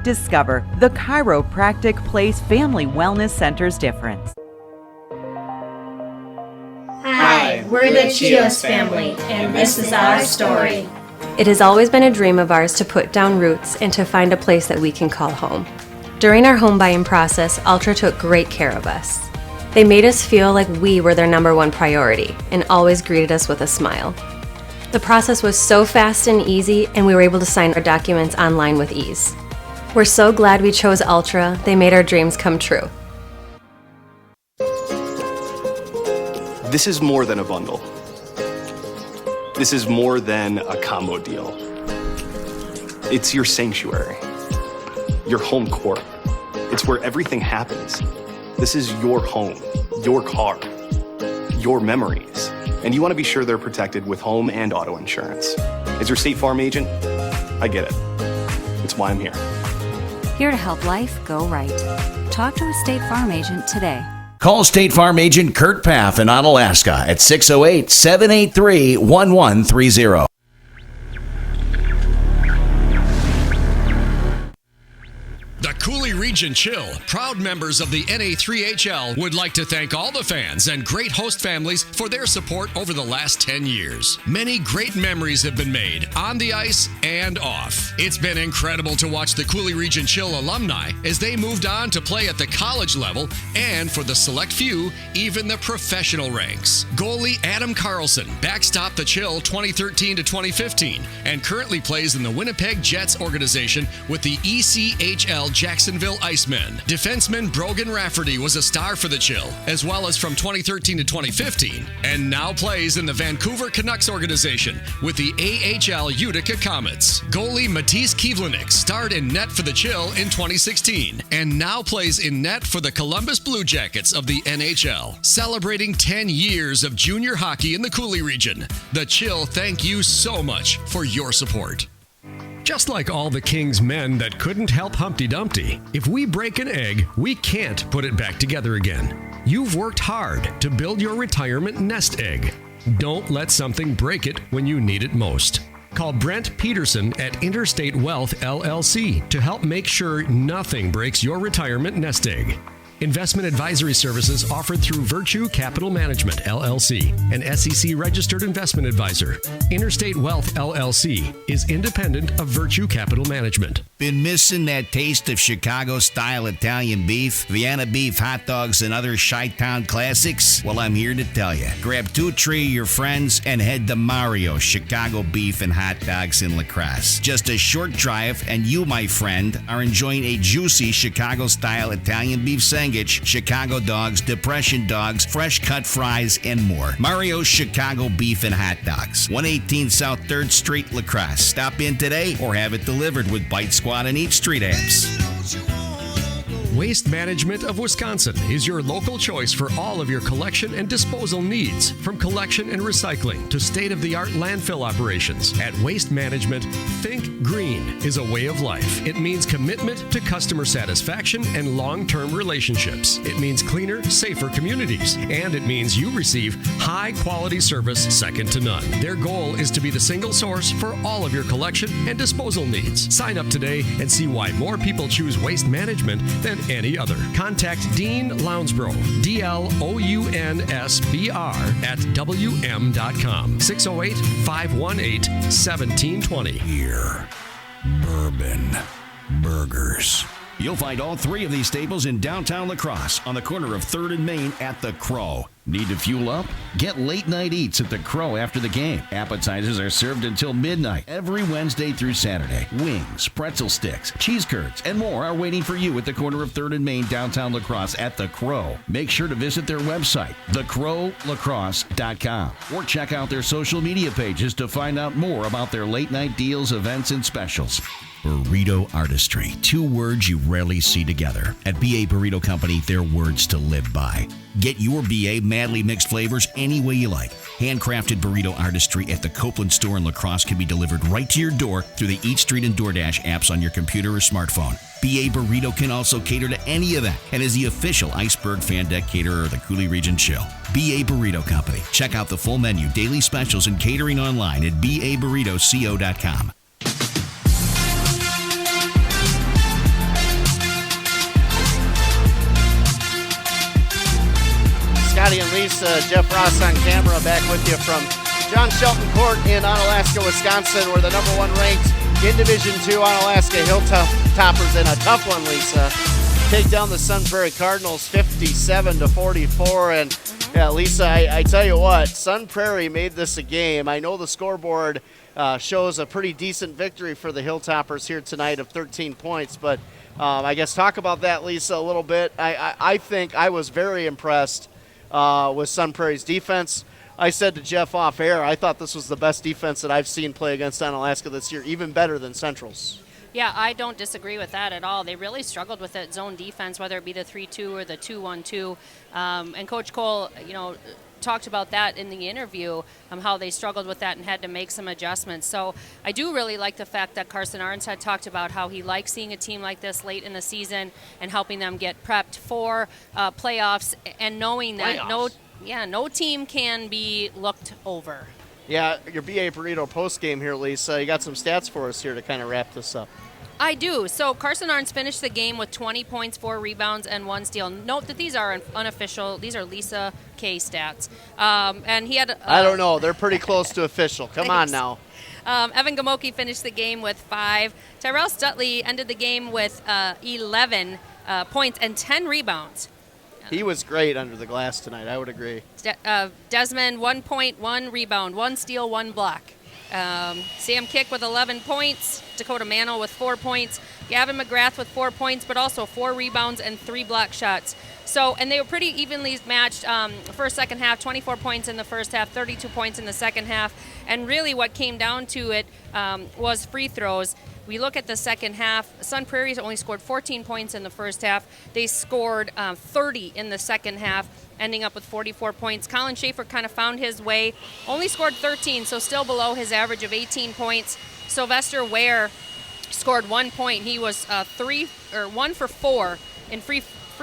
Discover the Chiropractic Place Family Wellness Center's difference. Hi, we're the Chios family, and this is our story. It has always been a dream of ours to put down roots and to find a place that we can call home. During our home buying process, Ultra took great care of us. They made us feel like we were their number one priority and always greeted us with a smile. The process was so fast and easy, and we were able to sign our documents online with ease. We're so glad we chose Ultra. They made our dreams come true. This is more than a bundle. This is more than a combo deal. It's your sanctuary, your home court. It's where everything happens. This is your home, your car, your memories. And you want to be sure they're protected with home and auto insurance. As your State Farm agent, I get it. It's why I'm here. Here to help life go right. Talk to a State Farm agent today. Call State Farm agent Kurt Paff in Onalaska at 608-783-1130. The Coulee Region Chill, proud members of the NA3HL, would like to thank all the fans and great host families for their support over the last 10 years. Many great memories have been made on the ice and off. It's been incredible to watch the Coulee Region Chill alumni as they moved on to play at the college level and, for the select few, even the professional ranks. Goalie Adam Carlson backstopped the Chill 2013 to 2015 and currently plays in the Winnipeg Jets organization with the ECHL Jacksonville Icemen. Defenseman Brogan Rafferty was a star for the Chill, as well as from 2013 to 2015, and now plays in the Vancouver Canucks organization with the AHL Utica Comets. Goalie Matisse Kivlenik starred in net for the Chill in 2016, and now plays in net for the Columbus Blue Jackets of the NHL. Celebrating 10 years of junior hockey in the Coulee region, the Chill thank you so much for your support. Just like all the king's men that couldn't help Humpty Dumpty, if we break an egg, we can't put it back together again. You've worked hard to build your retirement nest egg. Don't let something break it when you need it most. Call Brent Peterson at Interstate Wealth LLC to help make sure nothing breaks your retirement nest egg. Investment advisory services offered through Virtue Capital Management, LLC, an SEC-registered investment advisor. Interstate Wealth, LLC, is independent of Virtue Capital Management. Been missing that taste of Chicago-style Italian beef, Vienna beef, hot dogs, and other Chi-Town classics? Well, I'm here to tell you. Grab 2 or 3 of your friends and head to Mario's Chicago Beef and Hot Dogs in La Crosse. Just a short drive, and you, my friend, are enjoying a juicy Chicago-style Italian beef sandwich, Chicago dogs, depression dogs, fresh-cut fries, and more. Mario's Chicago Beef and Hot Dogs, 118 South 3rd Street, La Crosse. Stop in today or have it delivered with Bite Squad and Eat Street apps. Waste Management of Wisconsin is your local choice for all of your collection and disposal needs. From collection and recycling to state-of-the-art landfill operations. At Waste Management, think green is a way of life. It means commitment to customer satisfaction and long-term relationships. It means cleaner, safer communities. And it means you receive high-quality service second to none. Their goal is to be the single source for all of your collection and disposal needs. Sign up today and see why more people choose Waste Management than any other. Contact Dean Lounsbro, DLOUNSBR at WM.com. 608-518-1720. Here, bourbon, burgers. You'll find all 3 of these staples in downtown La Crosse on the corner of 3rd and Main at The Crow. Need to fuel up? Get late night eats at The Crow after the game. Appetizers are served until midnight every Wednesday through Saturday. Wings, pretzel sticks, cheese curds, and more are waiting for you at the corner of 3rd and Main, downtown La Crosse at The Crow. Make sure to visit their website, thecrowlacrosse.com, or check out their social media pages to find out more about their late night deals, events, and specials. Burrito artistry, 2 words you rarely see together. At B.A. Burrito Company, they're words to live by. Get your B.A. madly mixed flavors any way you like. Handcrafted burrito artistry at the Copeland store in La Crosse can be delivered right to your door through the Eat Street and DoorDash apps on your computer or smartphone. B.A. Burrito can also cater to any event and is the official Iceberg Fan Deck caterer of the Coulee Region Chill. B.A. Burrito Company. Check out the full menu, daily specials, and catering online at baburritoco.com. Scotty and Lisa, Jeff Ross on camera, back with you from John Shelton Court in Onalaska, Wisconsin, where the number 1 ranked in Division II Onalaska Hilltoppers in a tough one, Lisa. Take down the Sun Prairie Cardinals 57-44. And yeah, Lisa, I tell you what, Sun Prairie made this a game. I know the scoreboard shows a pretty decent victory for the Hilltoppers here tonight of 13 points, but I guess talk about that, Lisa, a little bit. I think I was very impressed with Sun Prairie's defense. I said to Jeff off air, I thought this was the best defense that I've seen play against Onalaska this year, even better than Central's. Yeah, I don't disagree with that at all. They really struggled with that zone defense, whether it be the 3-2 or the 2-1-2. And Coach Cole, talked about that in the interview, how they struggled with that and had to make some adjustments. So I do really like the fact that Carson Arns had talked about how he likes seeing a team like this late in the season and helping them get prepped for playoffs, and knowing that no team can be looked over. Yeah, your B.A. Burrito postgame here, Lisa. You got some stats for us here to kind of wrap this up. I do. So Carson Arns finished the game with 20 points, 4 rebounds, and 1 steal. Note that these are unofficial. These are Lisa Kay stats. And he had... I don't know. They're pretty close to official. Come on now. Evan Gamoki finished the game with 5. Tyrell Stutley ended the game with 11 points and 10 rebounds. He was great under the glass tonight. I would agree. Desmond, 1 point, 1 rebound, 1 steal, 1 block. Sam Kick with 11 points. Dakota Mantle with 4 points. Gavin McGrath with 4 points, but also 4 rebounds and 3 block shots. So, and they were pretty evenly matched first, second half, 24 points in the first half, 32 points in the second half. And really what came down to it was free throws. We look at the second half. Sun Prairie's only scored 14 points in the first half. They scored 30 in the second half, ending up with 44 points. Colin Schaefer kind of found his way, only scored 13, so still below his average of 18 points. Sylvester Ware scored 1 point. He was 1 for 4 in free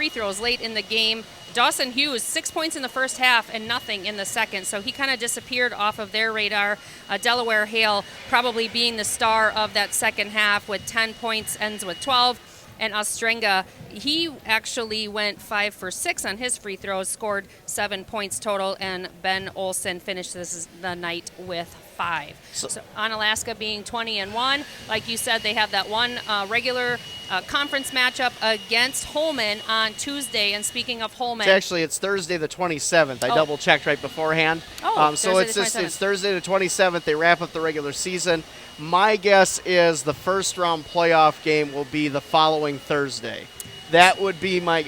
throws late in the game. Dawson Hughes, 6 points in the first half and nothing in the second, so he kind of disappeared off of their radar. Delaware Hale probably being the star of that second half with 10 points, ends with 12. And Ostrenga, he actually went 5 for 6 on his free throws, scored 7 points total, and Ben Olsen finished the night with 5. So Onalaska being 20-1, like you said, they have that one regular conference matchup against Holman on Tuesday. And speaking of Holman, it's Thursday the 27th. I double checked right beforehand. So it's Thursday the 27th. They wrap up the regular season. My guess is the first round playoff game will be the following Thursday. That would be my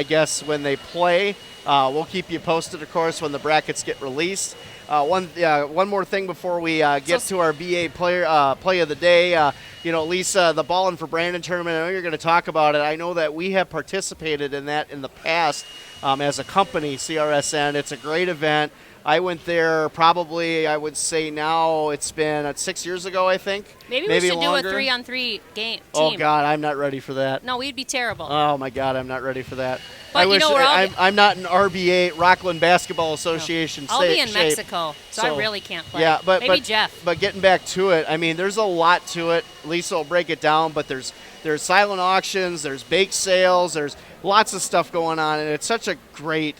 guess when they play. We'll keep you posted, of course, when the brackets get released. One more thing before we get to our BA play of the day. Lisa, the Ballin' for Brandon tournament, I know you're going to talk about it. I know that we have participated in that in the past as a company, CRSN. It's a great event. I went there probably, I would say now it's been 6 years ago, I think. Maybe we should do a 3-on-3 game. Oh, God, I'm not ready for that. No, we'd be terrible. Oh, my God, I'm not ready for that. But I'm not an RBA, Rockland Basketball Association. I'll be in Mexico, so I really can't play. Yeah, maybe Jeff. But getting back to it, I mean, there's a lot to it. Lisa will break it down, but there's silent auctions, there's bake sales, there's lots of stuff going on, and it's such a great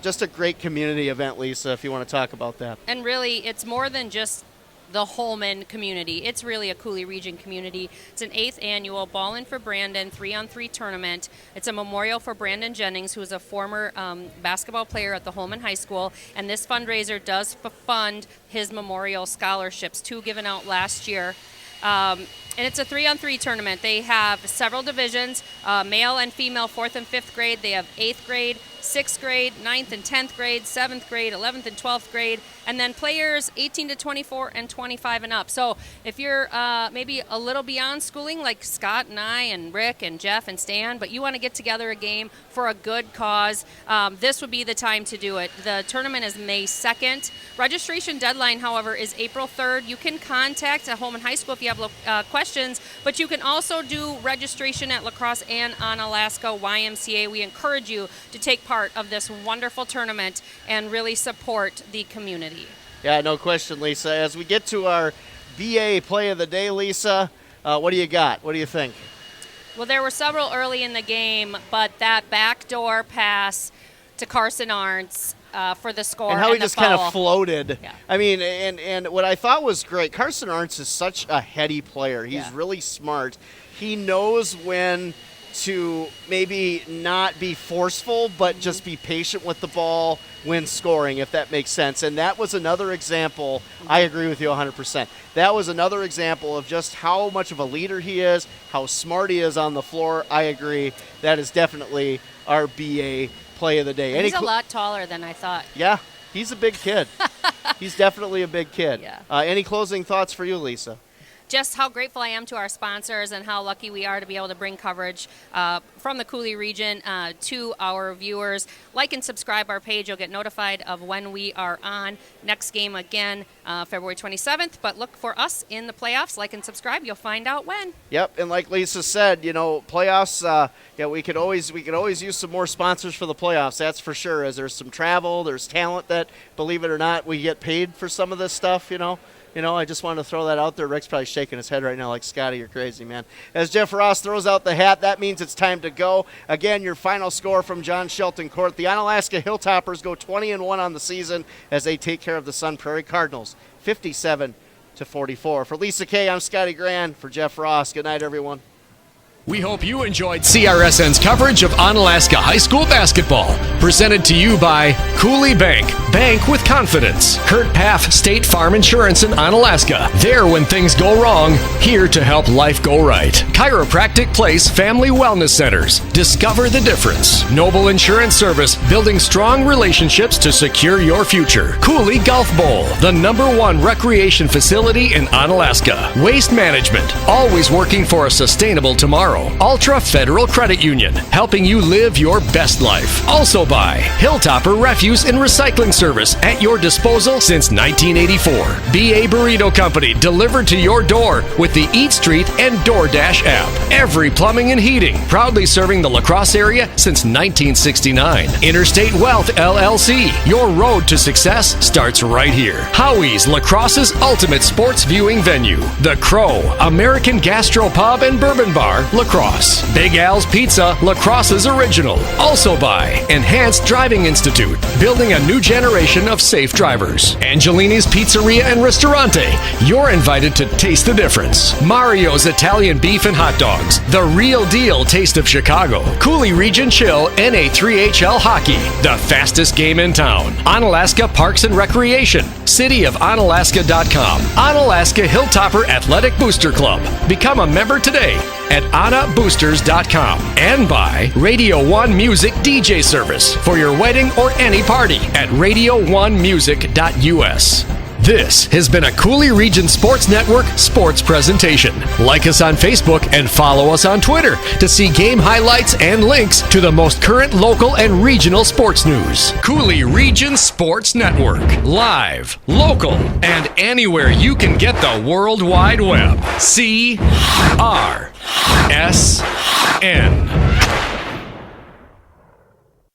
just a great community event, Lisa, if you want to talk about that. And really, it's more than just the Holman community. It's really a Coulee region community. It's an 8th annual Ballin' for Brandon 3-on-3 tournament. It's a memorial for Brandon Jennings, who is a former basketball player at the Holman High School. And this fundraiser does fund his memorial scholarships, 2 given out last year. And it's a 3-on-3 tournament. They have several divisions, male and female 4th and 5th grade. They have 8th grade, 6th grade, 9th and 10th grade, 7th grade, 11th and 12th grade, and then players 18 to 24 and 25 and up. So if you're maybe a little beyond schooling, like Scott and I and Rick and Jeff and Stan, but you want to get together a game for a good cause, this would be the time to do it. The tournament is May 2nd. Registration deadline, however, is April 3rd. You can contact Holman High School if you have questions, but you can also do registration at La Crosse and Onalaska YMCA. We encourage you to take part of this wonderful tournament and really support the community. Yeah, no question, Lisa. As we get to our BA play of the day, Lisa, what do you got? What do you think? Well, there were several early in the game, but that backdoor pass to Carson Arntz for the score and how he just kind of floated. Yeah. I mean, and what I thought was great, Carson Arntz is such a heady player. He's really smart. He knows when to maybe not be forceful, but just be patient with the ball when scoring, if that makes sense. And that was another example. I agree with you 100%. That was another example of just how much of a leader he is, how smart he is on the floor. I agree. That is definitely our BA play of the day. He's a lot taller than I thought. Yeah, he's a big kid. He's definitely a big kid. Yeah. Any closing thoughts for you, Lisa? Just how grateful I am to our sponsors and how lucky we are to be able to bring coverage from the Coulee region to our viewers. Like and subscribe our page. You'll get notified of when we are on. Next game again, February 27th. But look for us in the playoffs. Like and subscribe. You'll find out when. Yep, and like Lisa said, playoffs. We could always use some more sponsors for the playoffs. That's for sure. As there's some travel, there's talent that, believe it or not, we get paid for some of this stuff. I just wanted to throw that out there. Rick's probably shaking his head right now like, Scotty, you're crazy, man. As Jeff Ross throws out the hat, that means it's time to go. Again, your final score from John Shelton Court. The Onalaska Hilltoppers go 20-1 on the season as they take care of the Sun Prairie Cardinals, 57-44. For Lisa Kay, I'm Scotty Gran. For Jeff Ross, good night, everyone. We hope you enjoyed CRSN's coverage of Onalaska High School basketball. Presented to you by Coulee Bank. Bank with confidence. Kurt Paff State Farm Insurance in Onalaska. There when things go wrong, here to help life go right. Chiropractic Place Family Wellness Centers. Discover the difference. Noble Insurance Service. Building strong relationships to secure your future. Coulee Golf Bowl. The #1 recreation facility in Onalaska. Waste Management. Always working for a sustainable tomorrow. Ultra Federal Credit Union, helping you live your best life. Also by Hilltopper Refuse and Recycling Service, at your disposal since 1984. BA Burrito Company, delivered to your door with the Eat Street and DoorDash app. Every Plumbing and Heating, proudly serving the La Crosse area since 1969. Interstate Wealth LLC, your road to success starts right here. Howie's, La Crosse's ultimate sports viewing venue. The Crow, American Gastro Pub and Bourbon Bar, Lacrosse. Big Al's Pizza, Lacrosse's original. Also by Enhanced Driving Institute, building a new generation of safe drivers. Angelini's Pizzeria and Ristorante. You're invited to taste the difference. Mario's Italian Beef and Hot Dogs. The real deal taste of Chicago. Coulee Region Chill, NA3HL Hockey. The fastest game in town. Onalaska Parks and Recreation. CityofOnalaska.com. Onalaska Hilltopper Athletic Booster Club. Become a member today at OnaBoosters.com. And by Radio 1 Music DJ Service for your wedding or any party at Radio1Music.us. This has been a Coulee Region Sports Network sports presentation. Like us on Facebook and follow us on Twitter to see game highlights and links to the most current local and regional sports news. Coulee Region Sports Network. Live, local, and anywhere you can get the World Wide Web. CRSN.